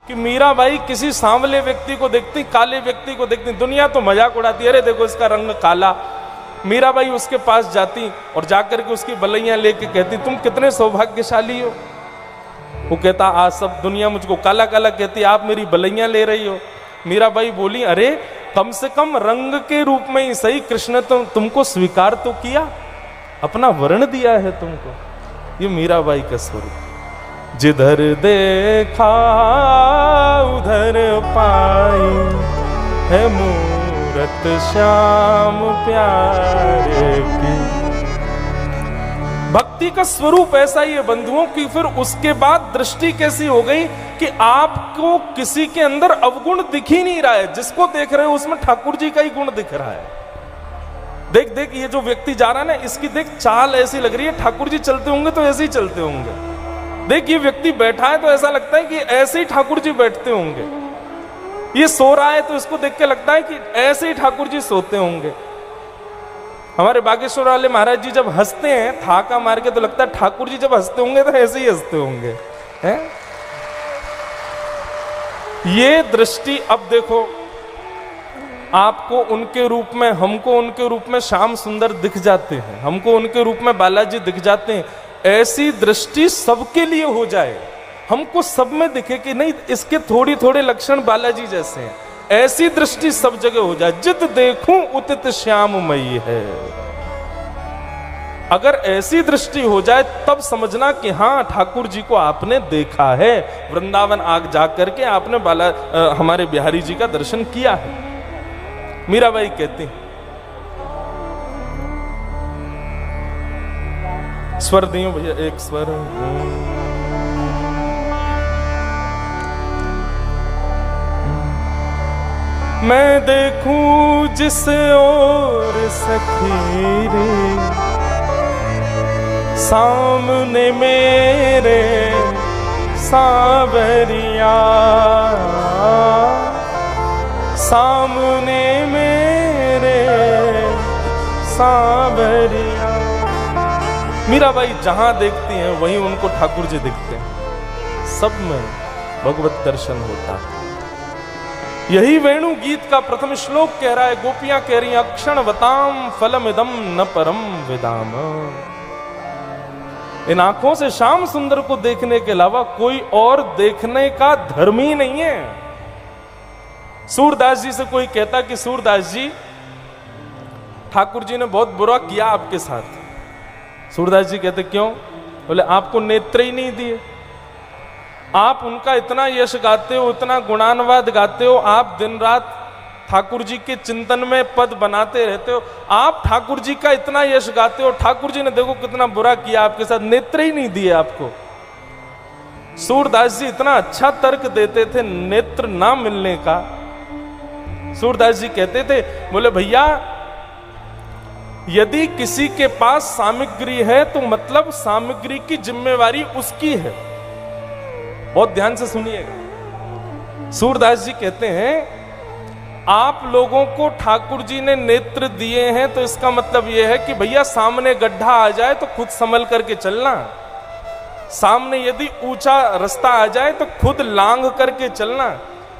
कि मीराबाई किसी सांवले व्यक्ति को देखती, काले व्यक्ति को देखती, दुनिया तो मजाक उड़ाती, अरे देखो इसका रंग काला। मीराबाई उसके पास जाती और जाकर के उसकी बलैया लेके कहती, तुम कितने सौभाग्यशाली हो। वो कहता, आज सब दुनिया मुझको काला काला कहती, आप मेरी बलैया ले रही हो। मीराबाई बोली, अरे कम से कम रंग के रूप में ही सही कृष्ण तो तुमको स्वीकार तो किया, अपना वर्ण दिया है तुमको। ये मीराबाई का स्वरूप। जिधर देखा उधर पाई है मूरत श्याम प्यारे की। भक्ति का स्वरूप ऐसा ही है बंधुओं की। फिर उसके बाद दृष्टि कैसी हो गई कि आपको किसी के अंदर अवगुण दिख ही नहीं रहा है, जिसको देख रहे हो उसमें ठाकुर जी का ही गुण दिख रहा है। देख देख ये जो व्यक्ति जा रहा है ना, इसकी देख चाल ऐसी लग रही है, ठाकुर जी चलते होंगे तो ऐसे ही चलते होंगे। देख ये व्यक्ति बैठा है तो ऐसा लगता है कि ऐसे ही ठाकुर जी बैठते होंगे। ये सो रहा है तो इसको देख के लगता है कि ऐसे ही ठाकुर जी सोते होंगे। हमारे बागेश्वर वाले महाराज जी जब हंसते हैं थाका मार के, तो लगता है ठाकुर जी जब हंसते होंगे तो ऐसे ही हंसते होंगे, हैं? ये दृष्टि अब देखो, आपको उनके रूप में, हमको उनके रूप में श्याम सुंदर दिख जाते हैं, हमको उनके रूप में बालाजी दिख जाते हैं। ऐसी दृष्टि सबके लिए हो जाए, हमको सब में दिखे कि नहीं इसके थोड़ी थोड़े लक्षण बालाजी जैसे हैं, ऐसी दृष्टि सब जगह हो जाए। जित देखूं उतित श्याममयी है। अगर ऐसी दृष्टि हो जाए तब समझना कि हाँ ठाकुर जी को आपने देखा है, वृंदावन आग जा करके आपने हमारे बिहारी जी का दर्शन किया है। मीराबाई कहती, स्वर दियो भैया, एक स्वर। मैं देखूं जिस ओर सखी रे, सामने मेरे सांवरिया, सामने मेरे सांवरिया। मीराबाई जहां देखती हैं वहीं उनको ठाकुर जी दिखते हैं, सब में भगवत दर्शन होता है। यही वेणु गीत का प्रथम श्लोक कह रहा है। गोपियां कह रही हैं, अक्षणवताम फलमिदं न परम विदाम। इन आंखों से श्याम सुंदर को देखने के अलावा कोई और देखने का धर्म ही नहीं है। सूरदास जी से कोई कहता कि सूरदास जी ठाकुर जी ने बहुत बुरा किया आपके साथ। सूरदास जी कहते क्यों? बोले आपको नेत्र ही नहीं दिए। आप उनका इतना यश गाते हो, इतना गुणानुवाद गाते हो, आप दिन रात ठाकुर जी के चिंतन में पद बनाते रहते हो, आप ठाकुर जी का इतना यश गाते हो, ठाकुर जी ने देखो कितना बुरा किया आपके साथ, नेत्र ही नहीं दिए आपको। सूरदास जी इतना अच्छा तर्क देते थे नेत्र ना मिलने का। सूरदास जी कहते थे, बोले भैया यदि किसी के पास सामग्री है तो मतलब सामग्री की जिम्मेवारी उसकी है। बहुत ध्यान से सुनिएगा। सूरदास जी कहते हैं आप लोगों को ठाकुर जी ने नेत्र दिए हैं तो इसका मतलब यह है कि भैया सामने गड्ढा आ जाए तो खुद संभल करके चलना, सामने यदि ऊंचा रास्ता आ जाए तो खुद लांग करके चलना।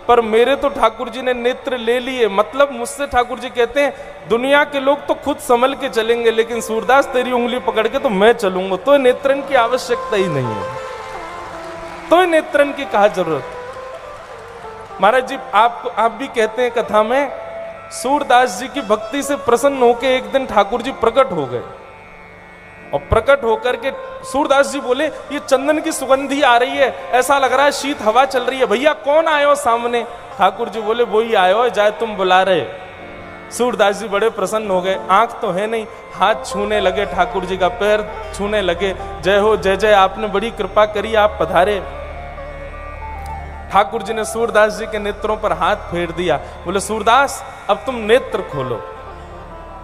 पर मेरे तो ठाकुर जी ने नेत्र ले लिए, मतलब मुझसे ठाकुर जी कहते हैं दुनिया के लोग तो खुद संभल के चलेंगे, लेकिन सूरदास तेरी उंगली पकड़ के तो मैं चलूंगा, तो नेत्रन की आवश्यकता ही नहीं है, तो नेत्रन की कहा जरूरत। महाराज जी आप भी कहते हैं कथा में, सूरदास जी की भक्ति से प्रसन्न होकर एक दिन ठाकुर जी प्रकट हो गए, और प्रकट होकर के सूरदास जी बोले ये चंदन की सुगंधी आ रही है, ऐसा लग रहा है शीत हवा चल रही है, भैया कौन आए हो सामने? ठाकुर जी बोले वही आए हो जाए तुम बुला रहे। सूरदास जी बड़े प्रसन्न हो गए, आंख तो है नहीं, हाथ छूने लगे ठाकुर जी का, पैर छूने लगे, जय हो जय जय आपने बड़ी कृपा करी, आप पधारे। ठाकुर जी ने सूरदास जी के नेत्रों पर हाथ फेर दिया, बोले सूरदास अब तुम नेत्र खोलो।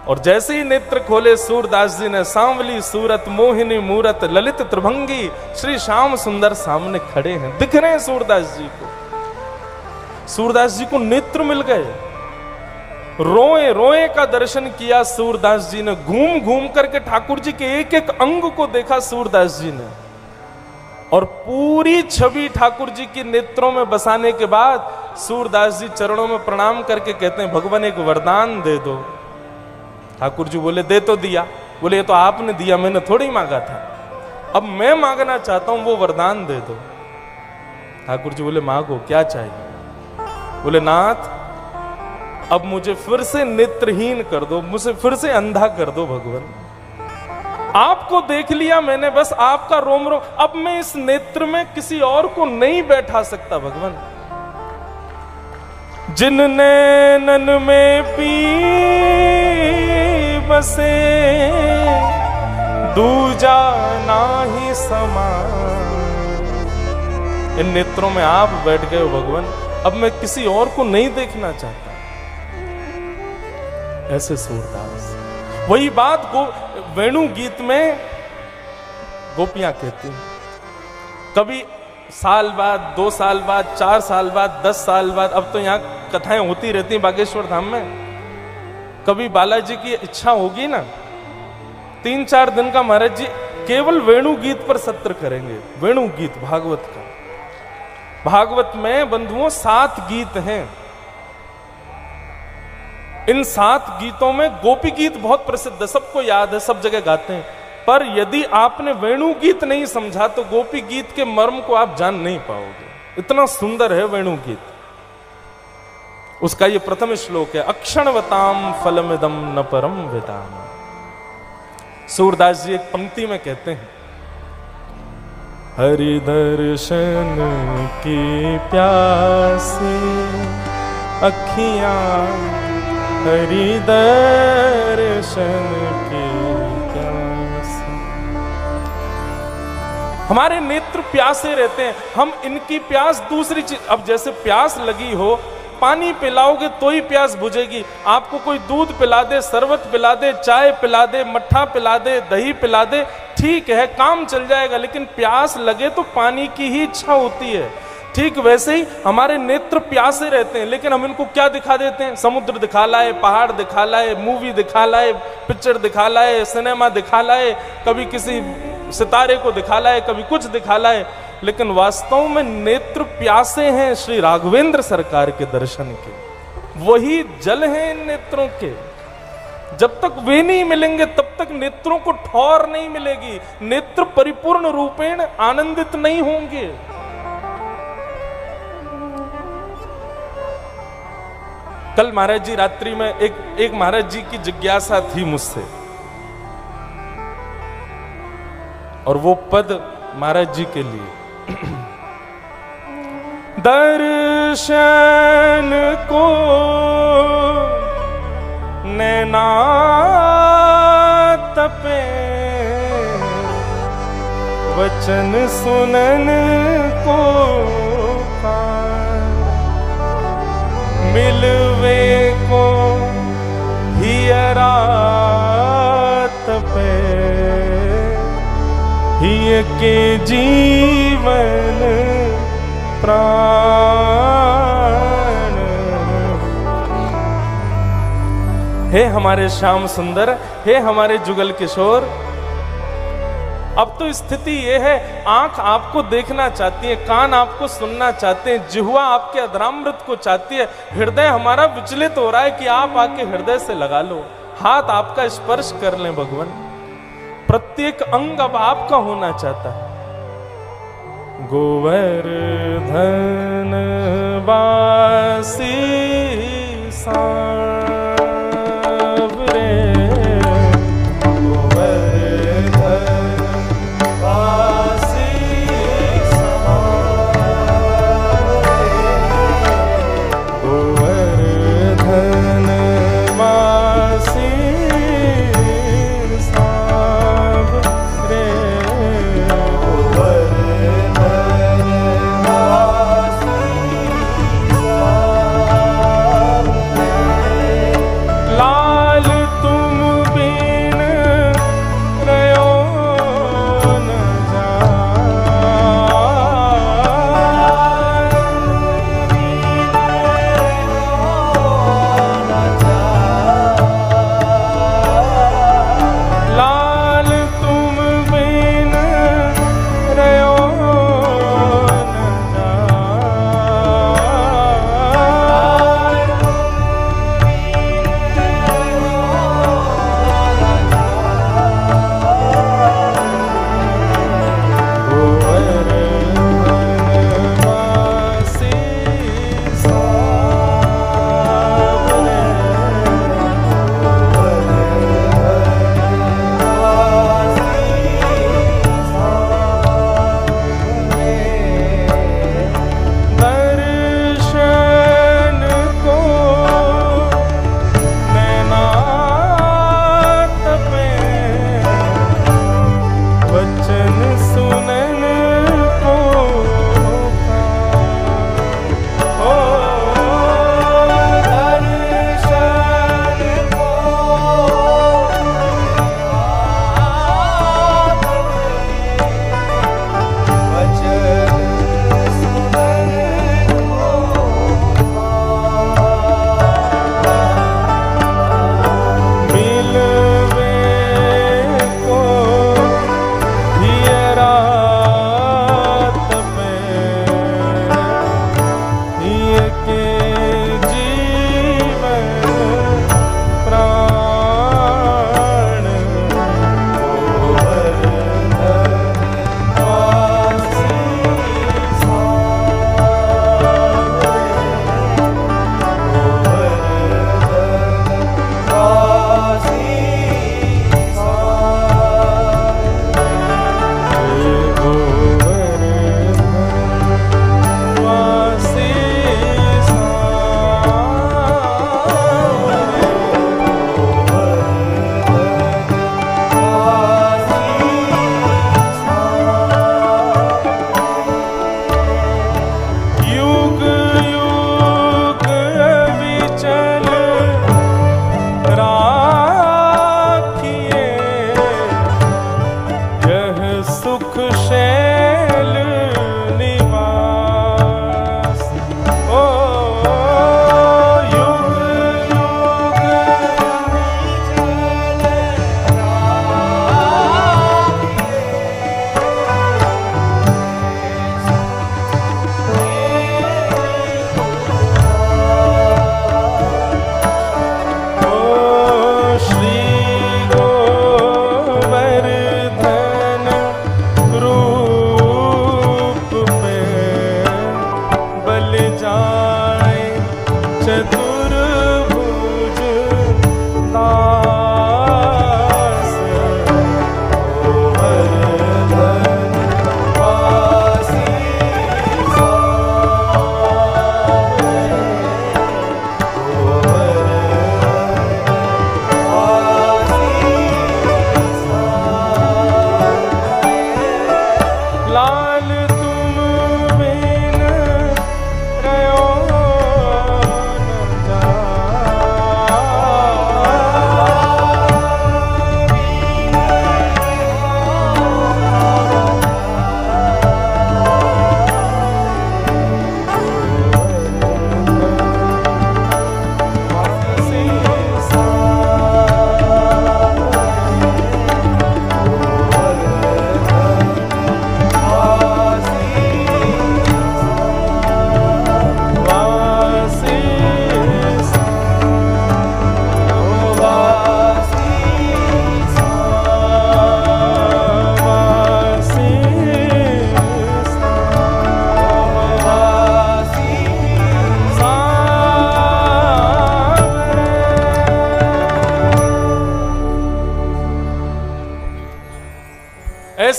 और जैसे ही नेत्र खोले सूरदास जी ने सांवली सूरत मोहिनी मूरत ललित त्रिभंगी श्री श्याम सुंदर सामने खड़े हैं, दिख रहे हैं सूरदास जी को। सूरदास जी को नेत्र मिल गए, रोए रोए का दर्शन किया सूरदास जी ने, घूम घूम करके ठाकुर जी के एक एक अंग को देखा सूरदास जी ने। और पूरी छवि ठाकुर जी की नेत्रों में बसाने के बाद सूरदास जी चरणों में प्रणाम करके कहते हैं भगवान एक वरदान दे दो। ठाकुर जी बोले दे तो दिया। बोले ये तो आपने दिया, मैंने थोड़ी मांगा था, अब मैं मांगना चाहता हूं, वो वरदान दे दो। ठाकुर जी बोले मांगो, क्या चाहिए? बोले नाथ अब मुझे फिर से नेत्रहीन कर दो, मुझे फिर से अंधा कर दो भगवान। आपको देख लिया मैंने, बस आपका रोम रोम, अब मैं इस नेत्र में किसी और को नहीं बैठा सकता भगवान। जिन नैनन में पी बसे दूजा नाही समा। इन नेत्रों में आप बैठ गए हो भगवान, अब मैं किसी और को नहीं देखना चाहता। ऐसे सूरदास। वही बात वेणु गीत में गोपियां कहती हैं, कभी साल बाद, 2 साल बाद, 4 साल बाद, 10 साल बाद, अब तो यहाँ कथाएं होती रहती हैं बागेश्वर धाम में। कभी बालाजी की इच्छा होगी ना, 3-4 दिन का महाराज जी केवल वेणु गीत पर सत्र करेंगे। वेणु गीत भागवत का। भागवत में बंधुओं 7 गीत हैं। इन 7 गीतों में गोपी गीत बहुत प्रसिद्ध है, सबको याद है, सब जगह गाते हैं। पर यदि आपने वेणु गीत नहीं समझा तो गोपी गीत के मर्म को आप जान नहीं पाओगे। इतना सुंदर है वेणु गीत। उसका ये प्रथम श्लोक है, अक्षणवताम फलमिदम न परम विदाम। सूरदास जी एक पंक्ति में कहते हैं, हरि दर्शन की प्यासे अखियां, हरि दर्शन की प्यासे। हमारे नेत्र प्यासे रहते हैं, हम इनकी प्यास दूसरी चीज, अब जैसे प्यास लगी हो, पानी पिलाओगे तो ही प्यास बुझेगी। आपको कोई दूध पिला दे, शरबत पिला दे, चाय पिला दे, मट्ठा पिला दे, दही पिला दे, ठीक है काम चल जाएगा, लेकिन प्यास लगे तो पानी की ही इच्छा होती है। ठीक वैसे ही हमारे नेत्र प्यासे रहते हैं, लेकिन हम इनको क्या दिखा देते हैं? समुद्र दिखा लाए, पहाड़ दिखा लाए, मूवी दिखा लाए, पिक्चर दिखा लाए, सिनेमा दिखा लाए, कभी किसी सितारे को दिखा लाए, कभी कुछ दिखा लाए, लेकिन वास्तव में नेत्र प्यासे हैं श्री राघवेंद्र सरकार के दर्शन के। वही जल हैं इन नेत्रों के। जब तक वे नहीं मिलेंगे तब तक नेत्रों को ठौर नहीं मिलेगी, नेत्र परिपूर्ण रूपेण आनंदित नहीं होंगे। कल महाराज जी रात्रि में एक महाराज जी की जिज्ञासा थी मुझसे, और वो पद महाराज जी के लिए, दर्शन को नैना तपे, वचन सुनन को मिलवे को हियरा तपे, हिय के जीवन प्राण। हे हमारे श्याम सुंदर, हे हमारे जुगल किशोर, अब तो स्थिति यह है, आंख आपको देखना चाहती है, कान आपको सुनना चाहते हैं, जिह्वा आपके अधरामृत को चाहती है, हृदय हमारा विचलित हो रहा है कि आप आके हृदय से लगा लो, हाथ आपका स्पर्श कर लें भगवान। प्रत्येक अंग अब आपका होना चाहता है। गोवर्धन वासी सांवरे,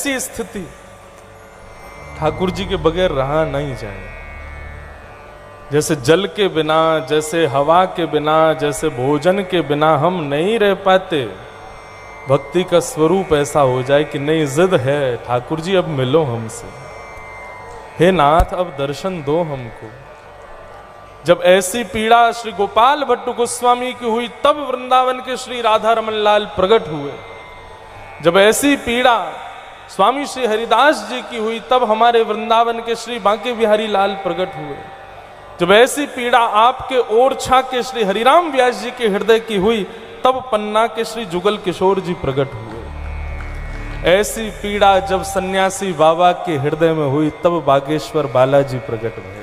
ऐसी स्थिति ठाकुर जी के बगैर रहा नहीं जाए। जैसे जल के बिना, जैसे हवा के बिना, जैसे भोजन के बिना हम नहीं रह पाते, भक्ति का स्वरूप ऐसा हो जाए कि नहीं, जिद है ठाकुर जी अब मिलो हमसे, हे नाथ अब दर्शन दो हमको। जब ऐसी पीड़ा श्री गोपाल भट्ट गोस्वामी की हुई तब वृंदावन के श्री राधा रमन लाल प्रकट हुए। जब ऐसी पीड़ा स्वामी श्री हरिदास जी की हुई तब हमारे वृंदावन के श्री बांके बिहारी लाल प्रकट हुए। जब ऐसी पीड़ा आपके ओरछा के श्री हरिराम व्यास जी के हृदय की हुई तब पन्ना के श्री जुगल किशोर जी प्रकट हुए। ऐसी पीड़ा जब सन्यासी बाबा के हृदय में हुई तब बागेश्वर बालाजी प्रकट हुए।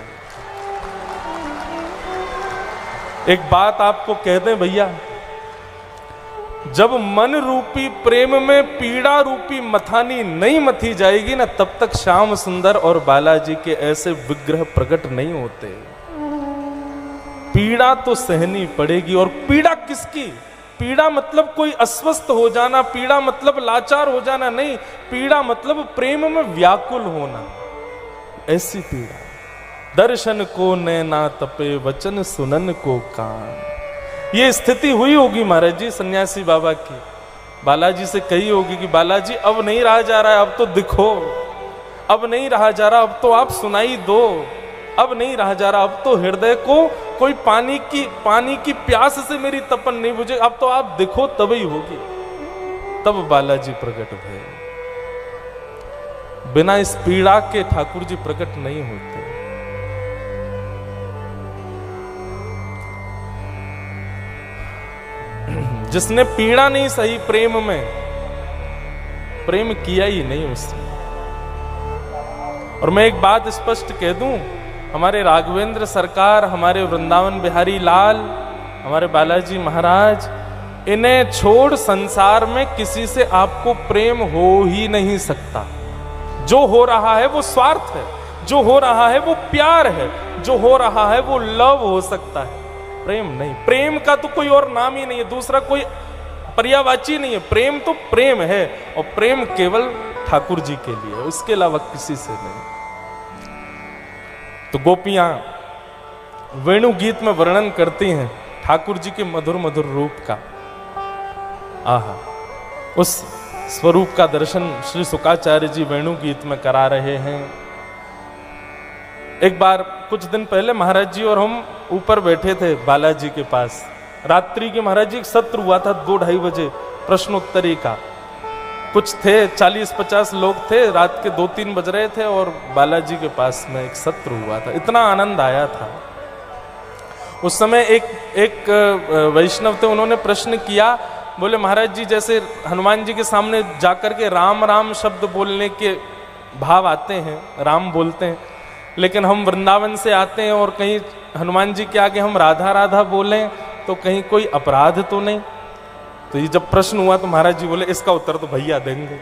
एक बात आपको कह दें भैया, जब मन रूपी प्रेम में पीड़ा रूपी मथानी नहीं मथी जाएगी ना, तब तक श्याम सुंदर और बालाजी के ऐसे विग्रह प्रकट नहीं होते। पीड़ा तो सहनी पड़ेगी। और पीड़ा किसकी? पीड़ा मतलब कोई अस्वस्थ हो जाना, पीड़ा मतलब लाचार हो जाना नहीं, पीड़ा मतलब प्रेम में व्याकुल होना, ऐसी पीड़ा। दर्शन को नैना तपे वचन सुनन को कान, ये स्थिति हुई होगी महाराज जी सन्यासी बाबा की। बालाजी से कही होगी कि बालाजी अब नहीं रहा जा रहा है, अब तो दिखो, अब नहीं रहा जा रहा, अब तो आप सुनाई दो, अब नहीं रहा जा रहा, अब तो हृदय को कोई पानी की प्यास से मेरी तपन नहीं बुझे, अब तो आप दिखो तभी होगी। तब बालाजी प्रकट भये। बिना इस पीड़ा के ठाकुर जी प्रकट नहीं होते। जिसने पीड़ा नहीं सही प्रेम में, प्रेम किया ही नहीं उसने। और मैं एक बात स्पष्ट कह दूं, हमारे राघवेंद्र सरकार, हमारे वृंदावन बिहारी लाल, हमारे बालाजी महाराज, इन्हें छोड़ संसार में किसी से आपको प्रेम हो ही नहीं सकता। जो हो रहा है वो स्वार्थ है, जो हो रहा है वो प्यार है, जो हो रहा है वो लव हो सकता है, प्रेम नहीं। प्रेम का तो कोई और नाम ही नहीं है, दूसरा कोई पर्यायवाची नहीं है। प्रेम तो प्रेम है, और प्रेम केवल ठाकुर जी के लिए है, उसके अलावा किसी से नहीं। तो गोपियां वेणु गीत में वर्णन करती हैं ठाकुर जी के मधुर मधुर रूप का। आहा, उस स्वरूप का दर्शन श्री शुकाचार्य जी वेणु गीत में करा रहे हैं। एक बार कुछ दिन पहले महाराज जी और हम ऊपर बैठे थे बालाजी के पास, रात्रि के महाराज जी एक सत्र हुआ था 2-2:30 बजे, प्रश्नोत्तरी का। कुछ थे 40-50 लोग थे, रात के 2-3 बज रहे थे और बालाजी के पास में एक सत्र हुआ था। इतना आनंद आया था उस समय। एक वैष्णव थे, उन्होंने प्रश्न किया, बोले महाराज जी जैसे हनुमान जी के सामने जाकर के राम राम शब्द बोलने के भाव आते हैं, राम बोलते हैं, लेकिन हम वृंदावन से आते हैं और कहीं हनुमान जी के आगे हम राधा राधा बोलें तो कहीं कोई अपराध तो नहीं? तो ये जब प्रश्न हुआ तो महाराज जी बोले इसका उत्तर तो भैया देंगे।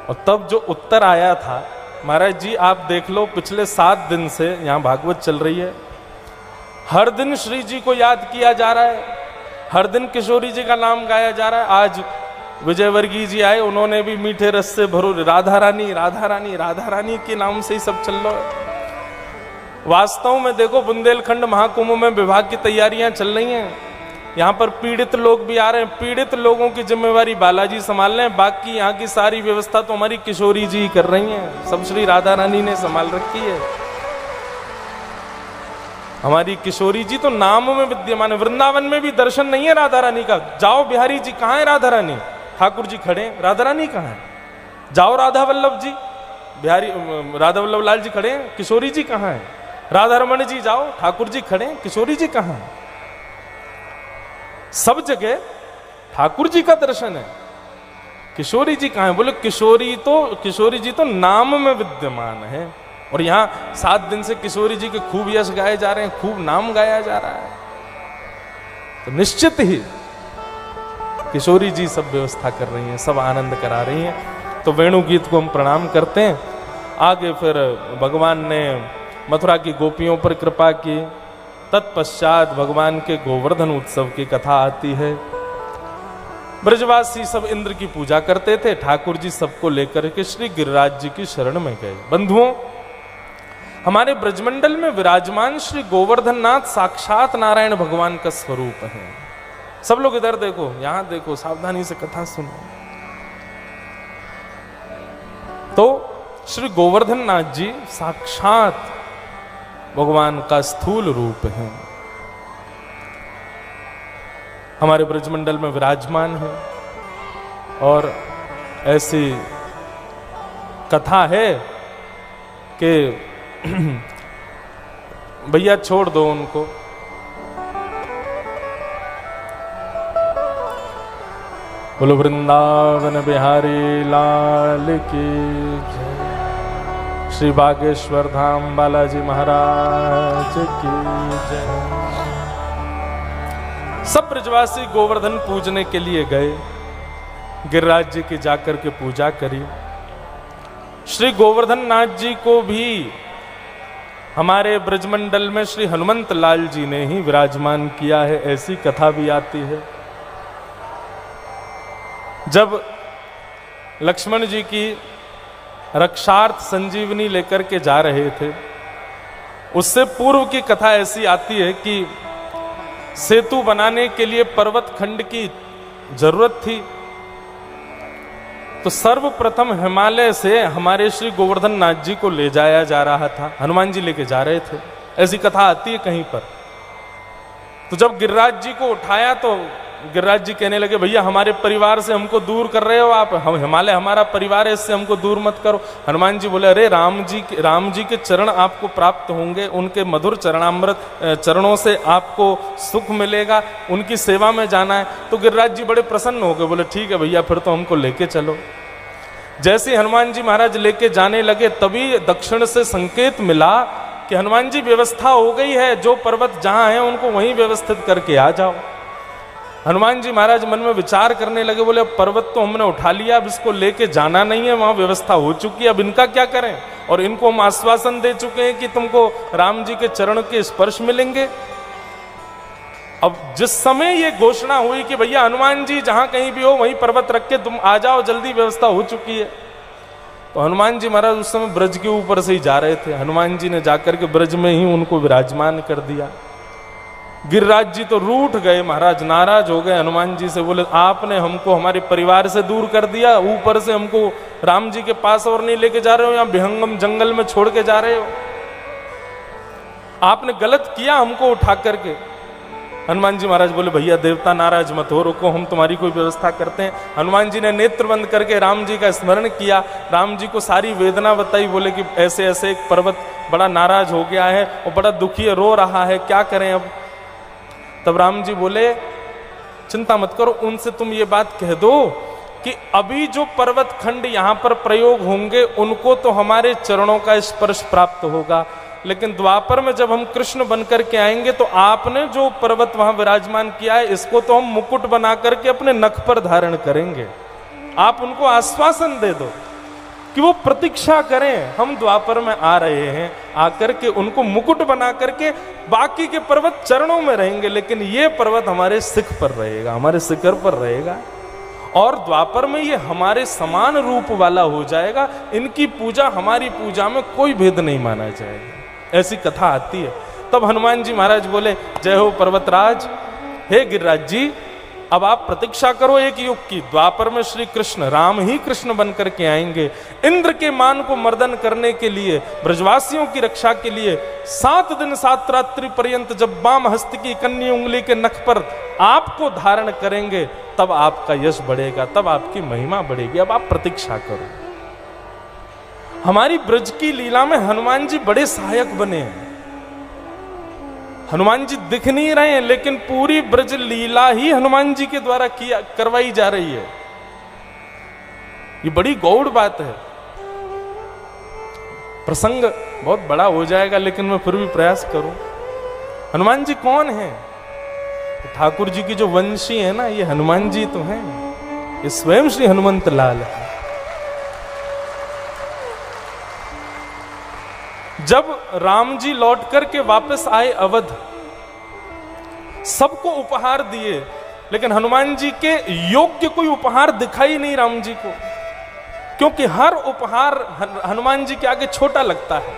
और तब जो उत्तर आया था, महाराज जी आप देख लो, पिछले 7 दिन से यहाँ भागवत चल रही है, हर दिन श्री जी को याद किया जा रहा है, हर दिन किशोरी जी का नाम गाया जा रहा है। आज विजयवर्गीय जी आए, उन्होंने भी मीठे रस से भरो राधा रानी राधा रानी राधा रानी के नाम से ही सब चल रहा है। वास्तव में देखो, बुंदेलखंड महाकुंभ में विवाह की तैयारियां चल रही हैं, यहाँ पर पीड़ित लोग भी आ रहे हैं, पीड़ित लोगों की जिम्मेवारी बालाजी संभाल रहे हैं, बाकी यहाँ की सारी व्यवस्था तो हमारी किशोरी जी कर रही हैं, सब श्री राधा रानी ने संभाल रखी है। हमारी किशोरी जी तो नाम में विद्यमान है। वृंदावन में भी दर्शन नहीं है राधा रानी का। जाओ बिहारी जी, कहाँ है राधा रानी? ठाकुर जी खड़े, राधा रानी कहाँ है? जाओ राधा वल्लभ जी, बिहारी राधा वल्लभ लाल जी खड़े हैं, किशोरी जी कहाँ है? राधा रमन जी जाओ, ठाकुर जी खड़े हैं, किशोरी जी कहाँ है? सब जगह ठाकुर जी का दर्शन है, किशोरी जी कहाँ है? बोले किशोरी जी तो नाम में विद्यमान है। और यहाँ 7 दिन से किशोरी जी के खूब यश गाए जा रहे हैं, खूब नाम गाया जा रहा है, तो निश्चित ही किशोरी जी सब व्यवस्था कर रही हैं, सब आनंद करा रही हैं। तो वेणु गीत को हम प्रणाम करते हैं। आगे फिर भगवान ने मथुरा की गोपियों पर कृपा की, तत्पश्चात भगवान के गोवर्धन उत्सव की कथा आती है। ब्रजवासी सब इंद्र की पूजा करते थे। ठाकुर जी सबको लेकर के श्री गिरिराज जी की शरण में गए। बंधुओं, हमारे ब्रजमंडल में विराजमान श्री गोवर्धन नाथ साक्षात नारायण भगवान का स्वरूप है। सब लोग इधर देखो, यहां देखो, सावधानी से कथा सुनो। तो श्री गोवर्धन नाथ जी साक्षात भगवान का स्थूल रूप है, हमारे ब्रजमंडल में विराजमान है। और ऐसी कथा है कि भैया छोड़ दो उनको, बोलो वृंदावन बिहारी लाल की जय, श्री बागेश्वर धाम बालाजी महाराज की जय। सब ब्रजवासी गोवर्धन पूजने के लिए गए, गिरिराज जी की जाकर के पूजा करी। श्री गोवर्धन नाथ जी को भी हमारे ब्रजमंडल में श्री हनुमंत लाल जी ने ही विराजमान किया है, ऐसी कथा भी आती है। जब लक्ष्मण जी की रक्षार्थ संजीवनी लेकर के जा रहे थे, उससे पूर्व की कथा ऐसी आती है कि सेतु बनाने के लिए पर्वत खंड की जरूरत थी, तो सर्वप्रथम हिमालय से हमारे श्री गोवर्धन नाथ जी को ले जाया जा रहा था, हनुमान जी लेके जा रहे थे, ऐसी कथा आती है कहीं पर। तो जब गिरिराज जी को उठाया तो गिरिराज जी कहने लगे, भैया हमारे परिवार से हमको दूर कर रहे हो आप, हम हिमालय हमारा परिवार है, इससे हमको दूर मत करो। हनुमान जी बोले, अरे राम जी के चरण आपको प्राप्त होंगे, उनके मधुर चरणामृत चरणों से आपको सुख मिलेगा, उनकी सेवा में जाना है। तो गिरिराज जी बड़े प्रसन्न हो गए, बोले ठीक है भैया, फिर तो हमको लेके चलो। जैसे हनुमान जी महाराज लेके जाने लगे, तभी दक्षिण से संकेत मिला कि हनुमान जी व्यवस्था हो गई है, जो पर्वत जहां है उनको वहीं व्यवस्थित करके आ जाओ। हनुमान जी महाराज मन में विचार करने लगे, बोले पर्वत तो हमने उठा लिया, अब इसको लेके जाना नहीं है, वहां व्यवस्था हो चुकी है, अब इनका क्या करें। और इनको हम आश्वासन दे चुके हैं कि तुमको राम जी के चरण के स्पर्श मिलेंगे। अब जिस समय ये घोषणा हुई कि भैया हनुमान जी जहां कहीं भी हो वहीं पर्वत रख के तुम आ जाओ, जल्दी व्यवस्था हो चुकी है, तो हनुमान जी महाराज उस समय ब्रज के ऊपर से ही जा रहे थे। हनुमान जी ने जाकर के ब्रज में ही उनको विराजमान कर दिया। गिरिराज जी तो रूठ गए महाराज, नाराज हो गए हनुमान जी से, बोले आपने हमको हमारे परिवार से दूर कर दिया, ऊपर से हमको राम जी के पास और नहीं लेके जा रहे हो, यहाँ विहंगम जंगल में छोड़ के जा रहे हो, आपने गलत किया हमको उठा करके। हनुमान जी महाराज बोले, भैया देवता नाराज मत हो, रुको हम तुम्हारी कोई व्यवस्था करते हैं। हनुमान जी ने नेत्र बंद करके राम जी का स्मरण किया, राम जी को सारी वेदना बताई, बोले कि ऐसे ऐसे एक पर्वत बड़ा नाराज हो गया है और बड़ा दुखी है, रो रहा है, क्या करें अब। तब राम जी बोले, चिंता मत करो, उनसे तुम ये बात कह दो कि अभी जो पर्वत खंड यहाँ पर प्रयोग होंगे उनको तो हमारे चरणों का स्पर्श प्राप्त होगा, लेकिन द्वापर में जब हम कृष्ण बन करके आएंगे तो आपने जो पर्वत वहां विराजमान किया है इसको तो हम मुकुट बना करके अपने नख पर धारण करेंगे। आप उनको आश्वासन दे दो कि वो प्रतीक्षा करें, हम द्वापर में आ रहे हैं, आकर के उनको मुकुट बना करके बाकी के पर्वत चरणों में रहेंगे, लेकिन ये पर्वत हमारे सिख पर रहेगा, हमारे शिखर पर रहेगा, और द्वापर में ये हमारे समान रूप वाला हो जाएगा, इनकी पूजा हमारी पूजा में कोई भेद नहीं माना जाएगा, ऐसी कथा आती है। तब हनुमान जी महाराज बोले, जय हो पर्वतराज, हे गिरिराज जी, अब आप प्रतीक्षा करो एक युग की, द्वापर में श्री कृष्ण राम ही कृष्ण बन करके आएंगे, इंद्र के मान को मर्दन करने के लिए, ब्रजवासियों की रक्षा के लिए 7 दिन 7 रात्रि पर्यंत जब वाम हस्त की कन्नी उंगली के नख पर आपको धारण करेंगे, तब आपका यश बढ़ेगा, तब आपकी महिमा बढ़ेगी, अब आप प्रतीक्षा करो। हमारी ब्रज की लीला में हनुमान जी बड़े सहायक बने हैं। हनुमान जी दिख नहीं रहे हैं, लेकिन पूरी ब्रज लीला ही हनुमान जी के द्वारा करवाई जा रही है। ये बड़ी गौड़ बात है। प्रसंग बहुत बड़ा हो जाएगा, लेकिन मैं फिर भी प्रयास करूं। हनुमान जी कौन है? ठाकुर जी की जो वंशी है ना, ये हनुमान जी तो हैं, ये स्वयं श्री हनुमंत लाल है। जब राम जी लौट करके वापस आए अवध, सबको उपहार दिए, लेकिन हनुमान जी के योग्य कोई उपहार दिखाई नहीं राम जी को, क्योंकि हर उपहार हनुमान जी के आगे छोटा लगता है।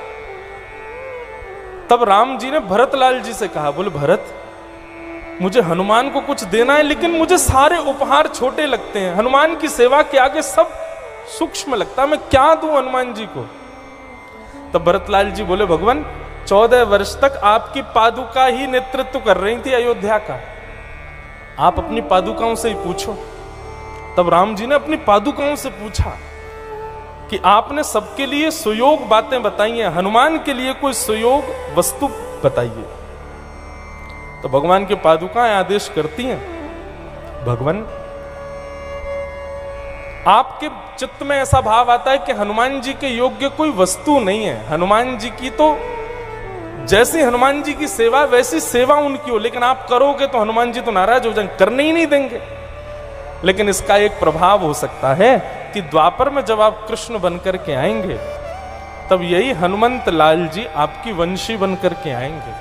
तब राम जी ने भरतलाल जी से कहा, बोले भरत, मुझे हनुमान को कुछ देना है, लेकिन मुझे सारे उपहार छोटे लगते हैं, हनुमान की सेवा के आगे सब सूक्ष्म लगता है, मैं क्या दूं हनुमान जी को। तब भरतलाल जी बोले, भगवान 14 वर्ष तक आपकी पादुका ही नेतृत्व कर रही थी अयोध्या का, आप अपनी पादुकाओं से ही पूछो। तब राम जी ने अपनी पादुकाओं से पूछा कि आपने सबके लिए सुयोग बातें बताई हैं, हनुमान के लिए कोई सुयोग वस्तु बताइए। तो भगवान की पादुकाएं आदेश करती हैं, भगवान आपके चित्त में ऐसा भाव आता है कि हनुमान जी के योग्य कोई वस्तु नहीं है, हनुमान जी की तो जैसी हनुमान जी की सेवा वैसी सेवा उनकी हो, लेकिन आप करोगे तो हनुमान जी तो नाराज हो जाएंगे, करने ही नहीं देंगे। लेकिन इसका एक प्रभाव हो सकता है कि द्वापर में जब आप कृष्ण बनकर के आएंगे, तब यही हनुमंत लाल जी आपकी वंशी बनकर के आएंगे।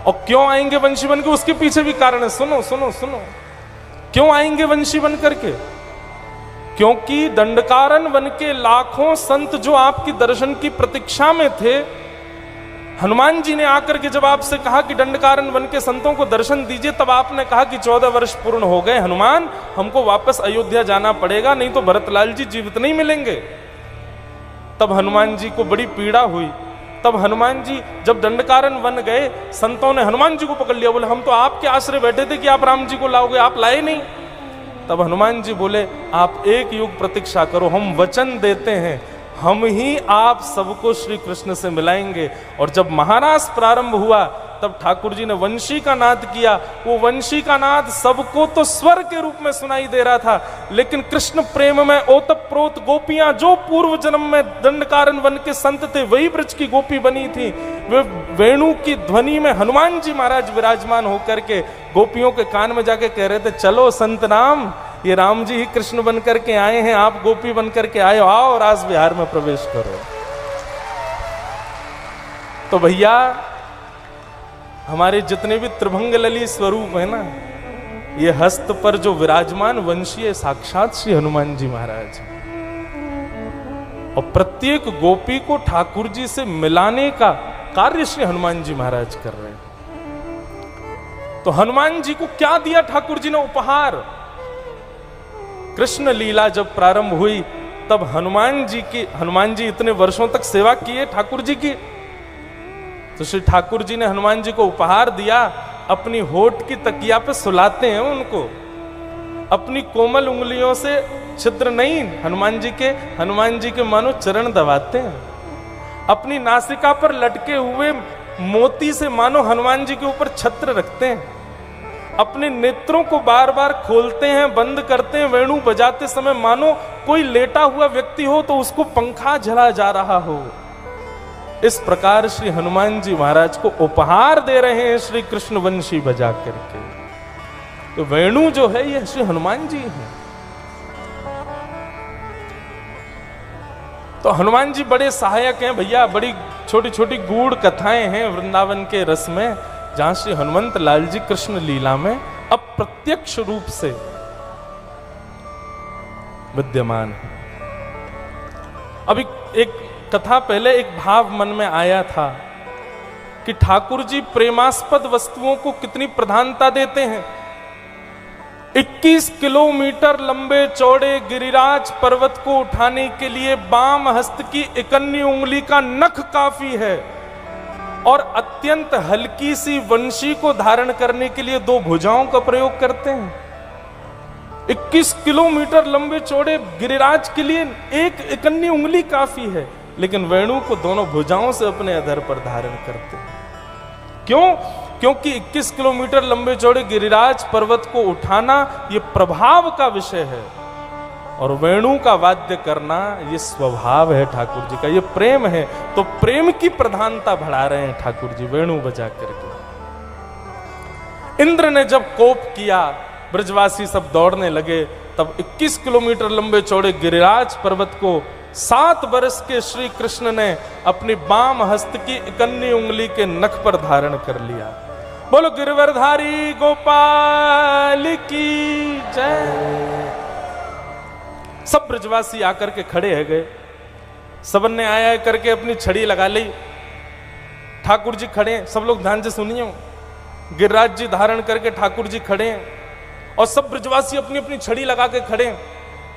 और क्यों आएंगे वंशी बन के, उसके पीछे भी कारण है, सुनो सुनो सुनो। क्यों आएंगे वंशी बन करके? क्योंकि दंडकारण्य वन के लाखों संत जो आपकी दर्शन की प्रतीक्षा में थे, हनुमान जी ने आकर के जब आपसे कहा कि दंडकारण्य वन के संतों को दर्शन दीजिए, तब आपने कहा कि 14 वर्ष पूर्ण हो गए हनुमान, हमको वापस अयोध्या जाना पड़ेगा, नहीं तो भरतलाल जी जीवित नहीं मिलेंगे। तब हनुमान जी को बड़ी पीड़ा हुई। तब हनुमान जी जब दंडकारण्य वन गए, संतों ने हनुमान जी को पकड़ लिया, बोले हम तो आपके आश्रय बैठे थे कि आप राम जी को लाओगे, आप लाए नहीं। तब हनुमान जी बोले, आप एक युग प्रतीक्षा करो, हम वचन देते हैं, हम ही आप सबको श्री कृष्ण से मिलाएंगे। और जब महारास प्रारंभ हुआ, तब ठाकुर जी ने वंशी का नाद किया। वो वंशी का नाद सबको तो स्वर के रूप में सुनाई दे रहा था, लेकिन कृष्ण प्रेम में ओतप्रोत गोपियां जो पूर्व जन्म में दंडकारण्य वन के संत थे, वही ब्रज की गोपी बनी थी। वे वेणु की ध्वनि में हनुमान जी महाराज विराजमान होकर के गोपियों के कान में जाके कह रहे थे, चलो संत नाम, ये राम जी ही कृष्ण बन करके आए हैं, आप गोपी बन करके आए हो, आओ रास विहार में प्रवेश करो। तो भैया हमारे जितने भी त्रिभंग लली स्वरूप है ना, ये हस्त पर जो विराजमान वंशीय साक्षात श्री हनुमान जी महाराज, और प्रत्येक गोपी को ठाकुर जी से मिलाने का कार्य श्री हनुमान जी महाराज कर रहे हैं। तो हनुमान जी को क्या दिया ठाकुर जी ने उपहार? कृष्ण लीला जब प्रारंभ हुई, तब हनुमान जी इतने वर्षों तक सेवा किए ठाकुर जी की, तो श्री ठाकुर जी ने हनुमान जी को उपहार दिया, अपनी होठ की तकिया पे सुलाते हैं उनको, अपनी कोमल उंगलियों से छिद्र नहीं हनुमान जी के मानो चरण दबाते हैं, अपनी नासिका पर लटके हुए मोती से मानो हनुमान जी के ऊपर छत्र रखते हैं, अपने नेत्रों को बार बार खोलते हैं, बंद करते हैं, वेणु बजाते समय मानो कोई लेटा हुआ व्यक्ति हो तो उसको पंखा झला जा रहा हो। इस प्रकार श्री हनुमान जी महाराज को उपहार दे रहे हैं श्री कृष्ण वंशी बजा करके। तो वेणु जो है ये श्री हनुमान जी हैं। तो हनुमान जी बड़े सहायक हैं भैया, बड़ी छोटी छोटी गूढ़ कथाएं हैं वृंदावन के रस में, जहां श्री हनुमंत लाल जी कृष्ण लीला में अप्रत्यक्ष रूप से विद्यमान है। अभी एक कथा पहले एक भाव मन में आया था कि ठाकुर जी प्रेमास्पद वस्तुओं को कितनी प्रधानता देते हैं। 21 किलोमीटर लंबे चौड़े गिरिराज पर्वत को उठाने के लिए बाम हस्त की इकन्नी उंगली का नख काफी है, और अत्यंत हल्की सी वंशी को धारण करने के लिए 2 भुजाओं का प्रयोग करते हैं। 21 किलोमीटर लंबे चौड़े गिरिराज के लिए एक इकन्नी उंगली काफी है, लेकिन वेणु को दोनों भुजाओं से अपने अधर पर धारण करते हैं। क्यों? क्योंकि 21 किलोमीटर लंबे चौड़े गिरिराज पर्वत को उठाना ये प्रभाव का विषय है, और वेणु का वाद्य करना ये स्वभाव है ठाकुर जी का, ये प्रेम है। तो प्रेम की प्रधानता बढ़ा रहे हैं ठाकुर जी वेणु बजा करके। इंद्र ने जब कोप किया, ब्रजवासी सब दौड़ने लगे, तब 21 किलोमीटर लंबे चौड़े गिरिराज पर्वत को 7 वर्ष के श्री कृष्ण ने अपनी बाम हस्त की इकन्नी उंगली के नख पर धारण कर लिया। बोलो गिरवरधारी गोपाल की जय। सब ब्रजवासी आकर के खड़े है गए, सबन ने आया करके अपनी छड़ी लगा ली। ठाकुर जी खड़े हैं, सब लोग ध्यान से सुनिए। गिरिराज जी धारण करके ठाकुर जी खड़े हैं और सब ब्रजवासी अपनी अपनी छड़ी लगा के खड़े हैं।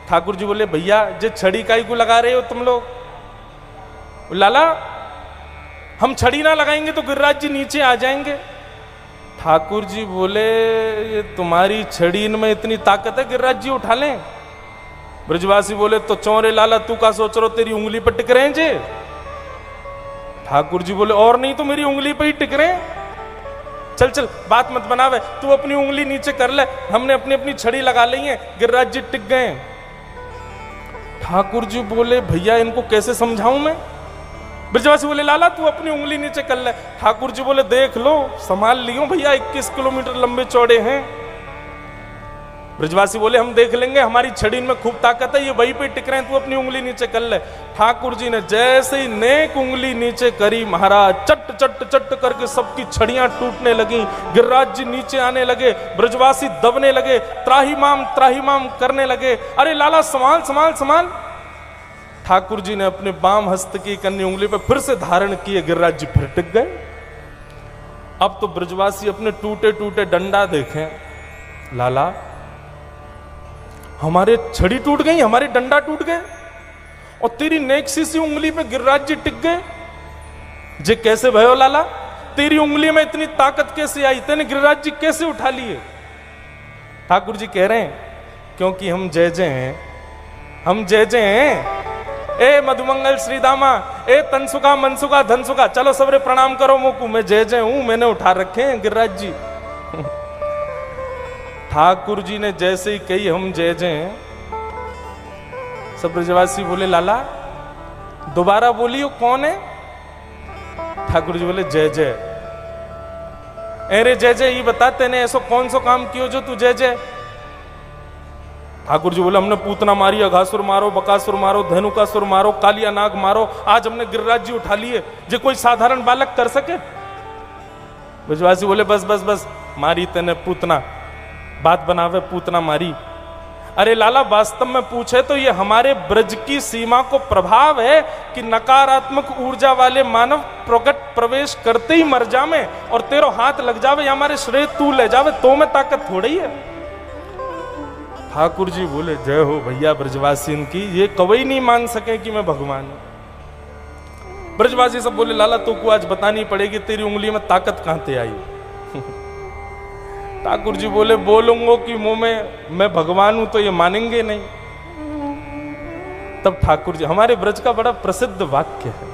ठाकुर जी बोले भैया जे छड़ी काई को लगा रहे हो तुम लोग? लाला हम छड़ी ना लगाएंगे तो गिरिराज जी नीचे आ जाएंगे। ठाकुर जी बोले ये तुम्हारी छड़ी में इतनी ताकत है गिरिराज जी उठा लें? ब्रजवासी बोले तो चौरे लाला तू का सोच रहे हो, तेरी उंगली पर टिक रहे हैं जे? ठाकुर जी बोले और नहीं तो मेरी उंगली पर ही टिक रहे हैं। चल चल बात मत बनावे, तू अपनी उंगली नीचे कर ले, हमने अपनी अपनी छड़ी लगा ली है, गिरिराज जी टिक गए। ठाकुर जी बोले भैया इनको कैसे समझाऊं मैं? ब्रजवासी बोले लाला तू अपनी उंगली नीचे कर ले। ठाकुर जी बोले देख लो संभाल लियो भैया, 21 किलोमीटर लंबे चौड़े हैं। ब्रजवासी बोले हम देख लेंगे, हमारी छड़ी में खूब ताकत है, ये वहीं पे टिक रहे हैं, तू अपनी उंगली नीचे कर ले। ठाकुर जी ने जैसे ही नेक उंगली नीचे करी, महाराज चट चट चट करके सबकी छड़ियां टूटने लगी। गिरिराज जी नीचे आने लगे, ब्रजवासी दबने लगे, त्राहिमाम करने लगे। अरे लाला संभाल संभाल संभाल। ठाकुर जी ने अपने बाम हस्त की कन्नी उंगली पे फिर से धारण किए, गिरिराज जी फिर टिक गए। अब तो ब्रजवासी अपने टूटे टूटे डंडा देखें, लाला हमारे छड़ी टूट गई, हमारे डंडा टूट गए और तेरी नेक सी उंगली पे गिरिराज जी टिक गए। जे कैसे भयो लाला, तेरी उंगली में इतनी ताकत कैसे आई, तेने गिरिराज जी कैसे उठा लिए? ठाकुर जी कह रहे हैं क्योंकि हम जय जय हैं, हम जय जय हैं। ए मधुमंगल श्रीदामा, ए तनसुका मनसुका धनसुका, चलो सबरे प्रणाम करो मोकू, मैं जय जय हूं, मैंने उठा रखे हैं गिरिराज जी। ठाकुर जी ने जैसे ही कही हम जय जय हैं, सब ब्रजवासी बोले लाला दोबारा बोलियो कौन है? ठाकुर जी बोले जय जय। अरे जय जय ये बता तेने ऐसा कौन सा काम कियो जो तू जय जय? ठाकुर जी बोले हमने पूतना मारी, अघासुर मारो, बकासुर मारो, धेनुकासुर मारो, कालिया नाग मारो, आज हमने गिरिराज जी उठा लिए, जो कोई साधारण बालक कर सके? ब्रजवासी बोले बस बस बस, मारी तेने पूतना, बात बनावे पूतना मारी। अरे लाला वास्तव में पूछे तो ये हमारे ब्रज की सीमा को प्रभाव है कि नकारात्मक ऊर्जा वाले मानव प्रकट प्रवेश करते ही मर जावे और तेरो हाथ लग जावे या हमारे श्रेय तू ले जावे, तो में ताकत थोड़ी है। ठाकुर जी बोले जय हो भैया ब्रजवासी की, ये कभी नहीं मान सके कि मैं भगवान हूं। ब्रजवासी सब बोले लाला तू को आज बतानी पड़ेगी तेरी उंगली में ताकत कहां से आई। ठाकुर जी बोले बोलूंगा कि मुंह में मैं भगवान हूं तो ये मानेंगे नहीं। तब ठाकुर जी, हमारे ब्रज का बड़ा प्रसिद्ध वाक्य है,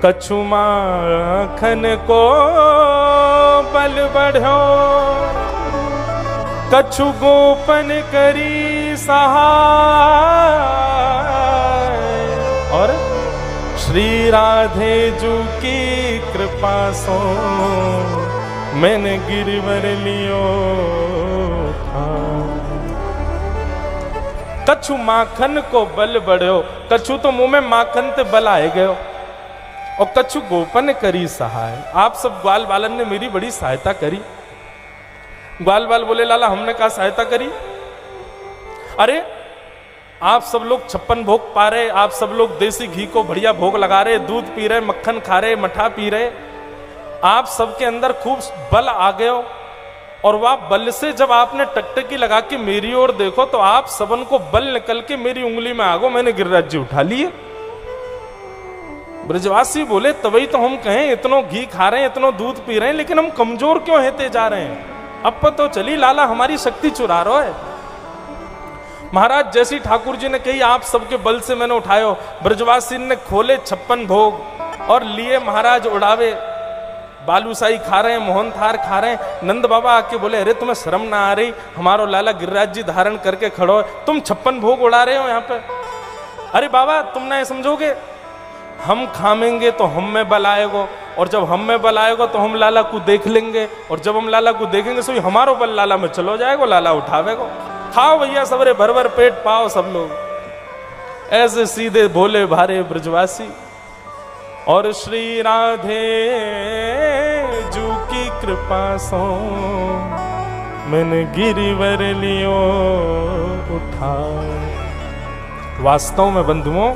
कछु माखन को बल बढ़ो, कछु गोपन करी सहाय, और श्री राधे जू की कृपा सो मैंने गिरवर लियो था। कछु माखन को बल बढ़ो, कछु तो मुंह में माखन ते बल आए गयो, और कछु गोपन करी सहाय। आप सब ग्वाल बालन ने मेरी बड़ी सहायता करी। ग्वाल बाल बोले लाला हमने कहा सहायता करी? अरे आप सब लोग 56 भोग पा रहे, आप सब लोग देसी घी को बढ़िया भोग लगा रहे, दूध पी रहे, मक्खन खा रहे, मठा पी रहे, आप सबके अंदर खूब बल आ गए हो, और वह बल से जब आपने टकटकी लगा के मेरी ओर देखो तो आप सबन को बल निकल के मेरी उंगली में आ गो, मैंने गिरिराज जी उठा लिए। ब्रजवासी बोले तभी तो हम कहें इतनो घी खा रहे हैं, इतनो दूध पी रहे हैं, लेकिन हम कमजोर क्यों होते जा रहे हैं? अब तो चली लाला हमारी शक्ति चुरा रहा है। महाराज जैसी ठाकुर जी ने कही आप सबके बल से मैंने उठायो। ब्रजवासी ने खोले 56 भोग और लिए महाराज उड़ावे, बालूशाही खा रहे हैं, मोहन थार खा रहे हैं। नंद बाबा आके बोले अरे तुम्हें शर्म ना आ रही, हमारो लाला गिरिराज जी धारण करके खड़ो है, तुम 56 भोग उड़ा रहे हो यहाँ पे। अरे बाबा तुम ना ये समझोगे, हम खामेंगे तो हम में बल आएगो, और जब हम में बल आएगा तो हम लाला को देख लेंगे, और जब हम लाला को देखेंगे सो हमारो बल लाला में चलो जाएगा, लाला उठावेगो। खाओ भैया सबरे भर भर पेट पाओ सब लोग। ऐसे सीधे भोले भारे ब्रजवासी और श्री राधे जू की कृपा सो मैंने गिरिवर लियो उठा। वास्तव में बंधुओं,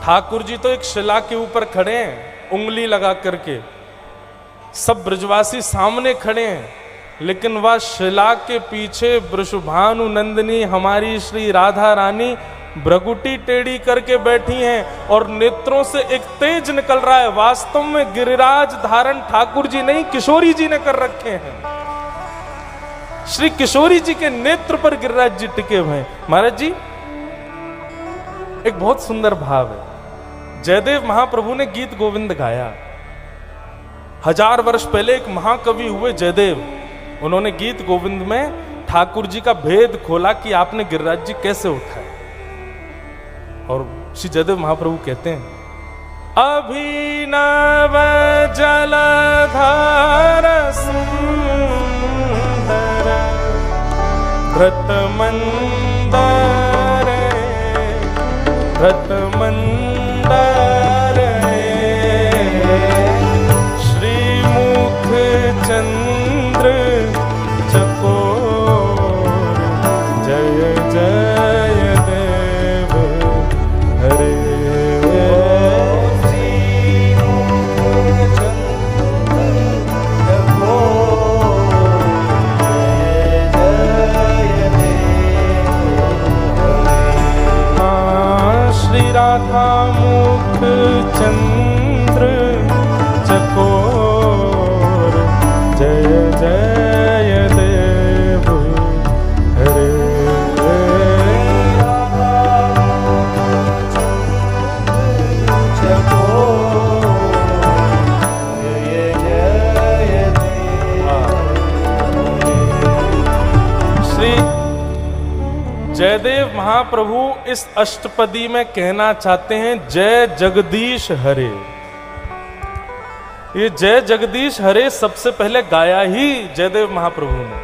ठाकुर जी तो एक शिला के ऊपर खड़े हैं, उंगली लगा करके, सब ब्रजवासी सामने खड़े हैं, लेकिन वह शिला के पीछे वृषभानु नंदिनी हमारी श्री राधा रानी भ्रगुटी टेढ़ी करके बैठी हैं और नेत्रों से एक तेज निकल रहा है। वास्तव में गिरिराज धारण ठाकुर जी नहीं, किशोरी जी ने कर रखे हैं। श्री किशोरी जी के नेत्र पर गिरिराज जी टिके हुए हैं। महाराज जी, एक बहुत सुंदर भाव है। जयदेव महाप्रभु ने गीत गोविंद गाया। 1000 वर्ष पहले एक महाकवि हुए जयदेव, उन्होंने गीत गोविंद में ठाकुर जी का भेद खोला कि आपने गिरिराज जी कैसे उठाए। और श्री जयदेव महाप्रभु कहते हैं, अभिनव जलधार सुंदर व्रत मंदर व्रत मंदर श्रीमुख चंद्र चकोर जय जय देव हरे। राधा मुख चंद्र चकोर जय जय देव हरे। श्री जयदेव महाप्रभु इस अष्टपदी में कहना चाहते हैं, जय जगदीश हरे। ये जय जगदीश हरे सबसे पहले गाया ही जयदेव महाप्रभु ने,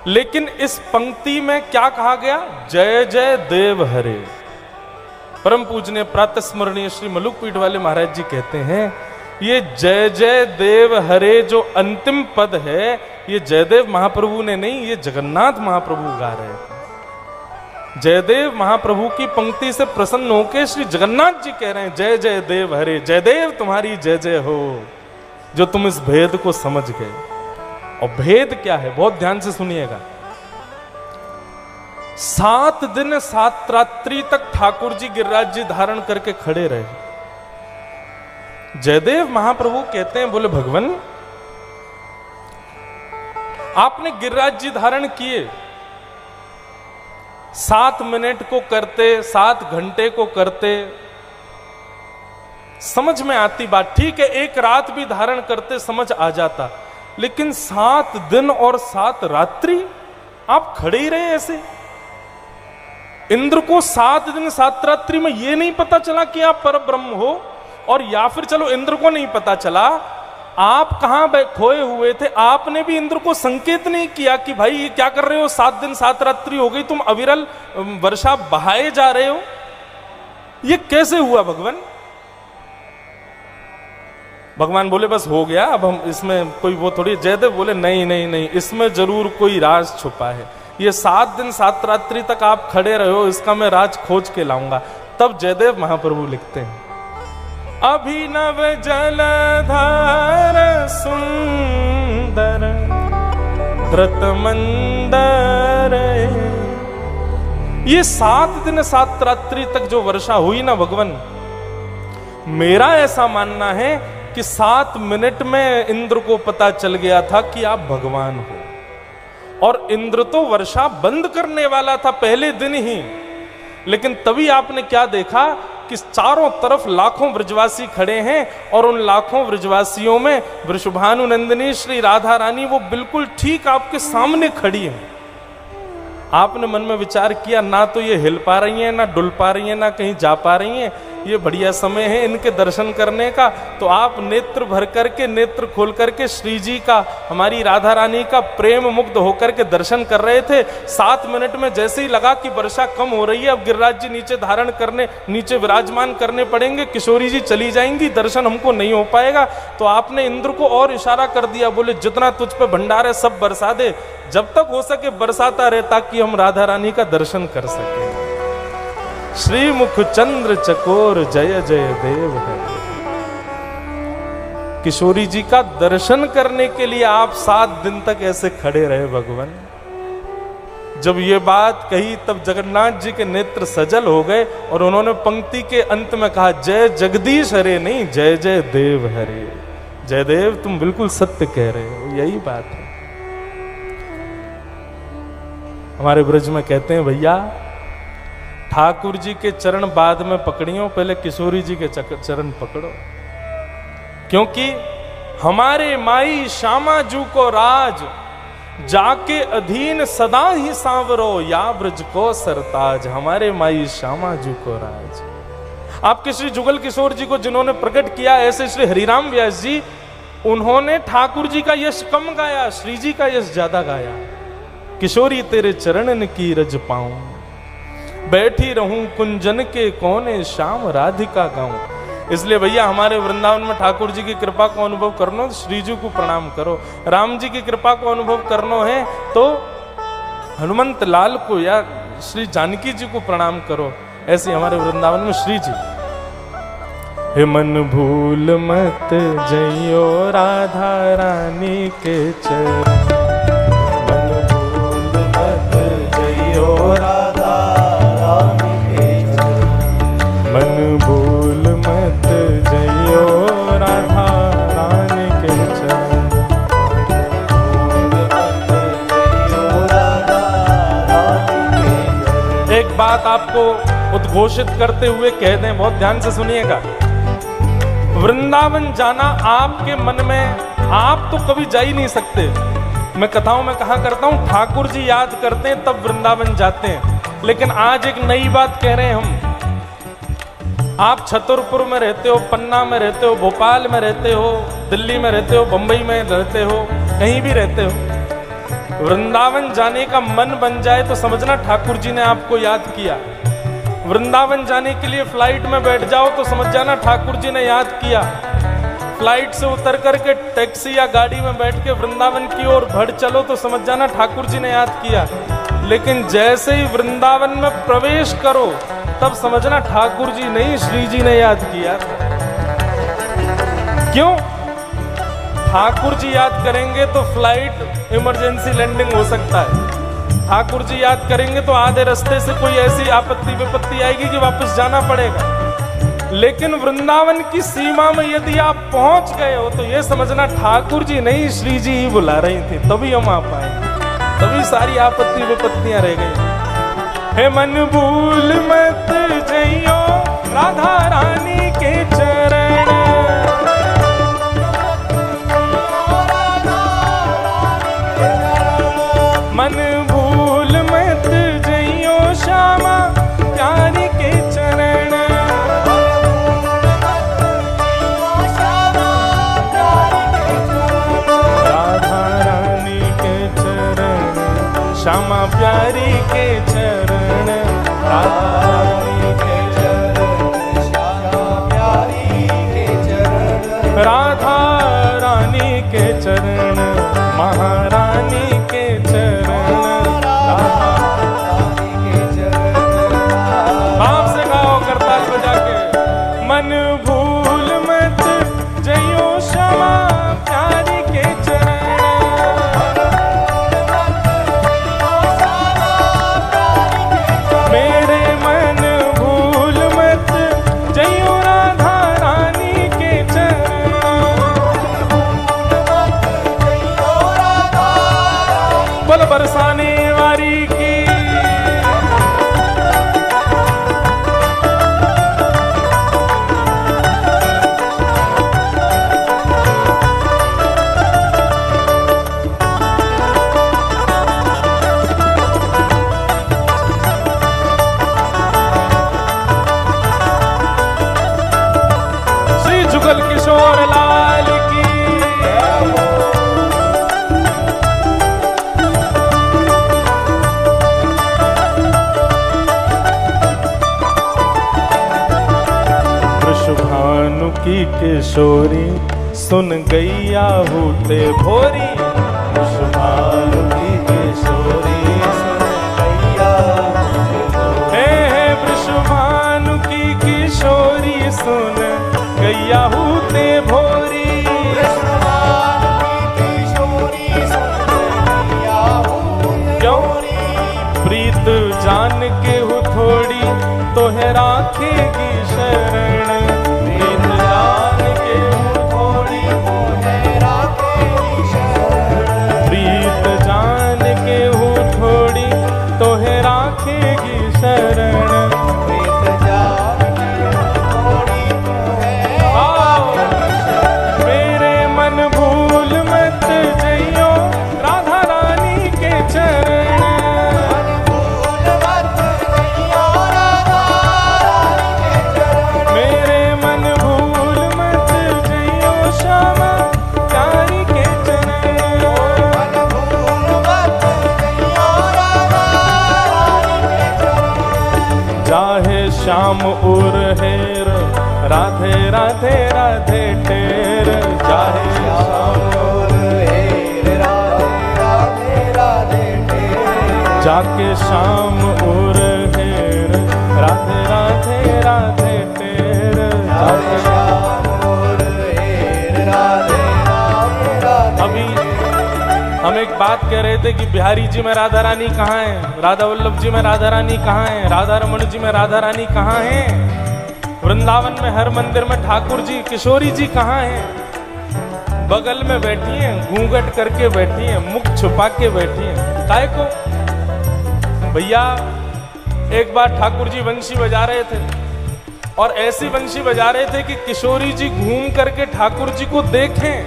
लेकिन इस पंक्ति में क्या कहा गया? जय जय देव हरे। परम पूजनीय प्रातः स्मरणीय श्री मलुकपीठ वाले महाराज जी कहते हैं, ये जय जय देव हरे जो अंतिम पद है, ये जयदेव महाप्रभु ने नहीं, ये जगन्नाथ महाप्रभु गा रहे हैं। जयदेव महाप्रभु की पंक्ति से प्रसन्न होकर श्री जगन्नाथ जी कह रहे हैं, जय जय देव हरे। जयदेव तुम्हारी जय जय हो, जो तुम इस भेद को समझ गए। और भेद क्या है, बहुत ध्यान से सुनिएगा। 7 दिन 7 रात्रि तक ठाकुर जी गिरिराज जी धारण करके खड़े रहे। जयदेव महाप्रभु कहते हैं, बोले भगवान आपने गिरिराज जी धारण किए, 7 मिनट को करते, 7 घंटे को करते, समझ में आती बात, ठीक है, एक रात भी धारण करते समझ आ जाता, लेकिन 7 दिन और 7 रात्रि आप खड़े ही रहे ऐसे। इंद्र को 7 दिन 7 रात्रि में यह नहीं पता चला कि आप पर ब्रह्म हो, और या फिर चलो इंद्र को नहीं पता चला, आप कहां खोए हुए थे, आपने भी इंद्र को संकेत नहीं किया कि भाई ये क्या कर रहे हो, 7 दिन 7 रात्रि हो गई, तुम अविरल वर्षा बहाए जा रहे हो, ये कैसे हुआ भगवान? भगवान बोले बस हो गया, अब हम इसमें कोई वो थोड़ी। जयदेव बोले नहीं नहीं नहीं, इसमें जरूर कोई राज छुपा है। ये 7 दिन 7 रात्रि तक आप खड़े रहे हो, इसका मैं राज खोज के लाऊंगा। तब जयदेव महाप्रभु लिखते हैं, अभिनव जलधार सुंदर व्रत मंदर। ये 7 दिन 7 रात्रि तक जो वर्षा हुई ना भगवान, मेरा ऐसा मानना है कि 7 मिनट में इंद्र को पता चल गया था कि आप भगवान हो, और इंद्र तो वर्षा बंद करने वाला था पहले दिन ही, लेकिन तभी आपने क्या देखा कि चारों तरफ लाखों ब्रजवासी खड़े हैं, और उन लाखों ब्रजवासियों में वृषभानु नंदिनी श्री राधा रानी वो बिल्कुल ठीक आपके सामने खड़ी है। आपने मन में विचार किया, ना तो ये हिल पा रही हैं, ना डुल पा रही हैं, ना कहीं जा पा रही हैं, ये बढ़िया समय है इनके दर्शन करने का। तो आप नेत्र भर करके, नेत्र खोल करके श्री जी का, हमारी राधा रानी का प्रेम मुग्ध होकर के दर्शन कर रहे थे। 7 मिनट में जैसे ही लगा कि वर्षा कम हो रही है, अब गिरिराज जी नीचे धारण करने, नीचे विराजमान करने पड़ेंगे, किशोरी जी चली जाएंगी, दर्शन हमको नहीं हो पाएगा, तो आपने इंद्र को और इशारा कर दिया, बोले जितना तुझ पे भंडार है सब बरसा दे, जब तक हो सके बरसाता रहे, ताकि हम राधा रानी का दर्शन कर सके। श्रीमुख चंद्र चकोर जय जय देव है। किशोरी जी का दर्शन करने के लिए आप 7 दिन तक ऐसे खड़े रहे भगवान। जब ये बात कही तब जगन्नाथ जी के नेत्र सजल हो गए और उन्होंने पंक्ति के अंत में कहा, जय जगदीश हरे नहीं, जय जय देव हरे। जय देव, तुम बिल्कुल सत्य कह रहे हो, यही बात है। हमारे ब्रज में कहते हैं, भैया ठाकुर जी के चरण बाद में पकड़ियो, पहले किशोरी जी के चरण पकड़ो, क्योंकि हमारे माई श्यामा जू को राज, जाके अधीन सदा ही सांवरो, या ब्रज को सरताज। हमारे माई श्यामा जू को राज। आपके श्री जुगल किशोर जी को जिन्होंने प्रकट किया, ऐसे श्री हरिराम व्यास जी, उन्होंने ठाकुर जी का यश कम गाया, श्री जी का यश ज्यादा गाया। किशोरी तेरे चरणन की रज पाऊं, बैठी रहूं कुंजन के कोने, श्याम राधिका गाऊं। इसलिए भैया हमारे वृंदावन में ठाकुर जी की कृपा को अनुभव करना तो श्री जी को प्रणाम करो, राम जी की कृपा को अनुभव करना है तो हनुमंत लाल को या श्री जानकी जी को प्रणाम करो। ऐसे हमारे वृंदावन में श्री जी। हे मन भूल मत जइयो राधा रानी के चरण, मन भूल मत जइयो राधा रानी के चरण, मन भूल मत जइयो राधा रानी के चरण, एक बात आपको उद्घोषित करते हुए कह दें, बहुत ध्यान से सुनिएगा। वृंदावन जाना आपके मन में, आप तो कभी जा ही नहीं सकते। मैं कथाओं में कहा करता हूं, ठाकुर जी याद करते हैं तब वृंदावन जाते हैं। लेकिन आज एक नई बात कह रहे हैं हम। आप छतरपुर में रहते हो, पन्ना में रहते हो, भोपाल में रहते हो, दिल्ली में रहते हो, बंबई में रहते हो, कहीं भी रहते हो, वृंदावन जाने का मन बन जाए तो समझना ठाकुर जी ने आपको याद किया। वृंदावन जाने के लिए फ्लाइट में बैठ जाओ तो समझ जाना ठाकुर जी ने याद किया। फ्लाइट से उतर करके टैक्सी या गाड़ी में बैठ के वृंदावन की ओर बढ़ चलो तो समझ जाना ठाकुर जी ने याद किया। लेकिन जैसे ही वृंदावन में प्रवेश करो तब समझना ठाकुर जी नहीं, श्री जी ने याद किया। क्यों? ठाकुर जी याद करेंगे तो फ्लाइट इमरजेंसी लैंडिंग हो सकता है, ठाकुर जी याद करेंगे तो आधे रास्ते से कोई ऐसी आपत्ति विपत्ति आएगी कि वापस जाना पड़ेगा। लेकिन वृंदावन की सीमा में यदि आप पहुंच गए हो तो ये समझना ठाकुर जी नहीं, श्री जी ही बुला रही थी, तभी हम आ पाए, तभी सारी आपत्ति विपत्तियां रह गई। हे मन भूल मत जइयो राधा रानी के चरण, मन भूल मत जइयो श्यामा प्यारी के चरण, राधा रानी के चरण, श्यामा प्यारी के चरण, राधा रानी के चरण, श्यामा प्यारी के चरण, राधा रानी के चरण, महारानी के चरण, राधा रानी के चरण। आपसे गाओ करताल बजा के, मन भूल मत जइयो श्यामा प्यारी के चरण, मेरे मन भूल मत जइयो राधा रानी के चरण, बोल बरसा किशोरी सुन गैया हूते भोरी। वृषभानु की किशोरी सुन गैया हे वृषभानु की किशोरी सुन गैया हूते भोरी। प्रीत जान के हो थोड़ी तो है राखेगी शरण। प्रीत जान के हो थोड़ी तो है राखेगी शरण। प्रीत जान के हो थोड़ी तो है राखेगी शरण। प्रीत जान के हो थोड़ी तो है राखेगी शरण। मेरे मन भूल मत जइयो राधा रानी के चरण। श्याम उर हेर राधे राधे राधे टेर। चाहे श्याम उर हेर राधे राधे राधे टेर। जाके श्याम उर हेर राधे राधे राधे टेर। जाके श्याम उर हेर राधे राधे राधे। अभी हम एक बात कह रहे थे कि बिहारी जी में राधा रानी कहाँ है, राधा वल्लभ जी में राधा रानी कहाँ है, राधा रमन जी में राधा रानी कहाँ है, वृंदावन में हर मंदिर में ठाकुर जी किशोरी जी कहाँ हैं। बगल में बैठी हैं, घूंघट करके बैठी हैं, मुख छुपा के बैठी हैं। काहे को भैया, एक बार ठाकुर जी बंशी बजा रहे थे और ऐसी बंशी बजा रहे थे कि किशोरी जी घूम करके ठाकुर जी को देखें।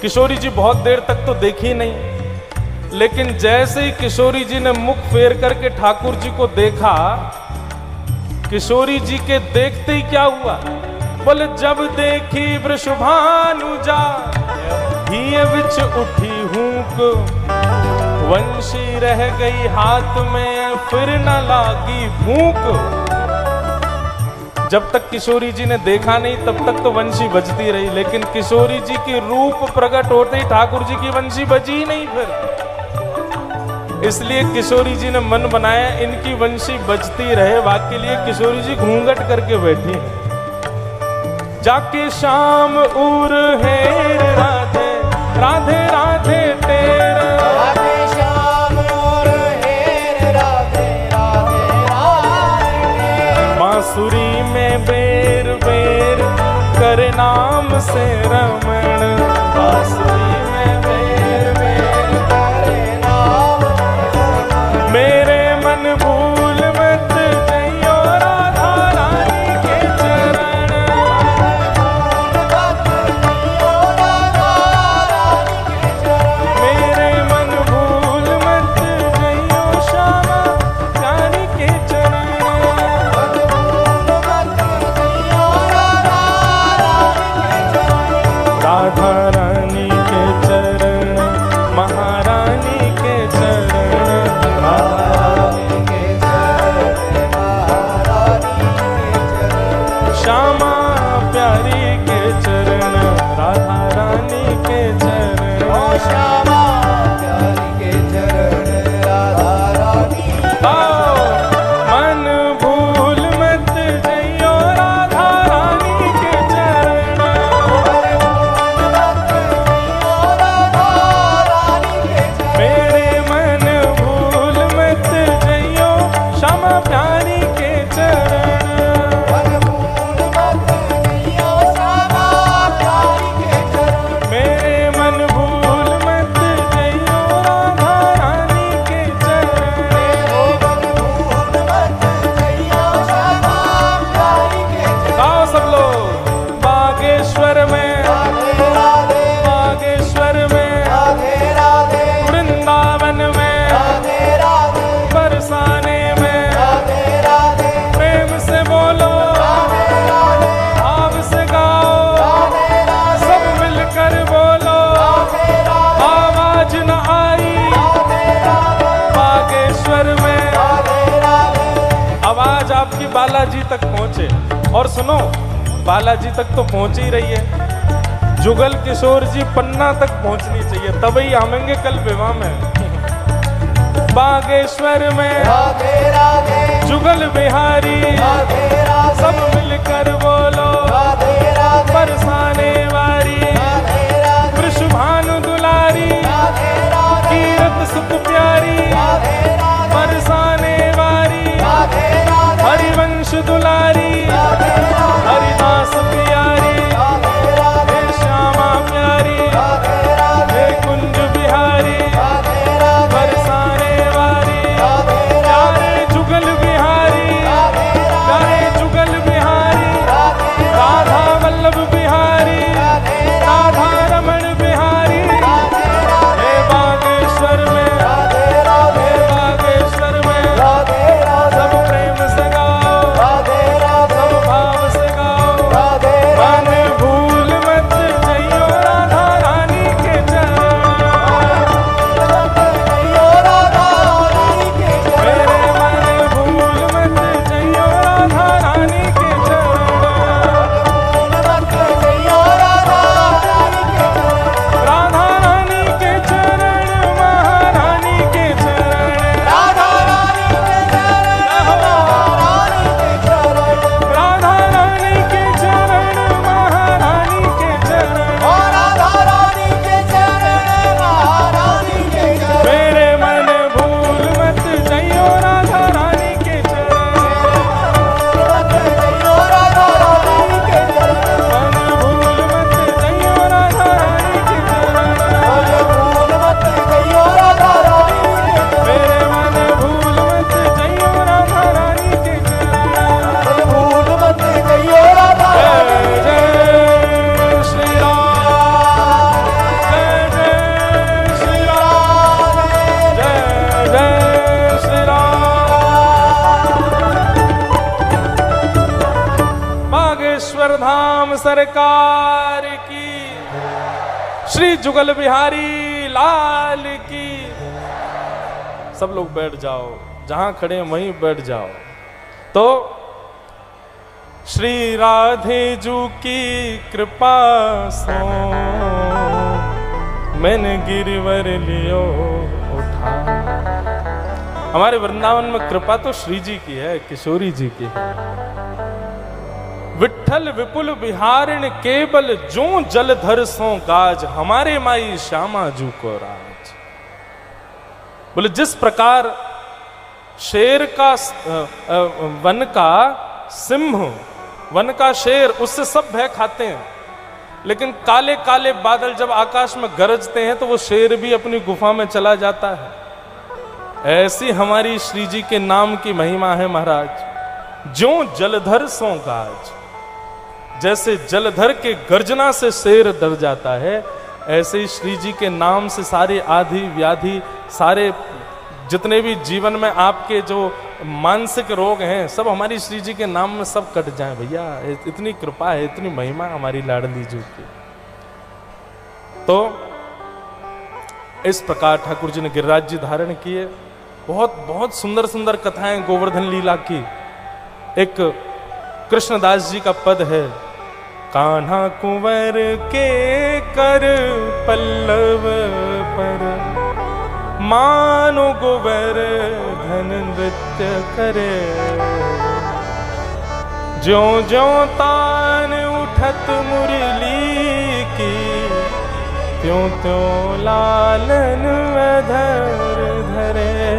किशोरी जी बहुत देर तक तो देखी नहीं, लेकिन जैसे ही किशोरी जी ने मुख फेर करके ठाकुर जी को देखा, किशोरी जी के देखते ही क्या हुआ, बोले जब देखी वृषभानुजा हिय बिच उठी हूक। वंशी रह गई हाथ में फिर न लागी भूख। जब तक किशोरी जी ने देखा नहीं तब तक तो वंशी बजती रही, लेकिन किशोरी जी की रूप प्रकट होते ही ठाकुर जी की वंशी बजी ही नहीं फिर। इसलिए किशोरी जी ने मन बनाया इनकी वंशी बजती रहे, बाकी लिए किशोरी जी घूंघट करके बैठी। जाके शाम उर हेर राधे राधे राधे टेर। बांसुरी में बेर बेर करे नाम से रमण। बांसुरी में बेर बेर करे नाम से रमण। मेरे मन भूल मत जइयो राधा रानी के चरण। मेरे मन भूल मत जइयो श्यामा रानी के चरण। राधा रानी के चरण, महारानी के चरण। राधा रानी के चरण, महारानी के चरण। श्यामा प्यारी के चरण, राधा रानी के चरण। ओ श्यामा प्यारी के चरण, राधा रानी के चरण। मन भूल मत जइयो राधा रानी के चरण। मेरे मन भूल मत जइयो श्यामा प्यारी के चरण। मेरे मन भूल मत जइयो राधा रानी के चरण। गाओ सब लोग। बागेश्वर में, बागेश्वर में, वृंदावन में, बरसाने में, प्रेम से बोलो, भाव से गाओ, सब मिलकर बोलो, आवाज न आई बागेश्वर में। आवाज आपकी बालाजी तक पहुंचे। और सुनो, बालाजी तक तो पहुंच ही रही है, जुगल किशोर जी पन्ना तक पहुंचनी चाहिए, तभी आवेंगे कल विवाह में। बागेश्वर में राधे राधे जुगल बिहारी राधे राधे, सब मिलकर बोलो राधे राधे, बरसाने वारी राधे राधे, वृषभानु दुलारी राधे राधे, कीरत सुख प्यारी राधे राधे, बरसाने वारी राधे राधे, हरिवंश दुलारी राधे राधे, हरिदास प्यारी राधे राधे, श्यामा प्यारी राधे राधे, कुंज बिहारी राधे राधे, बरसाने वारी प्यारे जुगल बिहारी प्यारे जुगल बिहारी, राधा वल्लभ बिहारी, राधा रमण बिहारी, हे बागेश्वर में हे बागेश्वर में सब प्रेम से गाओ, सब भाव से गाओ, मन भूल मत जइयो राधा रानी के चरण, मेरे मन भूल मत जइयो राधा रानी के राधा रानी के चरण, महारानी के चरण, राधा रानी के चरण, महारानी के चरण, मेरे मन भूल मत जइयो राधा रानी के चरण, मन भूल मत जइयो राधा रानी के चरण, मेरे मन भूल मत जइयो राधा रानी के चरण। जय जय श्री राम, जय जय श्री राम, जय जय श्री राम। बागेश्वर धाम सरकार की, श्री जुगल बिहारी लाल की। सब लोग बैठ जाओ, जहां खड़े हैं वहीं बैठ जाओ। तो श्री राधे जू की कृपा सो मैंने गिरवर लियो उठा। हमारे वृंदावन में कृपा तो श्री जी की है, किशोरी जी की है। विठल विपुल बिहारिण केवल जो जलधर सो गाज, हमारे माई श्यामा जू को राज। बोले जिस प्रकार शेर का वन का सिंह, वन का शेर, उससे सब भय खाते हैं, लेकिन काले काले बादल जब आकाश में गरजते हैं तो वो शेर भी अपनी गुफा में चला जाता है। ऐसी हमारी श्री जी के नाम की महिमा है महाराज। जो जलधर सो गाज, जैसे जलधर के गर्जना से शेर डर जाता है, ऐसे ही श्री जी के नाम से सारे आधि व्याधि, सारे जितने भी जीवन में आपके जो मानसिक रोग हैं, सब हमारी श्री जी के नाम में सब कट जाएं भैया। इतनी कृपा है, इतनी महिमा हमारी लाडली जी की। तो इस प्रकार ठाकुर जी ने गिरिराज जी धारण किए। बहुत बहुत सुंदर सुंदर कथाएं गोवर्धन लीला की। एक कृष्णदास जी का पद है, कान्हा कुंवर के कर पल्लव पर, मानो गोवर्धन नृत्य करे। ज्यों ज्यों तान उठत मुरली की, त्यों त्यों लालन अधर धरे।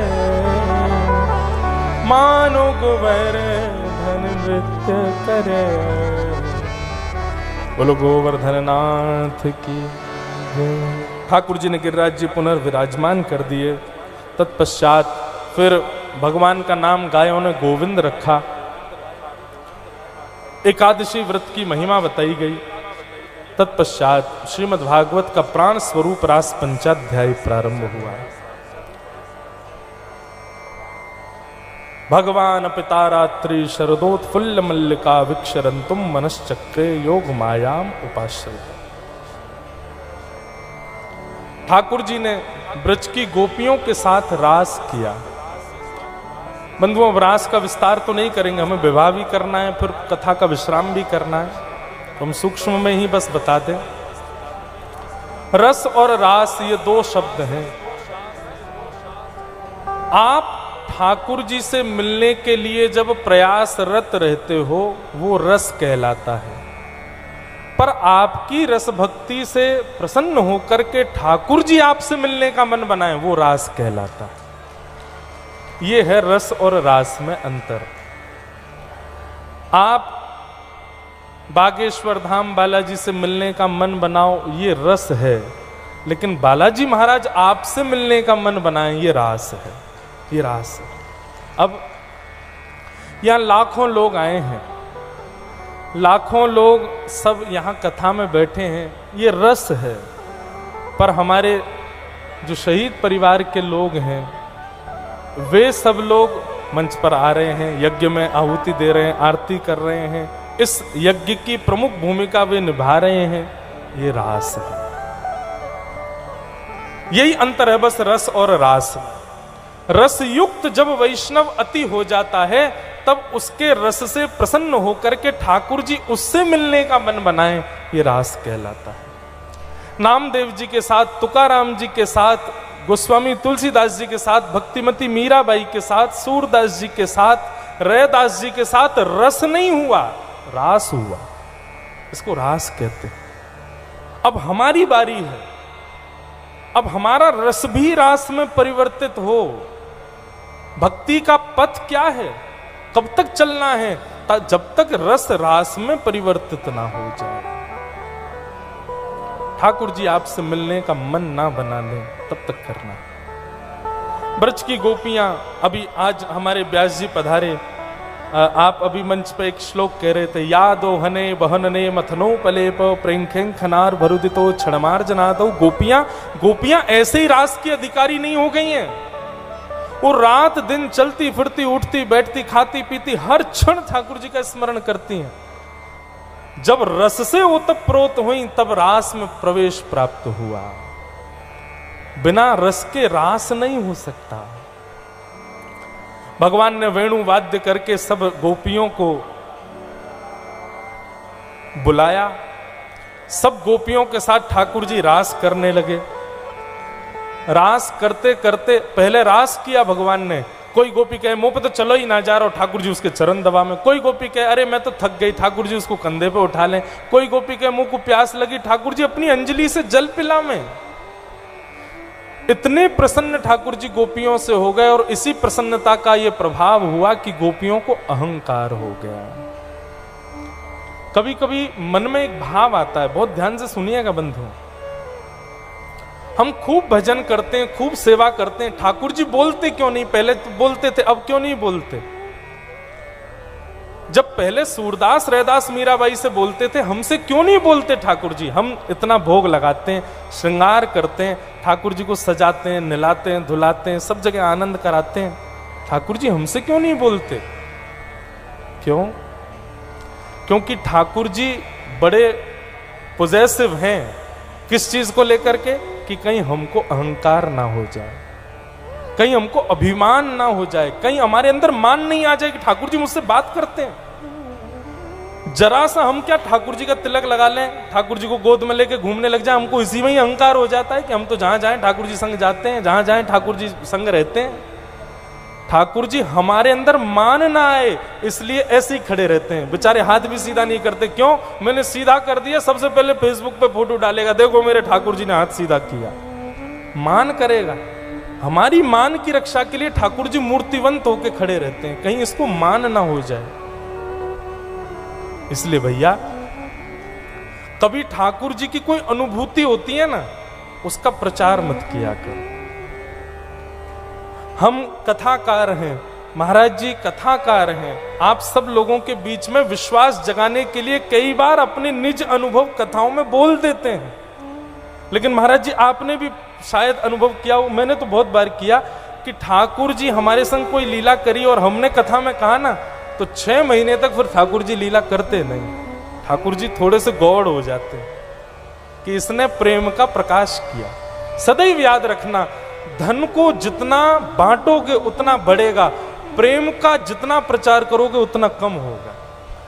मानो गोवर्धन नृत्य करे। बोलो गोवर्धन नाथ की जय। ठाकुर जी ने गिरिराज जी पुनर्विराजमान कर दिए। तत्पश्चात फिर भगवान का नाम गायों ने गोविंद रखा। एकादशी व्रत की महिमा बताई गई। तत्पश्चात श्रीमद् भागवत का प्राण स्वरूप रास पंचाध्याय प्रारंभ हुआ। भगवान पिता रात्रि शरदोत्फुल्ल मल्लिका विक्षरंतुम मनश्चक्रे योग मायाम उपाश्रित। ठाकुर जी ने ब्रज की गोपियों के साथ रास किया। बंधुओं, रास का विस्तार तो नहीं करेंगे, हमें विवाह भी करना है, फिर कथा का विश्राम भी करना है। हम सूक्ष्म में ही बस बता दें। रस और रास ये दो शब्द हैं। आप ठाकुर जी से मिलने के लिए जब प्रयासरत रहते हो वो रस कहलाता है, पर आपकी रस भक्ति से प्रसन्न होकर के ठाकुर जी आपसे मिलने का मन बनाए वो रास कहलाता है। ये है रस और रास में अंतर। आप बागेश्वर धाम बालाजी से मिलने का मन बनाओ ये रस है, लेकिन बालाजी महाराज आपसे मिलने का मन बनाए ये रास है, ये रास है। अब यहां लाखों लोग आए हैं, लाखों लोग सब यहां कथा में बैठे हैं, ये रस है। पर हमारे जो शहीद परिवार के लोग हैं वे सब लोग मंच पर आ रहे हैं, यज्ञ में आहुति दे रहे हैं, आरती कर रहे हैं, इस यज्ञ की प्रमुख भूमिका वे निभा रहे हैं, ये रास है। यही अंतर है बस रस और रास। रस युक्त जब वैष्णव अति हो जाता है तब उसके रस से प्रसन्न होकर के ठाकुर जी उससे मिलने का मन बनाए, ये रास कहलाता है। नामदेव जी के साथ, तुकाराम जी के साथ, गोस्वामी तुलसीदास जी के साथ, भक्तिमती मीराबाई के साथ, सूरदास जी के साथ, रैदास जी के साथ रस नहीं हुआ, रास हुआ। इसको रास कहते हैं। अब हमारी बारी है, अब हमारा रस भी रास में परिवर्तित हो। भक्ति का पथ क्या है, कब तक चलना है? जब तक रस रास में परिवर्तित ना हो जाए। ठाकुर जी आपसे मिलने का मन ना बना ले तब तक करना। ब्रज की गोपियां, अभी आज हमारे व्यास जी पधारे, आप अभी मंच पे एक श्लोक कह रहे थे, यादो हने बहनने मथनो पलेप प्रेंखें खनार भरुदितो क्षणमार जनादो। गोपियां ऐसे ही रास की अधिकारी नहीं हो गई हैं। वो रात दिन चलती फिरती, उठती बैठती, खाती पीती, हर क्षण ठाकुर जी का स्मरण करती हैं। जब रस से ओतप्रोत हुई तब रास में प्रवेश प्राप्त हुआ। बिना रस के रास नहीं हो सकता। भगवान ने वेणु वाद्य करके सब गोपियों को बुलाया, सब गोपियों के साथ ठाकुर जी रास करने लगे। रास करते करते पहले रास किया भगवान ने। कोई गोपी कहे मुंह पे तो चलो ही ना जा रहा, ठाकुर जी उसके चरण दबा में। कोई गोपी कहे अरे मैं तो थक गई, ठाकुर जी उसको कंधे पे उठा लें। कोई गोपी कहे मुंह को प्यास लगी, ठाकुर जी अपनी अंजलि से जल पिला में। इतने प्रसन्न ठाकुर जी गोपियों से हो गए, और इसी प्रसन्नता का यह प्रभाव हुआ कि गोपियों को अहंकार हो गया। कभी कभी मन में एक भाव आता है, बहुत ध्यान से सुनिएगा बंधु। हम खूब भजन करते हैं, खूब सेवा करते हैं, ठाकुर जी बोलते क्यों नहीं? पहले तो बोलते थे, अब क्यों नहीं बोलते? जब पहले सूरदास, रैदास, मीराबाई से बोलते थे, हमसे क्यों नहीं बोलते ठाकुर जी? हम इतना भोग लगाते हैं, श्रृंगार करते हैं, ठाकुर जी को सजाते हैं, नहलाते हैं, धुलाते हैं, सब जगह आनंद कराते हैं, ठाकुर जी हमसे क्यों नहीं बोलते? क्यों? क्योंकि ठाकुर जी बड़े पॉजिटिव हैं। किस चीज को लेकर के? कि कहीं हमको अहंकार ना हो जाए, कहीं हमको अभिमान ना हो जाए, कहीं हमारे अंदर मान नहीं आ जाए कि ठाकुर जी मुझसे बात करते हैं। जरा सा हम क्या ठाकुर जी का तिलक लगा लें, ठाकुर जी को गोद में लेके घूमने लग जाए, हमको इसी में ही अहंकार हो जाता है कि हम तो जहां जाएं ठाकुर जी संग जाते हैं, जहां जाएं ठाकुर जी संग रहते हैं। ठाकुर जी हमारे अंदर मान ना आए इसलिए ऐसे ही खड़े रहते हैं। बेचारे हाथ भी सीधा नहीं करते। क्यों? मैंने सीधा कर दिया, सबसे पहले फेसबुक पे फोटो डालेगा, देखो मेरे ठाकुर जी ने हाथ सीधा किया। मान करेगा? हमारी मान की रक्षा के लिए ठाकुर जी मूर्तिवंत होके खड़े रहते हैं, कहीं इसको मान ना हो जाए। इसलिए भैया, कभी ठाकुर जी की कोई अनुभूति होती है ना, उसका प्रचार मत किया करो। हम कथाकार हैं, महाराज जी कथाकार हैं, आप सब लोगों के बीच में विश्वास जगाने के लिए कई बार अपने निज अनुभव कथाओं में बोल देते हैं। लेकिन महाराज जी आपने भी शायद अनुभव किया हो, मैंने तो बहुत बार किया, कि ठाकुर जी हमारे संग कोई लीला करी और हमने कथा में कहा ना, तो 6 महीने तक फिर ठाकुर जी लीला करते नहीं। ठाकुर जी थोड़े से गौड़ हो जाते हैं कि इसने प्रेम का प्रकाश किया। सदैव याद रखना, धन को जितना बांटोगे उतना बढ़ेगा, प्रेम का जितना प्रचार करोगे उतना कम होगा।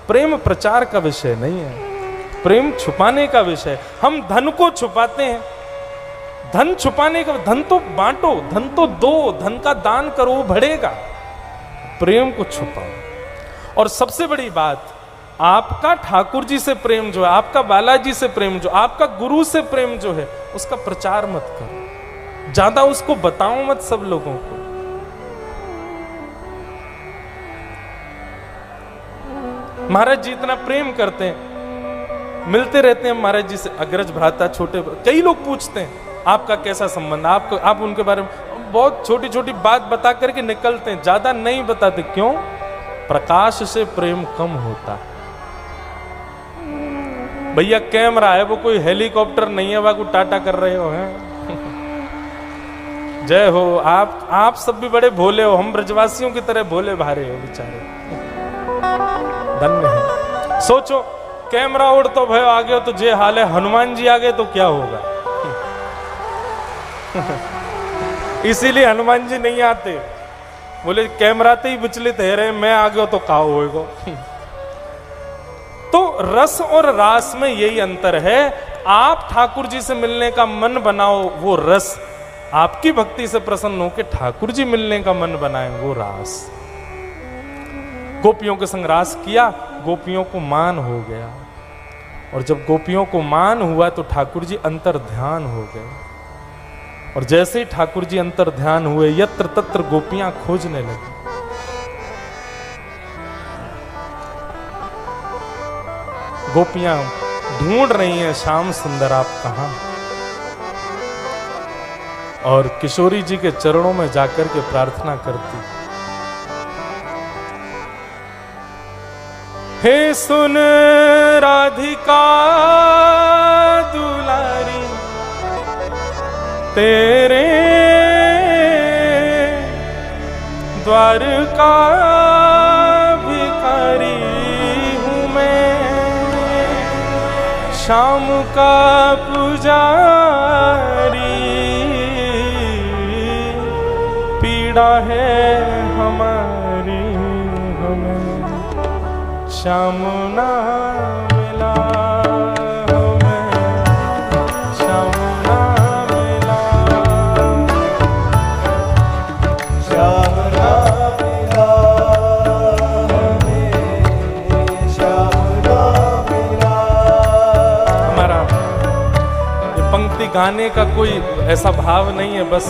प्रेम प्रचार का विषय नहीं है, प्रेम छुपाने का विषय। हम धन को छुपाते हैं, धन छुपाने का, धन तो बांटो, धन तो दो, धन का दान करो, वो बढ़ेगा। प्रेम को छुपाओ। और सबसे बड़ी बात, आपका ठाकुर जी से प्रेम जो है, आपका बालाजी से प्रेम जो, आपका गुरु से प्रेम जो है, उसका प्रचार मत करो, ज्यादा उसको बताओ मत सब लोगों को। महाराज जी इतना प्रेम करते हैं, मिलते रहते हैं महाराज जी से, अग्रज भ्राता, छोटे, कई लोग पूछते हैं आपका कैसा संबंध, आप उनके बारे में बहुत छोटी छोटी बात बता करके निकलते हैं, ज्यादा नहीं बताते। क्यों? प्रकाश से प्रेम कम होता है। भैया कैमरा है, वो कोई हेलीकॉप्टर नहीं है, वो टाटा कर रहे हो हैं। जय हो, आप सब भी बड़े भोले हो, हम ब्रजवासियों की तरह भोले भारे हो बेचारे, धन्य है। सोचो कैमरा उड़ तो भयो आ गया तो जे हाल है, हनुमान जी आ गए तो क्या होगा। इसीलिए हनुमान जी नहीं आते, बोले कैमराते ही विचलित है रहे, मैं आ गया तो का होएगा। तो रस और रास में यही अंतर है। आप ठाकुर जी से मिलने का मन बनाओ, वो रस। आपकी भक्ति से प्रसन्न होकर ठाकुर जी मिलने का मन बनाए, वो रास। गोपियों के संग रास किया, गोपियों को मान हो गया, और जब गोपियों को मान हुआ तो ठाकुर जी अंतर ध्यान हो गए। और जैसे ही ठाकुर जी अंतर ध्यान हुए, यत्र तत्र गोपियां खोजने लगी। गोपियां ढूंढ रही हैं, श्याम सुंदर आप कहां। और किशोरी जी के चरणों में जाकर के प्रार्थना करती, हे सुन राधिका दुलारी, तेरे द्वार का भिखारी हूँ मैं, श्याम का पुजारी, पीड़ा है हमारी हमें श्याम ना मिला, हमें श्याम ना मिला, श्याम ना मिला, हमें श्याम ना मिला। हमारा ये पंक्ति गाने का कोई ऐसा भाव नहीं है, बस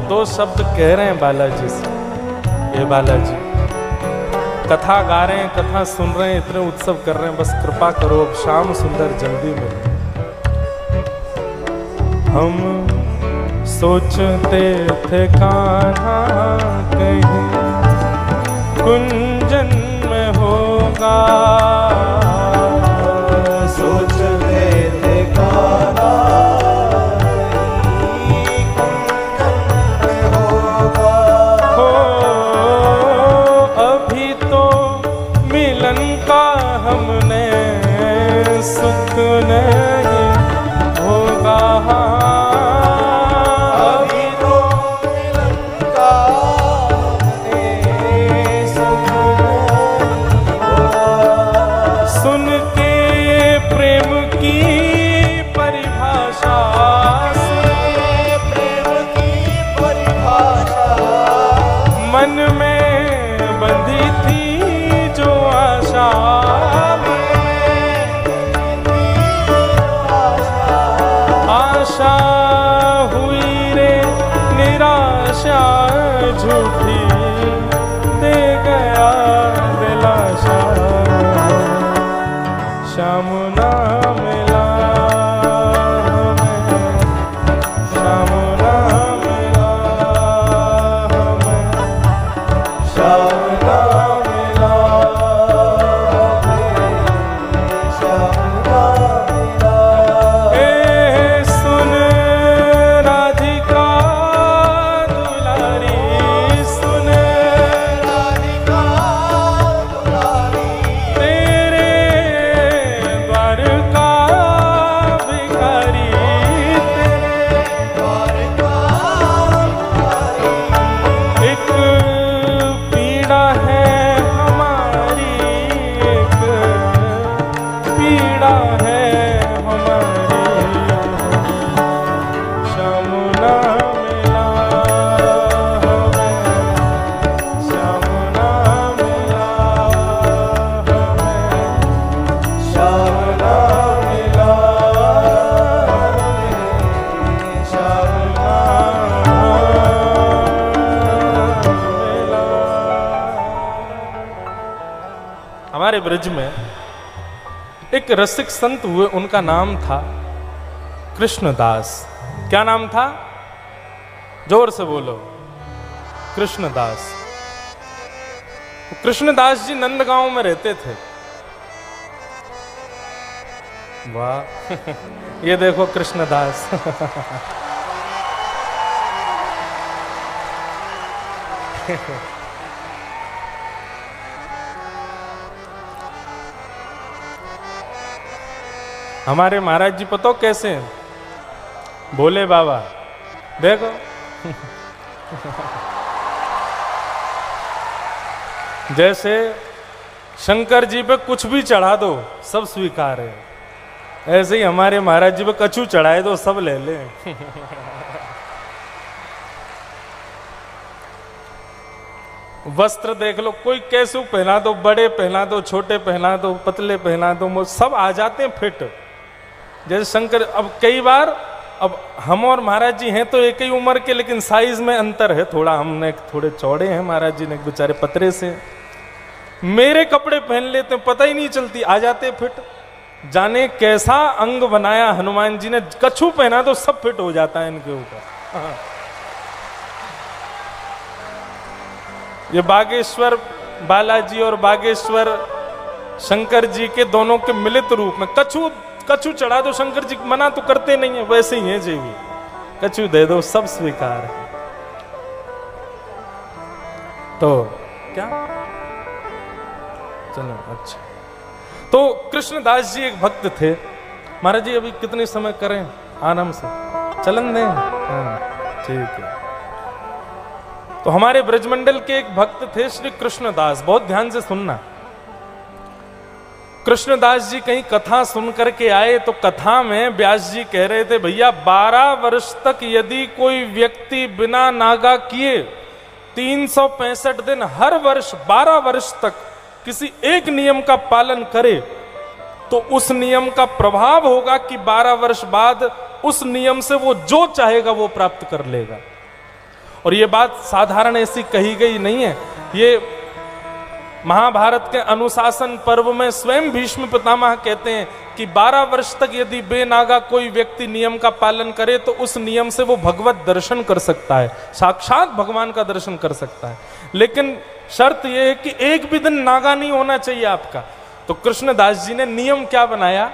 दो शब्द कह रहे हैं बालाजी से। ये बालाजी कथा गा रहे हैं, कथा सुन रहे हैं, इतने उत्सव कर रहे हैं, बस कृपा करो अब श्याम सुंदर जल्दी मिले। हम सोचते थे कान्हा कहीं कुंजन में होगा, सोचते थे कान्हा कहीं कुंजन में होगा, हो अभी तो मिलन का हमने सुख नहीं होगा, अभी तो मिलन का हमने सुख नहीं होगा। ब्रज में एक रसिक संत हुए, उनका नाम था कृष्णदास। क्या नाम था? जोर से बोलो। कृष्णदास। कृष्णदास जी नंदगांव में रहते थे। वाह ये देखो कृष्णदास हमारे महाराज जी पता कैसे हैं? भोले बाबा। देखो जैसे शंकर जी पे कुछ भी चढ़ा दो सब स्वीकार है, ऐसे ही हमारे महाराज जी पे कछू चढ़ाए दो सब ले ले वस्त्र देख लो, कोई कैसे पहना दो, बड़े पहना दो, छोटे पहना दो, पतले पहना दो, सब आ जाते हैं फिट। जैसे शंकर, अब कई बार, अब हम और महाराज जी हैं तो एक ही उम्र के, लेकिन साइज में अंतर है थोड़ा, हमने थोड़े चौड़े हैं, महाराज जी ने बेचारे पतरे से। मेरे कपड़े पहन लेते हैं, पता ही नहीं चलती, आ जाते फिट। जाने कैसा अंग बनाया हनुमान जी ने, कछू पहना तो सब फिट हो जाता है इनके ऊपर। ये बागेश्वर बालाजी और बागेश्वर शंकर जी के दोनों के मिलित रूप में कछू चढ़ा दो, शंकर जी मना तो करते नहीं है, वैसे ही है जी भी, कछू दे दो सब स्वीकार है। तो क्या चलो अच्छा। तो कृष्णदास जी एक भक्त थे। महाराज जी अभी कितने समय करें? आराम से चलन दें। हाँ ठीक है। तो हमारे ब्रजमंडल के एक भक्त थे श्री कृष्णदास, बहुत ध्यान से सुनना। कृष्णदास जी कहीं कथा सुन करके आए, तो कथा में व्यास जी कह रहे थे, भैया 12 वर्ष तक यदि कोई व्यक्ति बिना नागा किए 365 दिन हर वर्ष 12 वर्ष तक किसी एक नियम का पालन करे, तो उस नियम का प्रभाव होगा कि 12 वर्ष बाद उस नियम से वो जो चाहेगा वो प्राप्त कर लेगा। और ये बात साधारण ऐसी कही गई नहीं है, ये महाभारत के अनुशासन पर्व में स्वयं भीष्म पितामह कहते हैं कि 12 वर्ष तक यदि बेनागा कोई व्यक्ति नियम का पालन करे तो उस नियम से वो भगवत दर्शन कर सकता है, साक्षात भगवान का दर्शन कर सकता है। लेकिन शर्त यह है कि एक भी दिन नागा नहीं होना चाहिए आपका। तो कृष्णदास जी ने नियम क्या बनाया,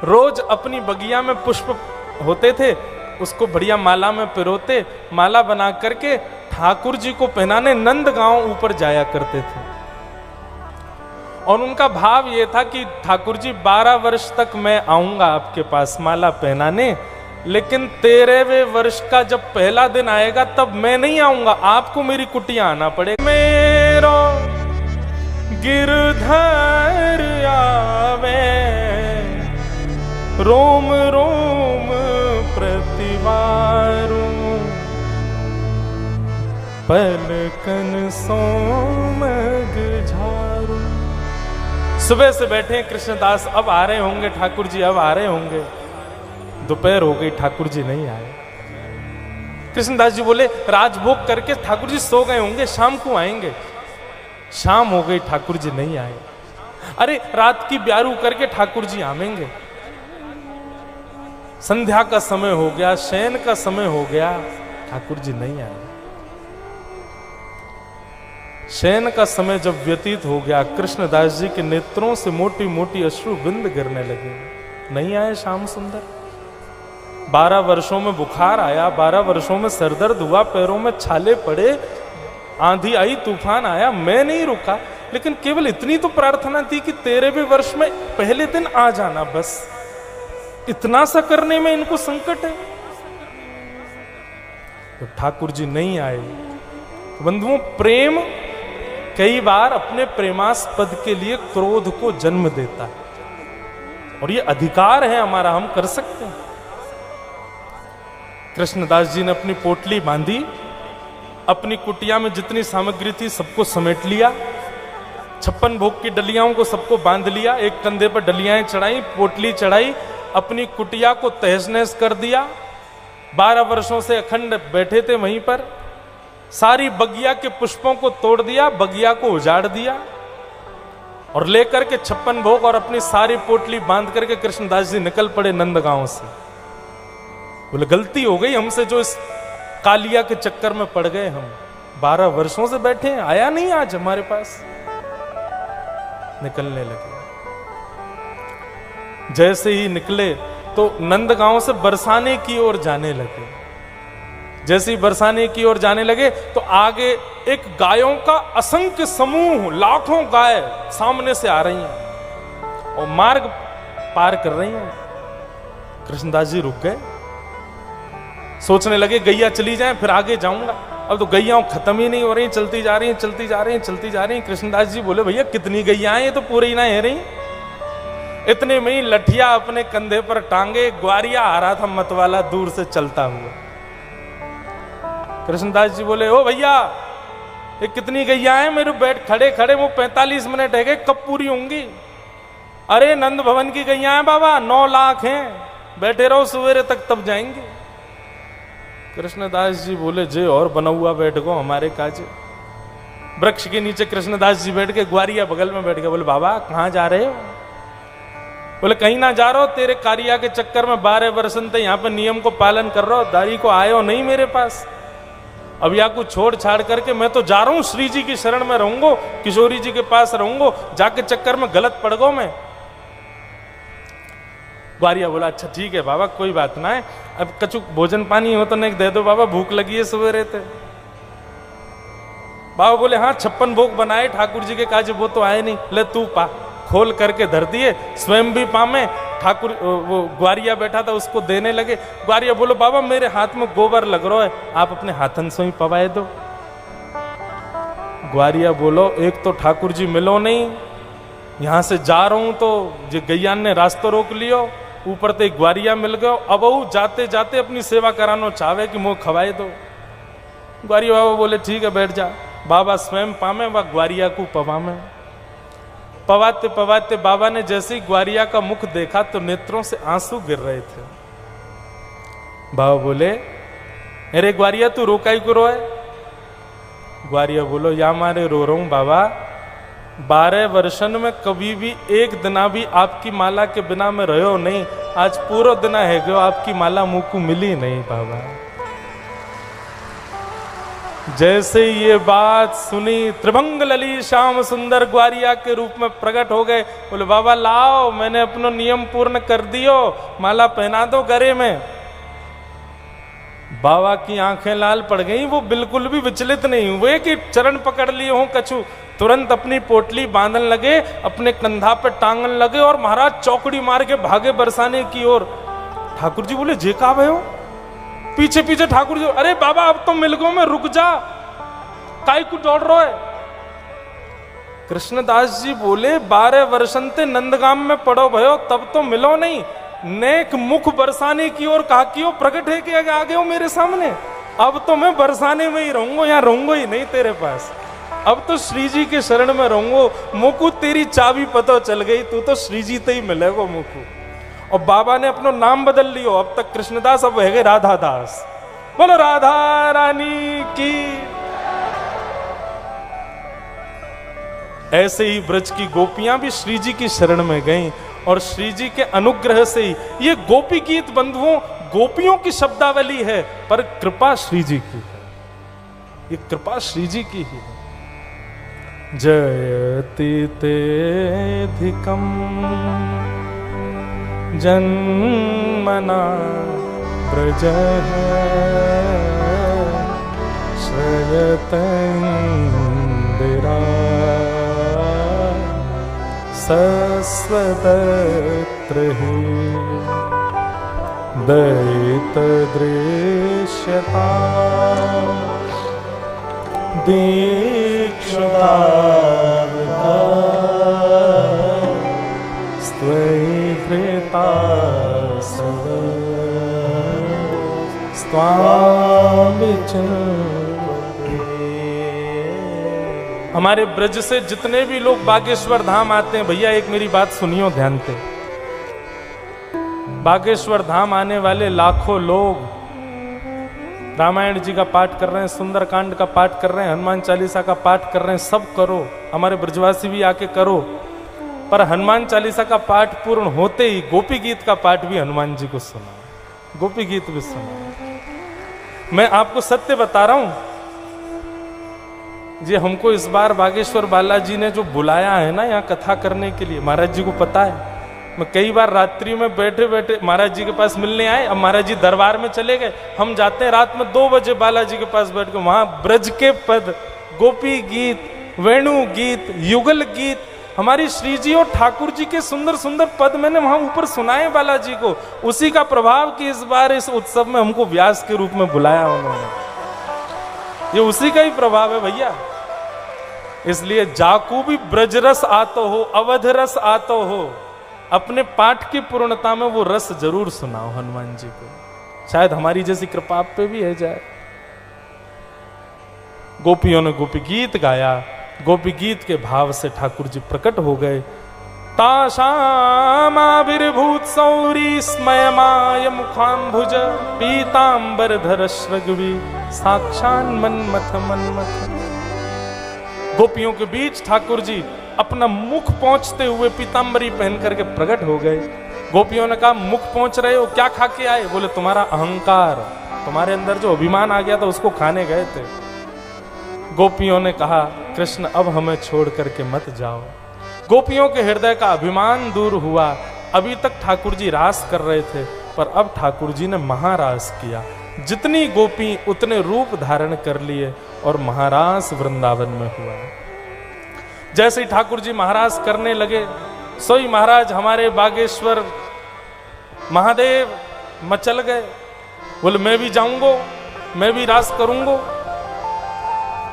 रोज अपनी बगिया में पुष्प होते थे, उसको बढ़िया माला में पिरोते, माला बना करके ठाकुर जी को पहनाने नंदगांव ऊपर जाया करते थे। और उनका भाव यह था कि ठाकुर जी 12 वर्ष तक मैं आऊंगा आपके पास माला पहनाने, लेकिन 13वें वर्ष का जब पहला दिन आएगा तब मैं नहीं आऊंगा, आपको मेरी कुटिया आना पड़ेगा। मेरो गिरधर आवे रोम रोम प्रतिवारू, पलकन सोमग झारू। सुबह से बैठे कृष्णदास, अब आ रहे होंगे ठाकुर जी, अब आ रहे होंगे। दोपहर हो गई, ठाकुर जी नहीं आए। कृष्णदास जी बोले राजभोग करके ठाकुर जी सो गए होंगे, शाम को आएंगे। शाम हो गई, ठाकुर जी नहीं आए। अरे रात की ब्यारू करके ठाकुर जी आवेंगे। संध्या का समय हो गया, शयन का समय हो गया, ठाकुर जी नहीं आए। शयन का समय जब व्यतीत हो गया, कृष्णदास जी के नेत्रों से मोटी मोटी अश्रु बिंद गिरने लगे। नहीं आए श्याम सुंदर। 12 वर्षों में बुखार आया, 12 वर्षों में सरदर्द हुआ, पैरों में छाले पड़े, आंधी आई, तूफान आया, मैं नहीं रुका, लेकिन केवल इतनी तो प्रार्थना थी कि 13वें वर्ष में पहले दिन आ जाना, बस इतना सा करने में इनको संकट है। तो ठाकुर जी नहीं आए। बंधुओं, प्रेम कई बार अपने प्रेमास्पद के लिए क्रोध को जन्म देता है, और ये अधिकार है हमारा, हम कर सकते हैं। कृष्णदास जी ने अपनी पोटली बांधी, अपनी कुटिया में जितनी सामग्री थी सबको समेट लिया, 56 भोग की डलियाओं को सबको बांध लिया, एक कंधे पर डलियाएं चढ़ाई, पोटली चढ़ाई, अपनी कुटिया को तहस नहस कर दिया। 12 वर्षों से अखंड बैठे थे वहीं पर, सारी बगिया के पुष्पों को तोड़ दिया, बगिया को उजाड़ दिया। और लेकर के 56 भोग और अपनी सारी पोटली बांध करके कृष्णदास जी निकल पड़े नंदगांव से। बोले गलती हो गई हमसे, जो इस कालिया के चक्कर में पड़ गए हम। 12 वर्षों से बैठे हैं, आया नहीं आज हमारे पास। निकलने लगे। जैसे ही निकले तो नंदगांव से बरसाने की ओर जाने लगे। जैसे ही बरसाने की ओर जाने लगे तो आगे एक गायों का असंख्य समूह, लाखों गाय सामने से आ रही हैं और मार्ग पार कर रही हैं। कृष्णदास जी रुक गए, सोचने लगे गैया चली जाए फिर आगे जाऊंगा। अब तो गैया खत्म ही नहीं हो रही, चलती जा रही हैं, चलती जा रही हैं, चलती जा रही हैं। कृष्णदास जी बोले भैया कितनी गैया हैं, ये तो पूरी ना है रही। इतने में ही लठिया अपने कंधे पर टांगे ग्वारिया आ रहा था मतवाला दूर से चलता हुआ। कृष्णदास जी बोले ओ भैया ये कितनी गैया है, मेरे बैठ खड़े खड़े वो 45 मिनट है गए, कब पूरी होंगी? अरे नंद भवन की गैया है बाबा, 9 लाख हैं, बैठे रहो सवेरे तक तब जाएंगे। कृष्णदास जी बोले जे और बना हुआ बैठ गो हमारे काजे। वृक्ष के नीचे कृष्णदास जी बैठ के, ग्वारिया बगल में बैठ गए। बोले बाबा कहां जा रहे हो? बोले कहीं ना जा रहा हो, तेरे कारिया के चक्कर में 12 वर्षन से यहाँ पे नियम को पालन कर रहा हो, दारी को आए हो नहीं मेरे पास। अब या कुछ छोड़ छाड़ करके मैं तो जा रहा हूं, श्री जी की शरण में रहूंगो, किशोरी जी के पास रहूंगो, जाके चक्कर में गलत पड़ गो मैं। ग्वारिया बोला अच्छा ठीक है बाबा कोई बात ना है, अब कछु भोजन पानी हो तो नहीं दे दो बाबा, भूख लगी है सवेरे थे। बाबा बोले हाँ 56 भोग बनाए ठाकुर जी के काज, वो तो आए नहीं, ले तू पा। खोल करके धर दिए, स्वयं भी पामे। ठाकुर वो ग्वारिया बैठा था उसको देने लगे। ग्वारिया बोलो बाबा मेरे हाथ में गोबर लग रहा है, आप अपने हाथन से ही पवाए दो। ग्वारिया बोलो एक तो ठाकुर जी मिलो नहीं, यहां से जा रहा हूं तो जो गैयान ने रास्ता रोक लियो, ऊपर से ग्वारिया मिल गयो, अब वो जाते जाते अपनी सेवा करानो चाहे कि मुंह खवाए दो। ग्वारिया बाबा बोले ठीक है बैठ जा। बाबा स्वयं पामे व ग्वारिया को पवामे। पवाते पवाते बाबा ने जैसे ही ग्वारिया का मुख देखा तो नेत्रों से आंसू गिर रहे थे। बाबा बोले अरे ग्वारिया तू रोकाई को रोए? ग्वारिया बोलो या मारे रो रहा हूं बाबा, 12 वर्षन में कभी भी एक दिना भी आपकी माला के बिना में रहो नहीं, आज पूरा दिना है गयो आपकी माला मुंह को मिली नहीं बाबा। जैसे ये बात सुनी त्रिभंग लली श्याम सुंदर ग्वारिया के रूप में प्रकट हो गए। बोले बाबा लाओ मैंने अपना नियम पूर्ण कर दियो, माला पहना दो गले में। बाबा की आंखें लाल पड़ गई, वो बिल्कुल भी विचलित नहीं हुए कि चरण पकड़ लिए हों कछु। तुरंत अपनी पोटली बांधन लगे, अपने कंधा पे टांगन लगे और महाराज चौकड़ी मार के भागे बरसाने की ओर। ठाकुर जी बोले जे का भयो? पीछे पीछे ठाकुर जी अरे बाबा अब तो मिल गो, मैं रुक जा, काय को दौड़ रहा है? कृष्णदास जी बोले 12 वर्षन ते नंदगाम में पड़ो भयो तब तो मिलो नहीं, नेक मुख बरसाने की ओर कहा कि प्रकट है कि आ गए हो मेरे सामने, अब तो मैं बरसाने में ही रहूंगा, यहाँ रहूंगा ही नहीं तेरे पास, अब तो श्री जी के शरण में रहूंगा। मुकु तेरी चाबी पता चल गई, तू तो श्री जी ते ही मिलेगा मुकु। और बाबा ने अपना नाम बदल लियो, अब तक कृष्णदास अब है राधा दास। बोलो राधा रानी की। ऐसे ही ब्रज की गोपियां भी श्री जी की शरण में गईं और श्री जी के अनुग्रह से ही ये गोपी गीत बंधुओं गोपियों की शब्दावली है, पर कृपा श्री जी की है, ये कृपा श्री जी की ही है। जयति तेधिकम जन्मना ब्रजः श्रयतन्दिरा सस्वदत्र हि दयितदृश्यता दीक्षिता स्त्वयिता हमारे ब्रज से जितने भी लोग बागेश्वर धाम आते हैं, भैया एक मेरी बात सुनियो ध्यान से। बागेश्वर धाम आने वाले लाखों लोग रामायण जी का पाठ कर रहे हैं, सुंदरकांड का पाठ कर रहे हैं, हनुमान चालीसा का पाठ कर रहे हैं, सब करो, हमारे ब्रजवासी भी आके करो। पर हनुमान चालीसा का पाठ पूर्ण होते ही गोपी गीत का पाठ भी हनुमान जी को सुना, गोपी गीत भी सुना। मैं आपको सत्य बता रहा हूं जी, हमको इस बार बागेश्वर बालाजी ने जो बुलाया है ना यहाँ कथा करने के लिए, महाराज जी को पता है। मैं कई बार रात्रि में बैठे बैठे महाराज जी के पास मिलने आए, अब महाराज जी दरबार में चले गए, हम जाते हैं रात में 2 बजे बालाजी के पास बैठ के, वहां ब्रज के पद, गोपी गीत, वेणु गीत, युगल गीत, हमारी श्री जी और ठाकुर जी के सुंदर सुंदर पद मैंने वहां ऊपर सुनाए बालाजी को। उसी का प्रभाव कि इस बार इस उत्सव में हमको व्यास के रूप में बुलाया उन्होंने, ये उसी का ही प्रभाव है भैया। इसलिए जाकू भी ब्रजरस आतो हो, अवध रस आतो हो, अपने पाठ की पूर्णता में वो रस जरूर सुनाओ हनुमान जी को, शायद हमारी जैसी कृपा आप पे भी है जाए। गोपियों ने गोपी गीत गाया, गोपी गीत के भाव से ठाकुर जी प्रकट हो गए। ताशामाविर्भूत सौरी स्मयमाय मुखाम्भुज पीतांबर धर श्रगवी साक्षान मन्मथ मन्मथ। गोपियों के बीच ठाकुर जी अपना मुख पहुंचते हुए पीतांबरी पहन करके प्रकट हो गए। गोपियों ने कहा मुख पहुंच रहे हो, क्या खा के आए? बोले तुम्हारा अहंकार, तुम्हारे अंदर जो अभिमान आ गया था उसको खाने गए थे। गोपियों ने कहा कृष्ण अब हमें छोड़ करके मत जाओ। गोपियों के हृदय का अभिमान दूर हुआ। अभी तक ठाकुर जी रास कर रहे थे, पर अब ठाकुर जी ने महारास किया। जितनी गोपी उतने रूप धारण कर लिए और महारास वृंदावन में हुआ। जैसे ही ठाकुर जी महाराज करने लगे, सोई महाराज हमारे बागेश्वर महादेव मचल गए। बोले मैं भी जाऊंगो, मैं भी रास करूंगो।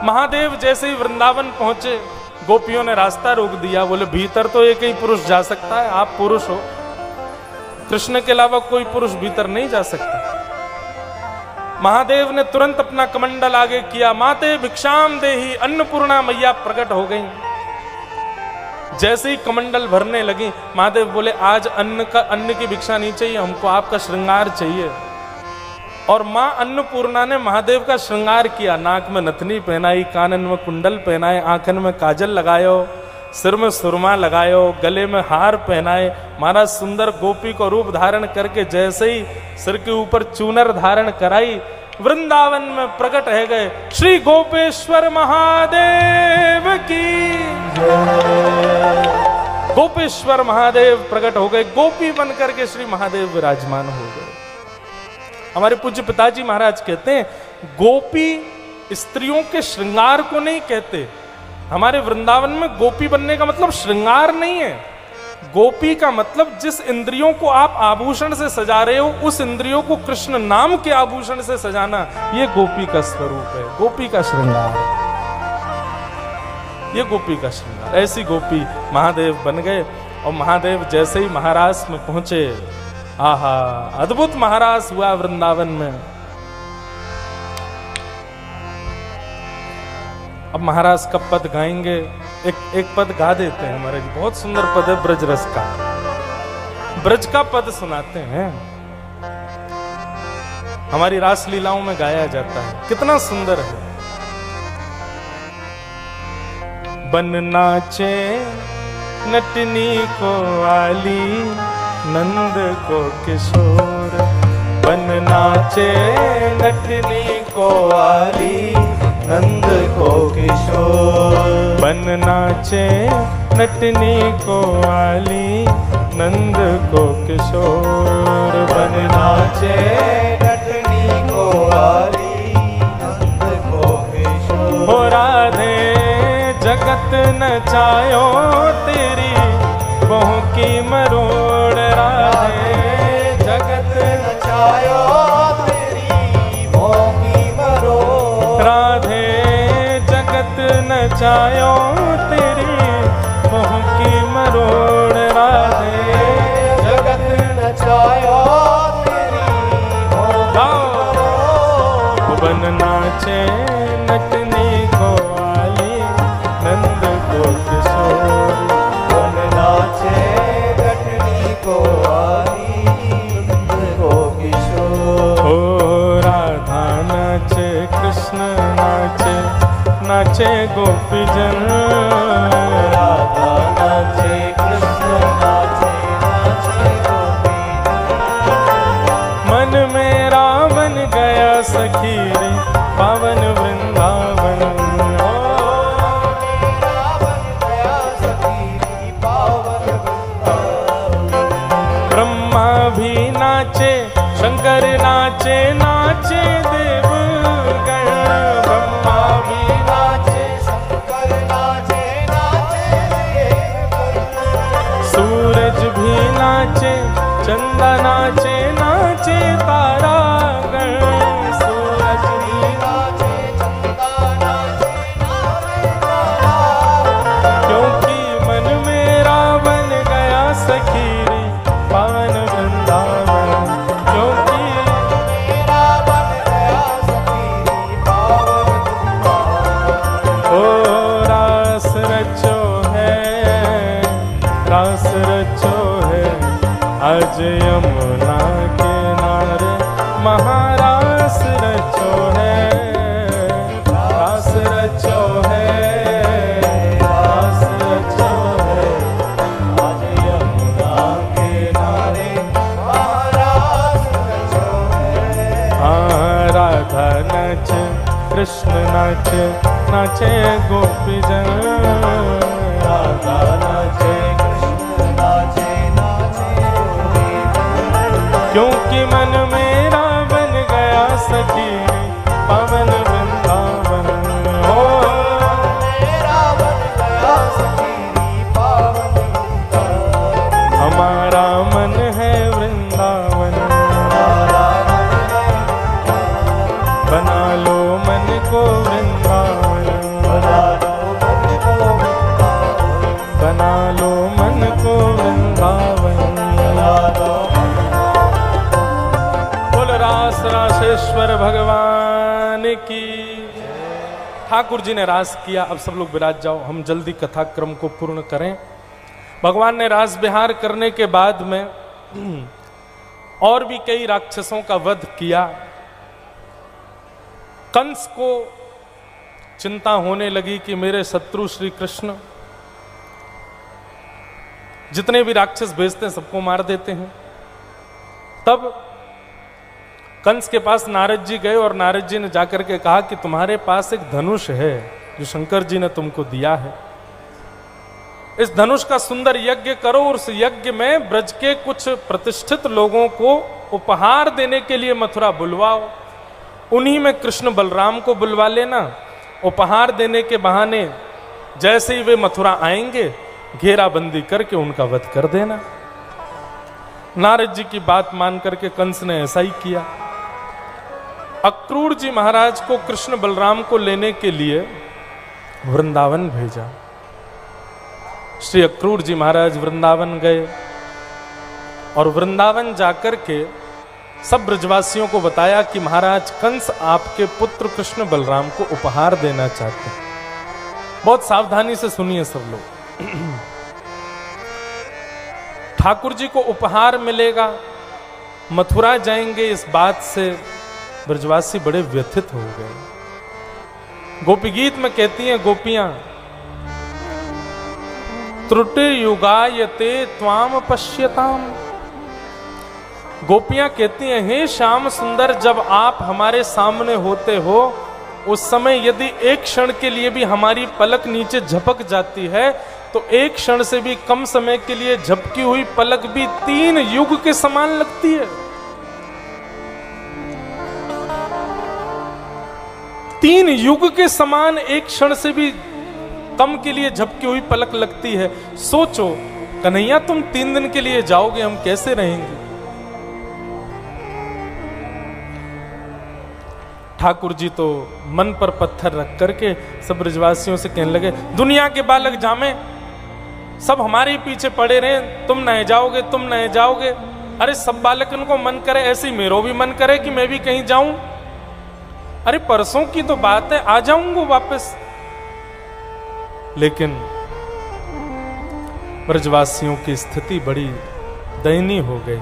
महादेव जैसे ही वृंदावन पहुंचे, गोपियों ने रास्ता रोक दिया। बोले भीतर तो एक ही पुरुष जा सकता है, आप पुरुष हो, कृष्ण के अलावा कोई पुरुष भीतर नहीं जा सकता। महादेव ने तुरंत अपना कमंडल आगे किया। माते भिक्षाम देही, अन्नपूर्णा मैया प्रकट हो गई। जैसे ही कमंडल भरने लगी, महादेव बोले आज अन्न की भिक्षा नहीं चाहिए हमको, आपका श्रृंगार चाहिए। और मां अन्नपूर्णा ने महादेव का श्रृंगार किया। नाक में नथनी पहनाई, कानन में कुंडल पहनाए, आंखन में काजल लगायो, सिर में सुरमा लगायो, गले में हार पहनाए। महाराज सुंदर गोपी को रूप धारण करके जैसे ही सिर के ऊपर चूनर धारण कराई, वृंदावन में प्रकट रह गए। श्री गोपेश्वर महादेव की गोपेश्वर महादेव प्रकट हो गए। गोपी बनकर के श्री महादेव विराजमान हो गए। हमारे पूज्य पिताजी महाराज कहते हैं गोपी स्त्रियों के श्रृंगार को नहीं कहते। हमारे वृंदावन में गोपी बनने का मतलब श्रृंगार नहीं है। गोपी का मतलब जिस इंद्रियों को आप आभूषण से सजा रहे हो, उस इंद्रियों को कृष्ण नाम के आभूषण से सजाना, ये गोपी का स्वरूप है, गोपी का श्रृंगार, ये गोपी का श्रृंगार। ऐसी गोपी महादेव बन गए। और महादेव जैसे ही महारास में पहुंचे, आहा अद्भुत महारास हुआ वृंदावन में। अब महाराज का पद गाएंगे, एक पद गा देते हैं हमारे जी, बहुत सुंदर पद है ब्रज रस का, ब्रज का पद सुनाते हैं। हमारी रास लीलाओं में गाया जाता है, कितना सुंदर है। बन नाचे नटनी को आली, नंद को किशोर, बन नाचे नटनी को आली, नंद को किशोर, बन नाचे नटनी को आली, नंद को किशोर, बन नाचे नटनी को आली, नंद को किशोर। हो राधे जगत नचायो तेरी बहू की मरोड़, राधे जगत नचायो तेरी बहू की मरोड़, राधे जगत नचायो तेरी बहू की मरोड़, राधे जगत नचायो तेरी बहू की मरोड़। बन नाचे नटनी को आली, नंद को किशोर, बन नाचे नटनी को आली, नंद को किशोर। ओ राधा नाचे कृष्ण नाचे, नाचे गोपीजन, राधा नाचे कृष्ण बन गया सखी रे पावन वृंदावन। मेरा बन गया सखी रे पावन वृंदावन। ब्रह्मा भी नाचे शंकर नाचे नाचे देव गण। ब्रह्मा भी नाचे शंकर नाचे नाचे देवगण। सूरज भी नाचे चंदा नाचे नाचे तारा गण। सूरज भी नाचे चंदा नाचे नाचे तारा। क्योंकि मन मेरा बन गया सखी रे पावन वृंदावन। क्योंकि मेरा बन गया सखी रे पावन वृंदावन। ओ रास रचो है रास रचो है आज यमुना किनारे महारास रचो है रास रचो है रास रचो है आज यमुना किनारे महारास रचो है। हाँ राधा नाचे कृष्ण नाचे नाचे गोपी जन। राधा नाचे कृष्ण नाचे नाचे गोपीजन। क्योंकि मन मेरा बन गया सखी पावन वृंदावन। हो मेरा बन गया सखी रे पावन वृंदावन। हमारा मन है वृंदावन। हमारा मन है बना लो मन को वृंदावन। बना लो मन को वृंदावन। बना लो मन को वृंदावन। बना लो बोल रास रासेश्वर भगवान की। ठाकुर जी ने रास किया, अब सब लोग विराज जाओ, हम जल्दी कथाक्रम को पूर्ण करें। भगवान ने रास विहार करने के बाद में और भी कई राक्षसों का वध किया। कंस को चिंता होने लगी कि मेरे शत्रु श्री कृष्ण जितने भी राक्षस भेजते हैं सबको मार देते हैं। तब कंस के पास नारद जी गए और नारद जी ने जाकर के कहा कि तुम्हारे पास एक धनुष है जो शंकर जी ने तुमको दिया है। इस धनुष का सुंदर यज्ञ करो और उस यज्ञ में ब्रज के कुछ प्रतिष्ठित लोगों को उपहार देने के लिए मथुरा बुलवाओ। उन्हीं में कृष्ण बलराम को बुलवा लेना। उपहार देने के बहाने जैसे ही वे मथुरा आएंगे घेराबंदी करके उनका वध कर देना। नारद जी की बात मान करके कंस ने ऐसा ही किया। अक्रूर जी महाराज को कृष्ण बलराम को लेने के लिए वृंदावन भेजा। श्री अक्रूर जी महाराज वृंदावन गए और वृंदावन जाकर के सब ब्रजवासियों को बताया कि महाराज कंस आपके पुत्र कृष्ण बलराम को उपहार देना चाहते हैं। बहुत सावधानी से सुनिए सब लोग। ठाकुर जी को उपहार मिलेगा, मथुरा जाएंगे, इस बात से ब्रजवासी बड़े व्यथित हो गए। गोपी गीत में कहती हैं गोपियां, त्रुटि युगायते त्वाम पश्यताम। गोपियां कहती हैं, हे श्याम सुंदर, जब आप हमारे सामने होते हो उस समय यदि एक क्षण के लिए भी हमारी पलक नीचे झपक जाती है तो एक क्षण से भी कम समय के लिए झपकी हुई पलक भी 3 युग के समान लगती है। 3 युग के समान एक क्षण से भी कम के लिए झपकी हुई पलक लगती है। सोचो कन्हैया, तुम 3 दिन के लिए जाओगे, हम कैसे रहेंगे? ठाकुर जी तो मन पर पत्थर रख करके सब ब्रजवासियों से कहने लगे, दुनिया के बालक जामे, सब हमारे ही पीछे पड़े रहे, तुम नहीं जाओगे, तुम नहीं जाओगे। अरे सब बालक उनको मन करे, ऐसे ही मेरो भी मन करे कि मैं भी कहीं जाऊं। अरे परसों की तो बात है, आ जाऊंगा वापस। लेकिन ब्रजवासियों की स्थिति बड़ी दयनीय हो गई।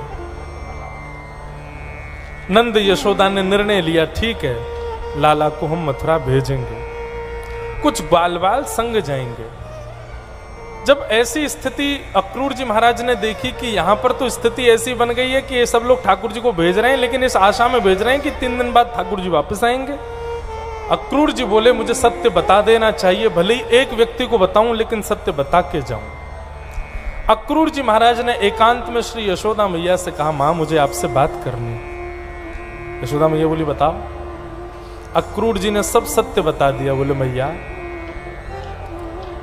नंद यशोदा ने निर्णय लिया, ठीक है, लाला को हम मथुरा भेजेंगे, कुछ बाल बाल संग जाएंगे। जब ऐसी स्थिति अक्रूर जी महाराज ने देखी कि यहां पर तो स्थिति ऐसी बन गई है कि ये सब लोग ठाकुर जी को भेज रहे हैं, लेकिन इस आशा में भेज रहे हैं कि 3 दिन बाद ठाकुर जी वापस आएंगे। अक्रूर जी बोले मुझे सत्य बता देना चाहिए, भले ही एक व्यक्ति को बताऊं लेकिन सत्य बता के जाऊं। अक्रूर जी महाराज ने एकांत में श्री यशोदा मैया से कहा, मां मुझे आपसे बात करनी। यशोदा मैया बोली बताओ। अक्रूर जी ने सब सत्य बता दिया। बोले मैया,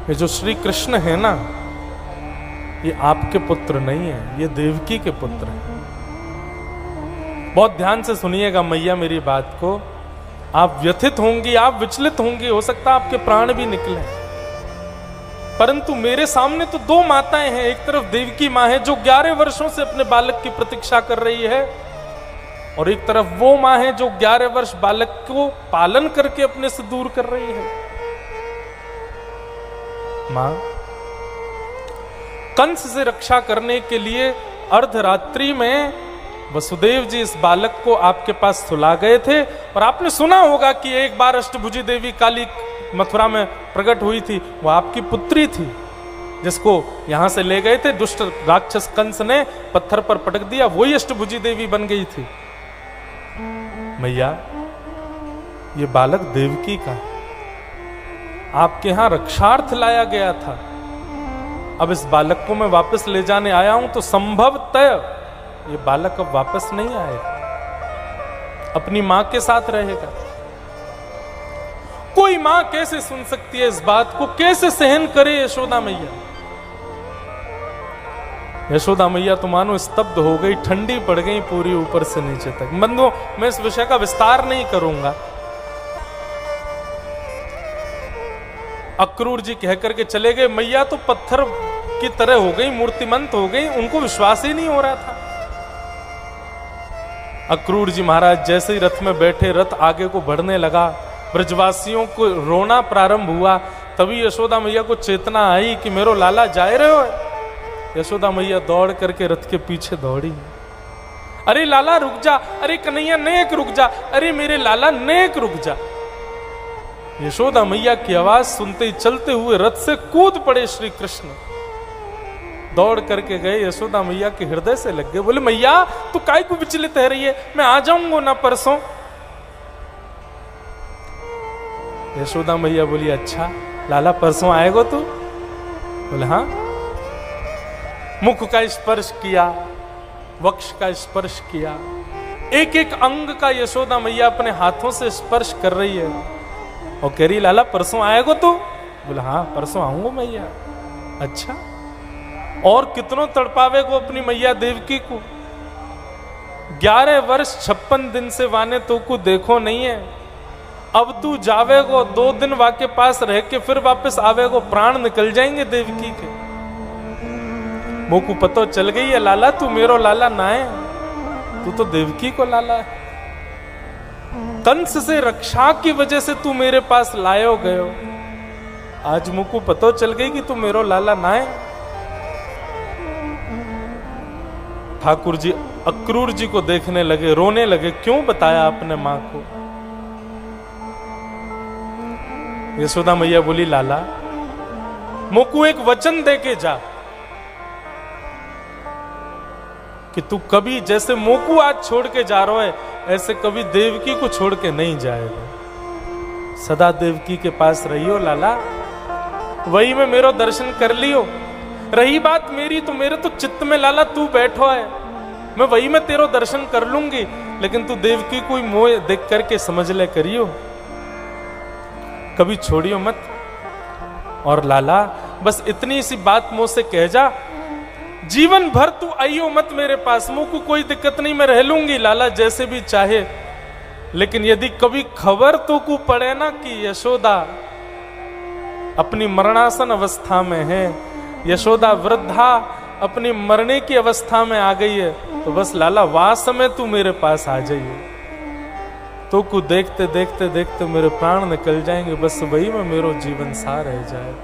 ये जो श्री कृष्ण है ना, ये आपके पुत्र नहीं है, ये देवकी के पुत्र हैं। बहुत ध्यान से सुनिएगा मैया मेरी बात को। आप व्यथित होंगी, आप विचलित होंगी, हो सकता है आपके प्राण भी निकले, परंतु मेरे सामने तो 2 माताएं हैं। एक तरफ देवकी मां है जो 11 वर्षों से अपने बालक की प्रतीक्षा कर रही है, और एक तरफ वो मां है जो 11 वर्ष बालक को पालन करके अपने से दूर कर रही है। मां, कंस से रक्षा करने के लिए अर्धरात्रि में वसुदेव जी इस बालक को आपके पास सुला गए थे, और आपने सुना होगा कि एक बार अष्टभुजी देवी काली मथुरा में प्रकट हुई थी, वो आपकी पुत्री थी, जिसको यहां से ले गए थे दुष्ट राक्षस कंस ने पत्थर पर पटक दिया, वही अष्टभुजी देवी बन गई थी। मैया, ये बालक देवकी का आपके यहां रक्षार्थ लाया गया था। अब इस बालक को मैं वापस ले जाने आया हूं तो संभवतः ये बालक अब वापस नहीं आएगा, अपनी मां के साथ रहेगा। कोई मां कैसे सुन सकती है इस बात को, कैसे सहन करे यशोदा मैया। यशोदा मैया तो मानो स्तब्ध हो गई, ठंडी पड़ गई पूरी ऊपर से नीचे तक। बंधुओं, मैं इस विषय का विस्तार नहीं करूंगा। अक्रूर जी कह करके चले गए। मैया तो पत्थर की तरह हो गई, मूर्तिमंत हो गई, उनको विश्वास ही नहीं हो रहा था। अक्रूर जी महाराज जैसे ही रथ में बैठे, रथ आगे को बढ़ने लगा, ब्रजवासियों को रोना प्रारंभ हुआ। तभी यशोदा मैया को चेतना आई कि मेरो लाला जा रहे हो। यशोदा मैया दौड़ करके रथ के पीछे दौड़ी। अरे लाला रुक जा, अरे कन्हैया नेक रुक जा, अरे मेरे लाला नेक रुक जा। यशोदा मैया की आवाज सुनते ही चलते हुए रथ से कूद पड़े श्री कृष्ण। दौड़ करके गए, यशोदा मैया के हृदय से लग गए। बोले मैया तू काय को विचलित रह रही है, मैं आ जाऊंगा ना परसों। यशोदा मैया बोली अच्छा लाला परसों आएगो तू? बोले हाँ। मुख का स्पर्श किया, वक्ष का स्पर्श किया, एक एक अंग का यशोदा मैया अपने हाथों से स्पर्श कर रही है और कह रही लाला परसों आएगो तू? बोला हाँ परसों आऊंगा मैया। अच्छा, और कितनों तड़पावे को अपनी मैया देवकी को। 11 वर्ष 56 दिन से वाने तो को देखो नहीं है, अब तू जावेगो 2 दिन वाके पास रह के फिर वापस आवेगो, प्राण निकल जाएंगे देवकी के। मोकू पतो चल गई है लाला तू मेरो लाला ना है, तू तो देवकी को लाला है। कंस से रक्षा की वजह से तू मेरे पास लायो गयो, आज मुझको पतो चल गई कि तू मेरो लाला ना है। ठाकुर जी अक्रूर जी को देखने लगे, रोने लगे, क्यों बताया अपने मां को? यशोदा मैया बोली लाला मुझको एक वचन दे के जा कि तू कभी जैसे मोकू आज छोड़ के जा रहा है ऐसे कभी देवकी को छोड़ के नहीं जाएगा, सदा देवकी के पास रहियो लाला, वही में मेरो दर्शन कर लियो। रही बात मेरी तो मेरे तो चित्त में लाला तू बैठो है, मैं वही में तेरो दर्शन कर लूंगी, लेकिन तू देवकी कोई मोह देख करके समझ ले करियो, कभी छोड़ियो मत। और लाला बस इतनी सी बात मुझ से कह जा, जीवन भर तू आइयो मत मेरे पास, मुझको कोई दिक्कत नहीं, मैं रह लूंगी लाला जैसे भी चाहे, लेकिन यदि कभी खबर तो को पड़े ना कि यशोदा अपनी मरणासन अवस्था में है, यशोदा वृद्धा अपनी मरने की अवस्था में आ गई है, तो बस लाला वह समय तू मेरे पास आ जाइए, तो को देखते देखते देखते मेरे प्राण निकल जाएंगे, बस वही में मेरो जीवन सार रह जाए।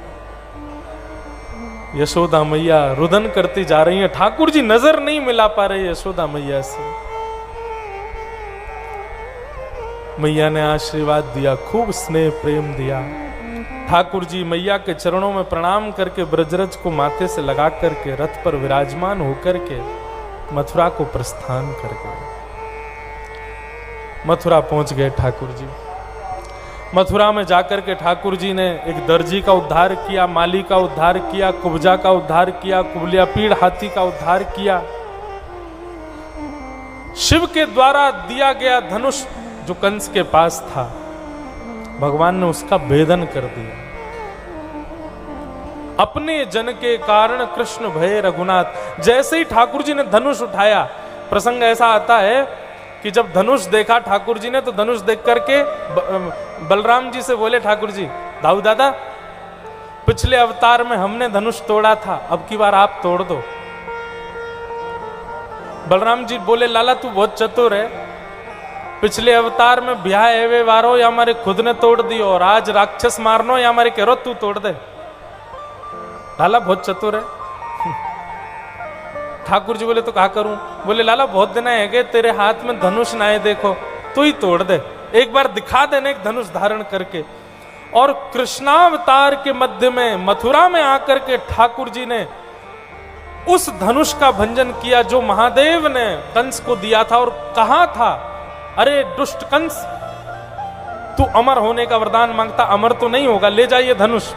यशोदा मैया रुदन करती जा रही हैं, ठाकुर जी नजर नहीं मिला पा रहे यशोदा मैया से। मैया ने आशीर्वाद दिया, खूब स्नेह प्रेम दिया, ठाकुर जी मैया के चरणों में प्रणाम करके ब्रजरज को माथे से लगा करके रथ पर विराजमान होकर के मथुरा को प्रस्थान कर गए। मथुरा पहुंच गए ठाकुर जी। मथुरा में जाकर के ठाकुर जी ने एक दर्जी का उद्धार किया, माली का उद्धार किया, कुब्जा का उद्धार किया, कुबलिया पीड़ हाथी का उद्धार किया। शिव के द्वारा दिया गया धनुष जो कंस के पास था, भगवान ने उसका भेदन कर दिया। अपने जन के कारण कृष्ण भय रघुनाथ। जैसे ही ठाकुर जी ने धनुष उठाया, प्रसंग ऐसा आता है कि जब धनुष देखा ठाकुर जी ने, तो धनुष देख करके बलराम जी से बोले ठाकुर जी, दाऊ दादा पिछले अवतार में हमने धनुष तोड़ा था, अब की बार आप तोड़ दो। बलराम जी बोले, लाला तू बहुत चतुर है, पिछले अवतार में ब्याह एवे वारो या हमारे खुद ने तोड़ दियो, और आज राक्षस मारनो या हमारे कह रो तू तोड़ दे। लाला बहुत चतुर है। ठाकुर जी बोले तो क्या करूं? बोले लाला बहुत दिन है गए, तेरे हाथ में धनुष ना है, देखो तू ही तोड़ दे, एक बार दिखा देने एक धनुष धारण करके। और कृष्णावतार के मध्य में मथुरा में आकर के ठाकुर जी ने उस धनुष का भंजन किया जो महादेव ने कंस को दिया था। और कहा था, अरे दुष्ट कंस, तू अमर होने का वरदान मांगता, अमर तो नहीं होगा, ले जाइए धनुष।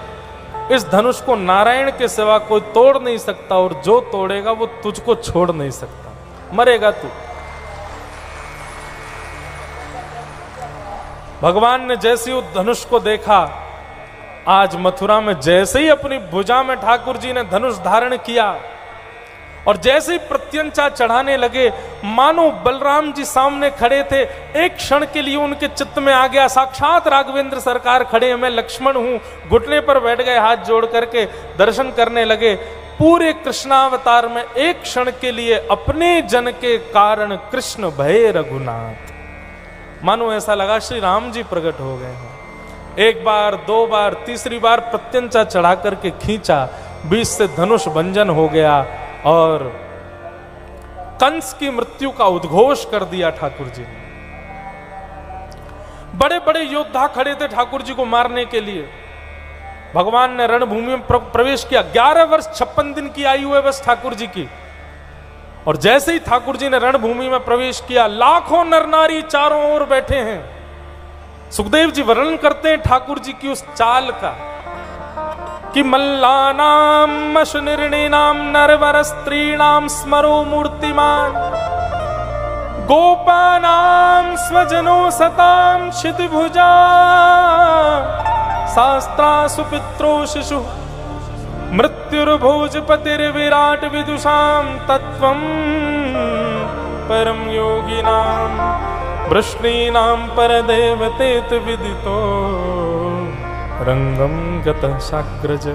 इस धनुष को नारायण के सिवा कोई तोड़ नहीं सकता, और जो तोड़ेगा वो तुझको छोड़ नहीं सकता, मरेगा तू। भगवान ने जैसे उस धनुष को देखा, आज मथुरा में जैसे ही अपनी भुजा में ठाकुर जी ने धनुष धारण किया और जैसे ही प्रत्यंचा चढ़ाने लगे, मानो बलराम जी सामने खड़े थे। एक क्षण के लिए उनके चित्त में आ गया, साक्षात राघवेंद्र सरकार खड़े हैं, मैं लक्ष्मण हूं। घुटने पर बैठ गए, हाथ जोड़ करके दर्शन करने लगे। पूरे कृष्णावतार में एक क्षण के लिए अपने जन के कारण कृष्ण भय रघुनाथ, मानो ऐसा लगा श्री राम जी प्रकट हो गए हैं। एक बार, दो बार, तीसरी बार प्रत्यंचा चढ़ा करके खींचा, बीच से धनुष भंजन हो गया और कंस की मृत्यु का उद्घोष कर दिया ठाकुर जी ने। बड़े बड़े योद्धा खड़े थे ठाकुर जी को मारने के लिए। भगवान ने रणभूमि में प्रवेश किया। 11 वर्ष 56 दिन की आयु है बस ठाकुर जी की। और जैसे ही ठाकुर जी ने रणभूमि में प्रवेश किया, लाखों नर नारी चारों ओर बैठे हैं। सुखदेव जी वर्णन करते हैं ठाकुर जी की उस चाल का कि मल्लानाम अशनिर्णीनाम नरवर स्त्रीणाम स्मरो मूर्तिमान, गोपानाम स्वजनो सताम क्षितिभुजा, शास्त्रा सुपित्रो शिशु मृत्युर्भोजपतिर्विराट विदुषाम तत्वं परम योगिनाम वृष्णीनाम परदेवतेत विदितो रंगम गतः साग्रज।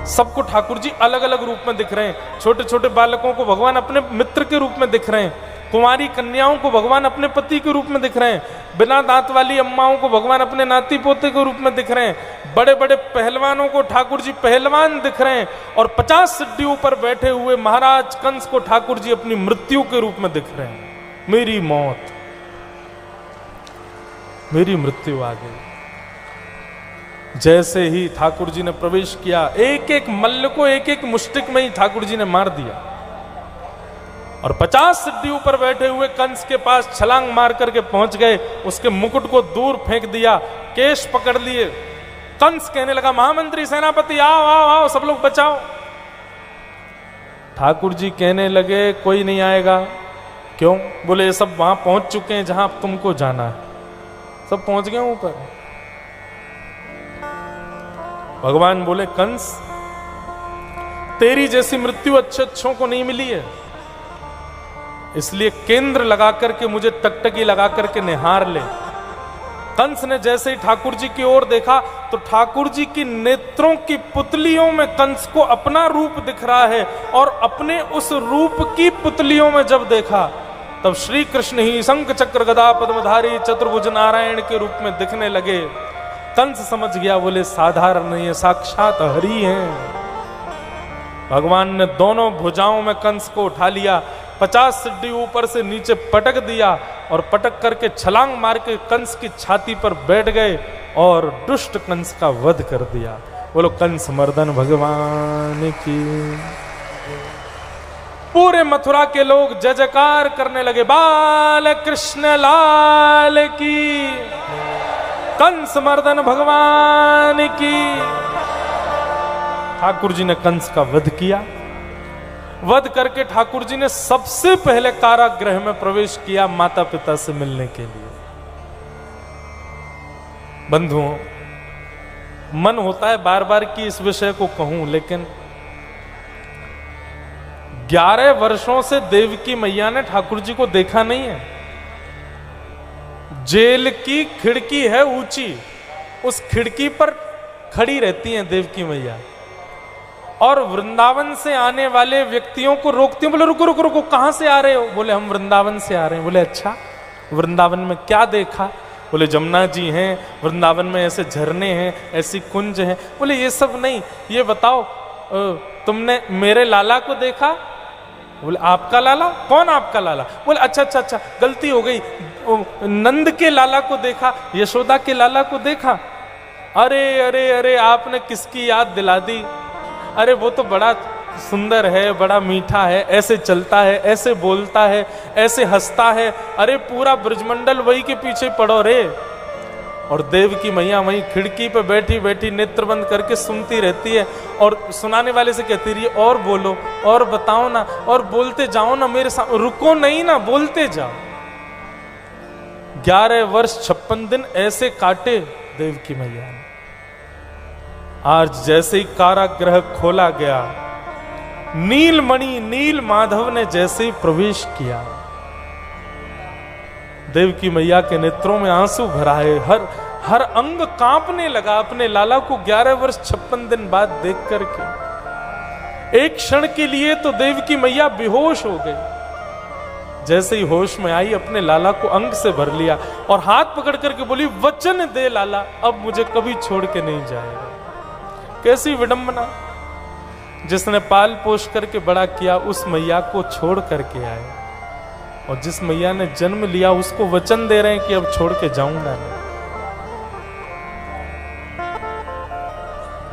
सबको ठाकुर जी अलग अलग रूप में दिख रहे हैं। छोटे छोटे बालकों को भगवान अपने मित्र के रूप में दिख रहे हैं, कुमारी कन्याओं को भगवान अपने पति के रूप में दिख रहे हैं, बिना दांत वाली अम्माओं को भगवान अपने नाती पोते के रूप में दिख रहे हैं, बड़े बड़े पहलवानों को ठाकुर जी पहलवान दिख रहे हैं, और 50 सिद्धियों पर बैठे हुए महाराज कंस को ठाकुर जी अपनी मृत्यु के रूप में दिख रहे हैं। मेरी मौत, मेरी मृत्यु आ गई। जैसे ही ठाकुर जी ने प्रवेश किया, एक एक मल्ल को एक एक मुष्टिक में ही ठाकुर जी ने मार दिया। और 50 सिद्धियों पर बैठे हुए कंस के पास छलांग मार करके पहुंच गए, उसके मुकुट को दूर फेंक दिया, केश पकड़ लिए। कंस कहने लगा, महामंत्री सेनापति आओ आओ आओ, सब लोग बचाओ। ठाकुर जी कहने लगे, कोई नहीं आएगा। क्यों? बोले, सब वहां पहुंच चुके हैं जहां तुमको जाना है, सब पहुंच गए ऊपर। भगवान बोले, कंस तेरी जैसी मृत्यु अच्छे अच्छों को नहीं मिली है, इसलिए केंद्र लगा करके मुझे टकटकी लगा करके निहार ले। कंस ने जैसे ही ठाकुर जी की ओर देखा तो ठाकुर जी की नेत्रों की पुतलियों में कंस को अपना रूप दिख रहा है, और अपने उस रूप की पुतलियों में जब देखा तब श्री कृष्ण ही शंख चक्र गदा पद्मधारी चतुर्भुज नारायण के रूप में दिखने लगे। कंस समझ गया, बोले साधारण नहीं है, साक्षात हरि हैं। भगवान ने दोनों भुजाओं में कंस को उठा लिया, 50 सिड्डी ऊपर से नीचे पटक दिया, और पटक करके छलांग मार के कंस की छाती पर बैठ गए। और दुष्ट कंस का वध कर दिया। बोलो कंस मर्दन भगवान की। पूरे मथुरा के लोग जय जयकार करने लगे, बाल कृष्ण लाल की, कंस मर्दन भगवान की। ठाकुर जी ने कंस का वध किया। वध करके ठाकुर जी ने सबसे पहले कारागृह में प्रवेश किया माता पिता से मिलने के लिए। बंधुओं, मन होता है बार बार कि इस विषय को कहूं, लेकिन 11 वर्षों से देवकी मैया ने ठाकुर जी को देखा नहीं है। जेल की खिड़की है ऊंची, उस खिड़की पर खड़ी रहती हैं देवकी मैया और वृंदावन से आने वाले व्यक्तियों को रोकती हैं। बोले रुको रुको रुको, कहां से आ रहे हो? बोले हम वृंदावन से आ रहे हैं। बोले अच्छा, वृंदावन में क्या देखा? बोले जमुना जी हैं, वृंदावन में ऐसे झरने हैं, ऐसी कुंज हैं। बोले ये सब नहीं, ये बताओ तुमने मेरे लाला को देखा? बोले आपका लाला? कौन आपका लाला? बोले अच्छा अच्छा अच्छा, गलती हो गई, नंद के लाला को देखा, यशोदा के लाला को देखा। अरे अरे अरे, आपने किसकी याद दिला दी? अरे वो तो बड़ा सुंदर है, बड़ा मीठा है, ऐसे चलता है, ऐसे बोलता है, ऐसे हंसता है। अरे पूरा ब्रजमंडल वही के पीछे पड़ो रे। और देव की मैया वहीं खिड़की पे बैठी बैठी नेत्र बंद करके सुनती रहती है और सुनाने वाले से कहती रही और बोलो और बताओ ना, और बोलते जाओ ना मेरे साथ, रुको नहीं ना, बोलते जाओ। 11 वर्ष 56 दिन ऐसे काटे देव की मैया ने। आज जैसे ही कारागृह खोला गया, नीलमणि नील माधव ने जैसे ही प्रवेश किया, देव की मैया के नेत्रों में आंसू भराए, हर अंग कांपने लगा अपने लाला को 11 वर्ष 56 दिन बाद देख करके। एक क्षण के लिए तो देव की मैया बेहोश हो गई। जैसे ही होश में आई, अपने लाला को अंग से भर लिया और हाथ पकड़ करके बोली, वचन दे लाला, अब मुझे कभी छोड़ के नहीं जाएगा। कैसी विडंबना! जिसने पाल पोष करके बड़ा किया, उस मैया को छोड़ करके आए, और जिस मैया ने जन्म लिया उसको वचन दे रहे हैं कि अब छोड़ के जाऊंगा नहीं।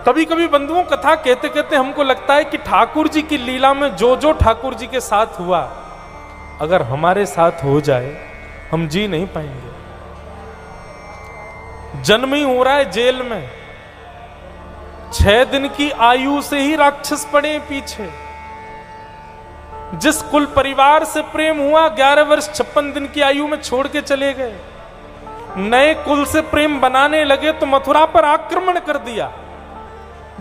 कभी कभी बंधुओं, कथा कहते कहते हमको लगता है कि ठाकुर जी की लीला में जो जो ठाकुर जी के साथ हुआ, अगर हमारे साथ हो जाए हम जी नहीं पाएंगे। जन्म ही हो रहा है जेल में, 6 दिन की आयु से ही राक्षस पड़े पीछे। जिस कुल परिवार से प्रेम हुआ, 11 वर्ष 56 दिन की आयु में छोड़ के चले गए। नए कुल से प्रेम बनाने लगे तो मथुरा पर आक्रमण कर दिया।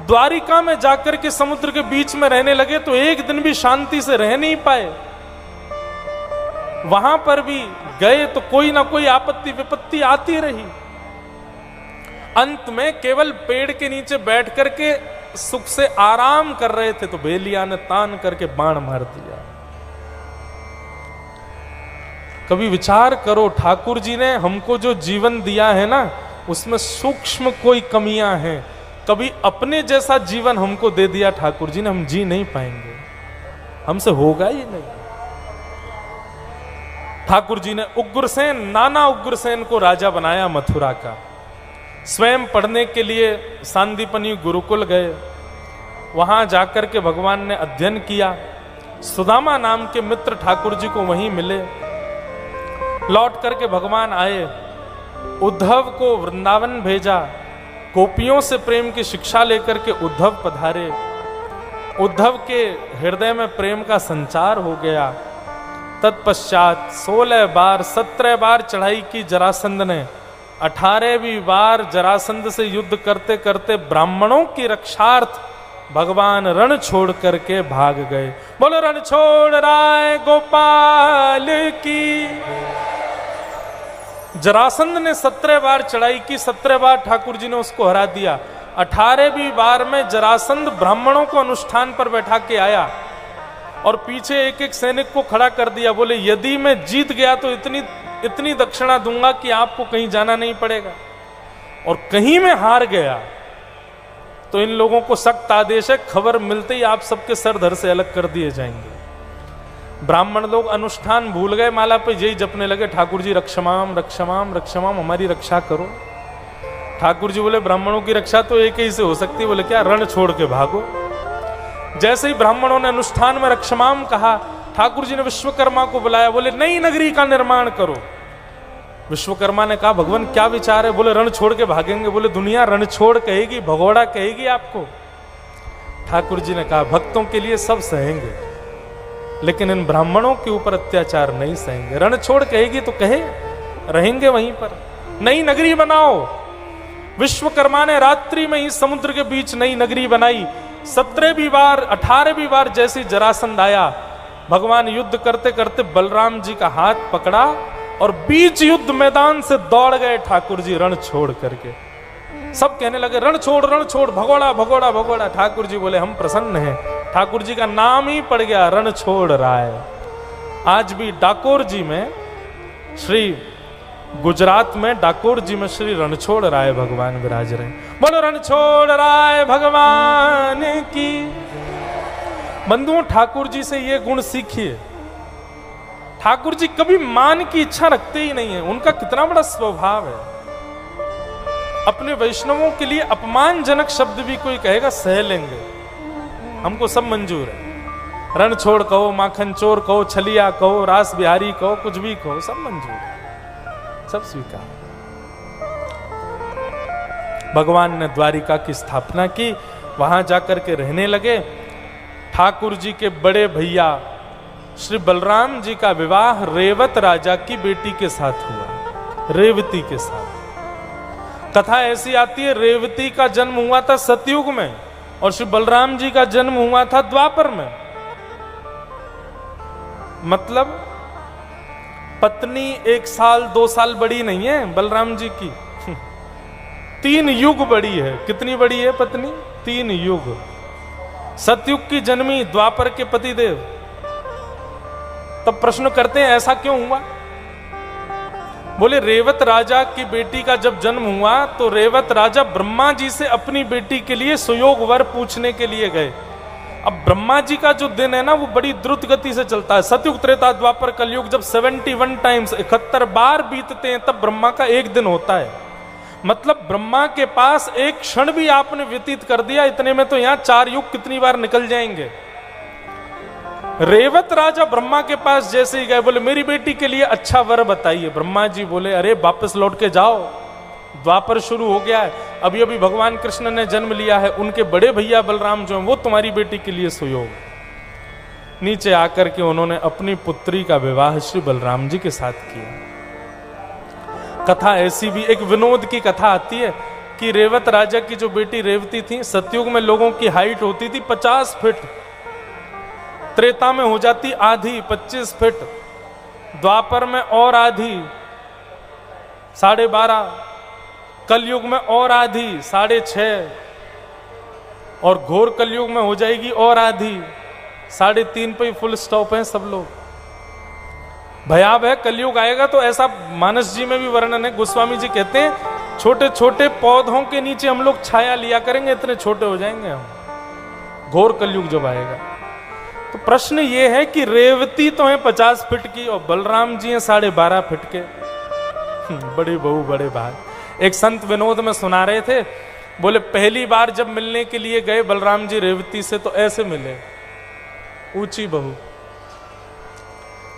द्वारिका में जाकर के समुद्र के बीच में रहने लगे तो एक दिन भी शांति से रह नहीं पाए। वहां पर भी गए तो कोई ना कोई आपत्ति विपत्ति आती रही। अंत में केवल पेड़ के नीचे बैठ करके सुख से आराम कर रहे थे तो बेलिया ने तान करके बाण मार दिया। कभी विचार करो, ठाकुर जी ने हमको जो जीवन दिया है ना, उसमें सूक्ष्म कोई कमियां हैं। कभी अपने जैसा जीवन हमको दे दिया ठाकुर जी ने, हम जी नहीं पाएंगे, हमसे होगा ही नहीं। ठाकुर जी ने उग्रसेन, नाना उग्रसेन को राजा बनाया मथुरा का। स्वयं पढ़ने के लिए सांदीपनी गुरुकुल गए, वहां जाकर के भगवान ने अध्ययन किया। सुदामा नाम के मित्र ठाकुर जी को वहीं मिले। लौट करके भगवान आए, उद्धव को वृंदावन भेजा। गोपियों से प्रेम की शिक्षा लेकर के उद्धव पधारे। उद्धव के हृदय में प्रेम का संचार हो गया। तत्पश्चात 16 बार 17 बार चढ़ाई की जरासंध ने। 18वीं बार जरासंध से युद्ध करते करते ब्राह्मणों की रक्षार्थ भगवान रण छोड़ करके भाग गए। बोलो रण छोड़ राय गोपाल की। जरासंध ने 17 बार चढ़ाई की, 17 बार ठाकुर जी ने उसको हरा दिया। 18वीं बार में जरासंध ब्राह्मणों को अनुष्ठान पर बैठा के आया और पीछे एक एक सैनिक को खड़ा कर दिया। बोले यदि मैं जीत गया तो इतनी दक्षिणा दूंगा कि आपको कहीं जाना नहीं पड़ेगा, और कहीं मैं हार गया तो इन लोगों को सख्त आदेश है, खबर मिलते ही आप सबके सर धर से अलग कर दिए जाएंगे। ब्राह्मण लोग अनुष्ठान भूल गए, माला पे यही जपने लगे, ठाकुर जी रक्षमाम रक्षमाम रक्षमाम, हमारी रक्षा करो। ठाकुर जी बोले ब्राह्मणों की रक्षा तो एक ही से हो सकती है। बोले क्या? रण छोड़ के भागो। जैसे ही ब्राह्मणों ने अनुष्ठान में रक्षमाम कहा, ठाकुर जी ने विश्वकर्मा को बुलाया, बोले नई नगरी का निर्माण करो। विश्वकर्मा ने कहा भगवान क्या विचार है? बोले रण छोड़ के भागेंगे। बोले दुनिया रण छोड़ कहेगी, भगोड़ा कहेगी आपको। ठाकुर जी ने कहा भक्तों के लिए सब सहेंगे, लेकिन इन ब्राह्मणों के ऊपर अत्याचार नहीं सहेंगे। रण छोड़ कहेगी तो कहे, रहेंगे वहीं पर। नई नगरी बनाओ। विश्वकर्मा ने रात्रि में ही समुद्र के बीच नई नगरी बनाई। 17वीं बार 18वीं बार जैसी जरासंध आया, भगवान युद्ध करते करते बलराम जी का हाथ पकड़ा और बीच युद्ध मैदान से दौड़ गए ठाकुर जी रण छोड़ करके। सब कहने लगे रण छोड़, भगोड़ा भगोड़ा भगोड़ा। ठाकुर जी बोले हम प्रसन्न हैं। ठाकुर जी का नाम ही पड़ गया रण छोड़ राय। आज भी डाकोर जी में, श्री गुजरात में डाकोर जी में श्री रणछोड़ राय भगवान विराज रहे। बोलो रणछोड़ राय भगवान की। बंधुओं, ठाकुर जी से ये गुण सीखिए। ठाकुर जी कभी मान की इच्छा रखते ही नहीं है। उनका कितना बड़ा स्वभाव है। अपने वैष्णवों के लिए अपमानजनक शब्द भी कोई कहेगा सह लेंगे, हमको सब मंजूर है। रण छोड़ कहो, माखन चोर कहो, छलिया कहो, रास बिहारी कहो, कुछ भी कहो, सब मंजूर है, सब स्वीकार। भगवान ने द्वारिका की स्थापना की, वहां जाकर के रहने लगे। ठाकुर जी के बड़े भैया श्री बलराम जी का विवाह रेवत राजा की बेटी के साथ हुआ, रेवती के साथ। कथा ऐसी आती है, रेवती का जन्म हुआ था सतयुग में और श्री बलराम जी का जन्म हुआ था द्वापर में। मतलब पत्नी 1 साल 2 साल बड़ी नहीं है बलराम जी की, 3 युग बड़ी है। कितनी बड़ी है पत्नी? 3 युग। सतयुग की जन्मी, द्वापर के पतिदेव। तब प्रश्न करते हैं ऐसा क्यों हुआ? बोले रेवत राजा की बेटी का जब जन्म हुआ तो रेवत राजा ब्रह्मा जी से अपनी बेटी के लिए सुयोग वर पूछने के लिए गए। अब ब्रह्मा जी का जो दिन है ना, वो बड़ी द्रुत गति से चलता है। सतयुग, त्रेता, द्वापर, कलयुग जब 71 टाइम्स 71 बार बीतते हैं तब ब्रह्मा का एक दिन होता है। मतलब ब्रह्मा के पास एक क्षण भी आपने व्यतीत कर दिया, इतने में तो यहां 4 युग कितनी बार निकल जाएंगे। रेवत राजा ब्रह्मा के पास जैसे ही गए, बोले मेरी बेटी के लिए अच्छा वर बताइए। ब्रह्मा जी बोले अरे वापस लौट के जाओ, द्वापर शुरू हो गया है, अभी अभी भगवान कृष्ण ने जन्म लिया है, उनके बड़े भैया बलराम जो हैं वो तुम्हारी बेटी के लिए सुयोग। नीचे आकर के उन्होंने अपनी पुत्री का विवाह श्री बलराम जी के साथ किया। कथा ऐसी भी एक विनोद की कथा आती है कि रेवत राजा की जो बेटी रेवती थी, सतयुग में लोगों की हाइट होती थी 50 फीट, त्रेता में हो जाती आधी 25 फीट, द्वापर में और आधी 12.5, कलयुग में और आधी 6.5 और घोर कलयुग में हो जाएगी और आधी 3.5 पे फुल स्टॉप है सब लोग। भयावह कलयुग आएगा तो ऐसा मानस जी में भी वर्णन है। गोस्वामी जी कहते हैं छोटे छोटे पौधों के नीचे हम लोग छाया लिया करेंगे, इतने छोटे हो जाएंगे हम घोर कलयुग जब आएगा। तो प्रश्न ये है कि रेवती तो है 50 फीट की और बलराम जी हैं 12.5 फीट के। बड़ी बहू बड़े भाग। एक संत विनोद में सुना रहे थे, बोले पहली बार जब मिलने के लिए गए बलराम जी रेवती से तो ऐसे मिले, ऊंची बहू।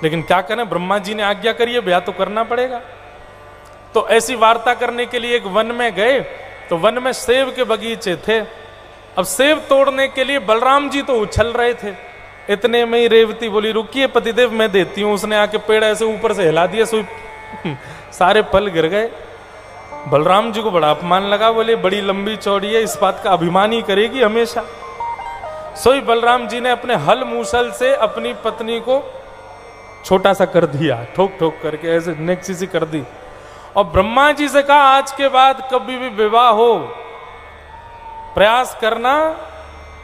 लेकिन क्या करें, ब्रह्मा जी ने आज्ञा करी है, ब्याह तो करना पड़ेगा। तो ऐसी वार्ता करने के लिए एक वन में गए तो वन में सेब के बगीचे थे। अब सेब तोड़ने के लिए बलराम जी तो उछल रहे थे, इतने में ही रेवती बोली रुकिए पतिदेव मैं देती हूं। उसने आके पेड़ ऐसे ऊपर से हिला दिया, सारे फल गिर गए। बलराम जी को बड़ा अपमान लगा, बोले बड़ी लंबी चौड़ी है, इस बात का अभिमान ही करेगी हमेशा। सोई बलराम जी ने अपने हल मूसल से अपनी पत्नी को छोटा सा कर दिया, ठोक ठोक करके ऐसे नेक्सी सी कर दी। और ब्रह्मा जी से कहा आज के बाद कभी भी विवाह हो प्रयास करना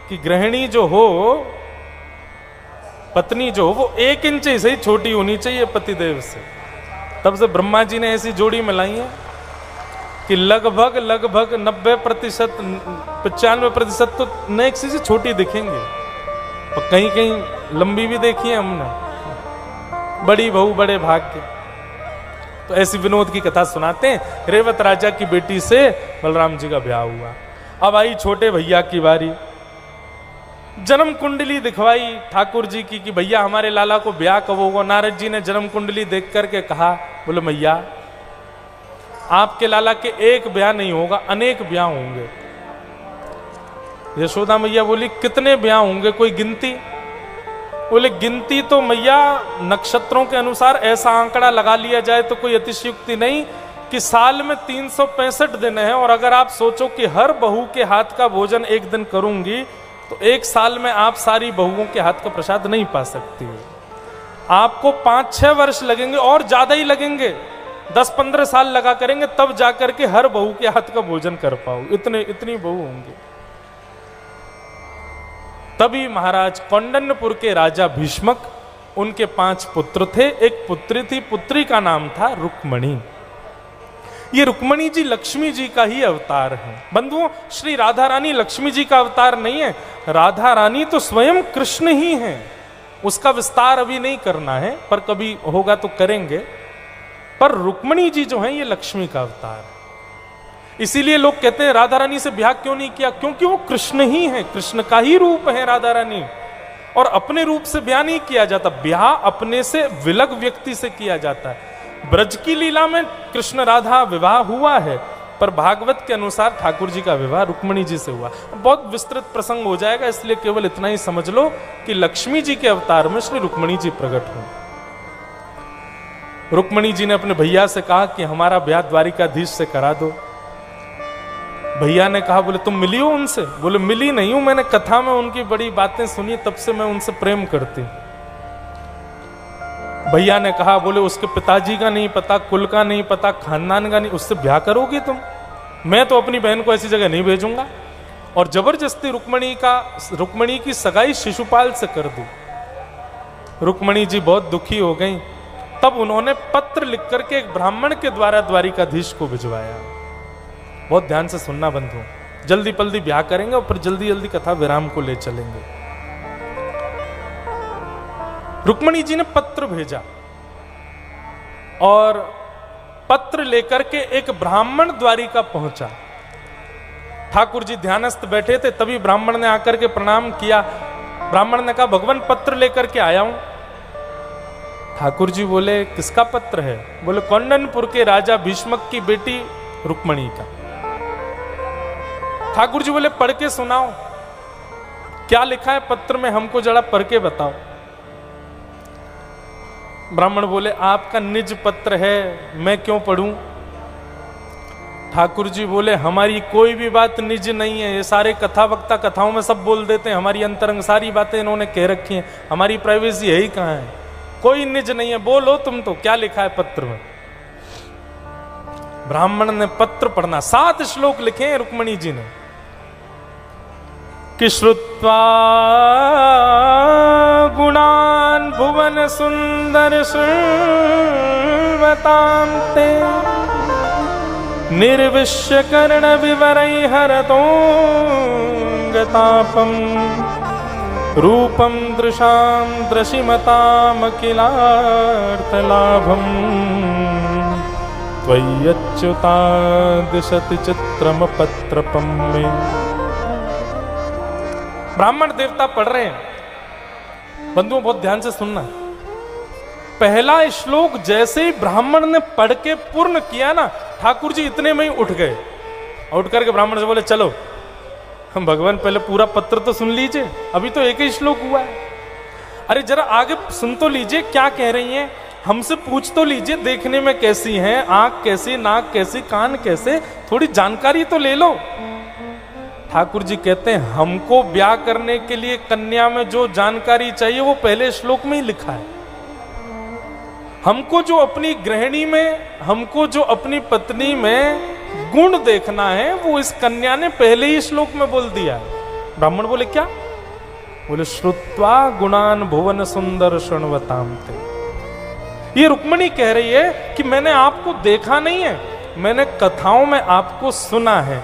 कि गृहिणी जो हो, पत्नी जो हो, वो 1 इंच ही सही छोटी होनी चाहिए पतिदेव से। तब से ब्रह्मा जी ने ऐसी जोड़ी मिलाई है कि लगभग 90% 95% तो नेक्सी से छोटी दिखेंगे, और कहीं कहीं लंबी भी देखी है हमने। बड़ी बहू बड़े भाग के। तो ऐसी विनोद की कथा सुनाते हैं। रेवत राजा की बेटी से बलराम जी का ब्याह हुआ। अब आई छोटे भैया की बारी। जन्म कुंडली दिखवाई ठाकुर जी की कि भैया हमारे लाला को ब्याह कब होगा। नारद जी ने जन्म कुंडली देख करके कहा, बोले मैया आपके लाला के एक ब्याह नहीं होगा, अनेक ब्याह होंगे। यशोदा मैया बोली कितने ब्याह होंगे, कोई गिनती? बोले गिनती तो मैया नक्षत्रों के अनुसार ऐसा आंकड़ा लगा लिया जाए तो कोई अतिशयुक्ति नहीं कि साल में 365 दिन है, और अगर आप सोचो कि हर बहू के हाथ का भोजन एक दिन करूंगी तो एक साल में आप सारी बहुओं के हाथ का प्रसाद नहीं पा सकती। आपको 5-6 वर्ष लगेंगे और ज्यादा ही लगेंगे, 10-15 साल लगा करेंगे तब जाकर के हर बहू के हाथ का भोजन कर पाओ, इतनी बहू होंगी। तभी महाराज कौंडन्यपुर के राजा भीष्मक, उनके 5 पुत्र थे, एक पुत्री थी, पुत्री का नाम था रुक्मणी। ये रुक्मणी जी लक्ष्मी जी का ही अवतार है। बंधुओं, श्री राधा रानी लक्ष्मी जी का अवतार नहीं है, राधा रानी तो स्वयं कृष्ण ही है। उसका विस्तार अभी नहीं करना है, पर कभी होगा तो करेंगे। पर रुक्मणी जी जो है ये लक्ष्मी का अवतार है। इसीलिए लोग कहते हैं राधा रानी से ब्याह क्यों नहीं किया, क्योंकि वो कृष्ण ही है, कृष्ण का ही रूप है राधा रानी, और अपने रूप से ब्याह नहीं किया जाता। ब्याह अपने से विलग व्यक्ति से किया जाता है। ब्रज की लीला में कृष्ण राधा विवाह हुआ है, पर भागवत के अनुसार ठाकुर जी का विवाह रुक्मणी जी से हुआ। बहुत विस्तृत प्रसंग हो जाएगा, इसलिए केवल इतना ही समझ लो कि लक्ष्मी जी के अवतार में श्री रुक्मणी जी प्रकट हुए। रुक्मणी जी ने अपने भैया से कहा कि हमारा ब्याह द्वारिकाधीश से करा दो। भैया ने कहा, बोले तुम मिली हो उनसे? बोले मिली नहीं हूं, मैंने कथा में उनकी बड़ी बातें सुनी, तब से मैं उनसे प्रेम करती। भैया ने कहा, बोले उसके पिताजी का नहीं पता, कुल का नहीं पता, खानदान का नहीं, उससे ब्याह करोगी तुम? मैं तो अपनी बहन को ऐसी जगह नहीं भेजूंगा। और जबरदस्ती रुक्मणी की सगाई शिशुपाल से कर दी। रुक्मणी जी बहुत दुखी हो गई। तब उन्होंने पत्र लिख करके एक ब्राह्मण के द्वारा द्वारिकाधीश को भिजवाया। बहुत ध्यान से सुनना बंधु, जल्दी जल्दी ब्याह करेंगे और फिर जल्दी जल्दी कथा विराम को ले चलेंगे। रुक्मणी जी ने पत्र भेजा और पत्र लेकर के एक ब्राह्मण द्वारिका पहुंचा। ठाकुर जी ध्यानस्थ बैठे थे, तभी ब्राह्मण ने आकर के प्रणाम किया। ब्राह्मण ने कहा, भगवान पत्र लेकर के आया हूं। ठाकुर जी बोले, किसका पत्र है? बोले कौंडन्यपुर के राजा भीष्मक की बेटी रुक्मणी का। ठाकुर जी बोले, पढ़ के सुनाओ, क्या लिखा है पत्र में, हमको जरा पढ़ के बताओ। ब्राह्मण बोले, आपका निज पत्र है, मैं क्यों पढ़ूं? ठाकुर जी बोले, हमारी कोई भी बात निज नहीं है, ये सारे कथा वक्ता कथाओं में सब बोल देते हैं, हमारी अंतरंग सारी बातें इन्होंने कह रखी हैं, हमारी प्राइवेसी है ही कहां है, कोई निज नहीं है, बोलो तुम तो क्या लिखा है पत्र में। ब्राह्मण ने पत्र पढ़ना, 7 श्लोक लिखे हैं रुक्मणी जी ने कि श्रुत्वा गुणान भुवन सुंदर सुरवतां ते निर्विश्य कर्ण विवरै हरतोंगतापम रूपम दृशां दृशिमतामखिलार्थलाभम त्वय्यच्युता दिशति चित्रम पत्रपम में। ब्राह्मण देवता पढ़ रहे हैं, बंधुओं बहुत ध्यान से सुनना। पहला श्लोक जैसे ही ब्राह्मण ने पढ़ के पूर्ण किया ना, ठाकुर जी इतने में ही उठ गए। उठ करके ब्राह्मण से बोले, चलो हम भगवान पहले पूरा पत्र तो सुन लीजिए, अभी तो एक ही श्लोक हुआ है। अरे जरा आगे सुन तो लीजिए क्या कह रही हैं, हमसे पूछ तो लीजिए देखने में कैसी हैं, आंख कैसी, नाक कैसी, कान कैसे, थोड़ी जानकारी तो ले लो। ठाकुर जी कहते हैं, हमको ब्याह करने के लिए कन्या में जो जानकारी चाहिए वो पहले श्लोक में ही लिखा है। हमको जो अपनी गृहिणी में, हमको जो अपनी पत्नी में गुण देखना है वो इस कन्या ने पहले ही श्लोक में बोल दिया है। ब्राह्मण बोले, क्या? बोले, श्रुत्वा गुणान भुवन सुंदर शृण्वतां ते। ये रुक्मणी कह रही है कि मैंने आपको देखा नहीं है, मैंने कथाओं में आपको सुना है।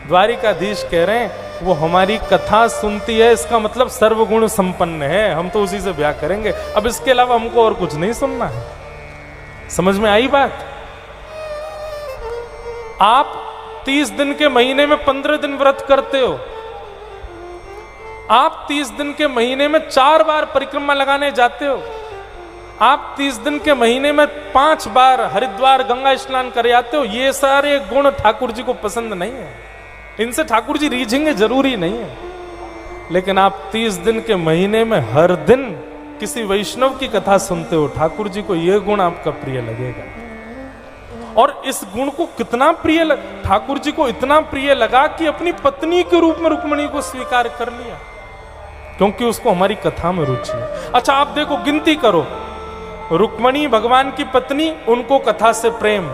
द्वारिकाधीश कह रहे हैं, वो हमारी कथा सुनती है, इसका मतलब सर्वगुण संपन्न है, हम तो उसी से ब्याह करेंगे, अब इसके अलावा हमको और कुछ नहीं सुनना है। समझ में आई बात? आप 30 दिन के महीने में 15 दिन व्रत करते हो, आप 30 दिन के महीने में 4 बार परिक्रमा लगाने जाते हो, आप 30 दिन के महीने में 5 बार हरिद्वार गंगा स्नान करे आते हो। ये सारे गुण ठाकुर जी को पसंद नहीं है, इनसे ठाकुर जी रीझेंगे जरूरी नहीं है। लेकिन आप 30 दिन के महीने में हर दिन किसी वैष्णव की कथा सुनते हो, ठाकुर जी को यह गुण आपका प्रिय लगेगा। और इस गुण को कितना प्रिय ठाकुर जी को इतना प्रिय लगा कि अपनी पत्नी के रूप में रुक्मिणी को स्वीकार कर लिया, क्योंकि उसको हमारी कथा में रुचि है। अच्छा आप देखो, गिनती करो, रुक्मिणी भगवान की पत्नी, उनको कथा से प्रेम।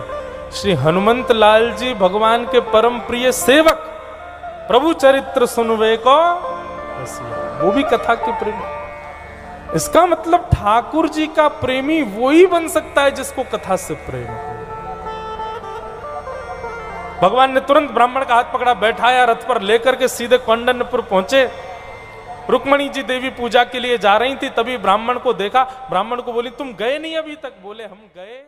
श्री हनुमंत लाल जी भगवान के परम प्रिय सेवक, प्रभु चरित्र सुनवे को वो भी कथा के प्रेमी। इसका मतलब ठाकुर जी का प्रेमी वो ही बन सकता है जिसको कथा से प्रेम हो। भगवान ने तुरंत ब्राह्मण का हाथ पकड़ा, बैठाया, रथ पर लेकर के सीधे कौंडन्यपुर पहुंचे। रुक्मिणी जी देवी पूजा के लिए जा रही थी, तभी ब्राह्मण को देखा। ब्राह्मण को बोली, तुम गए नहीं अभी तक? बोले, हम गए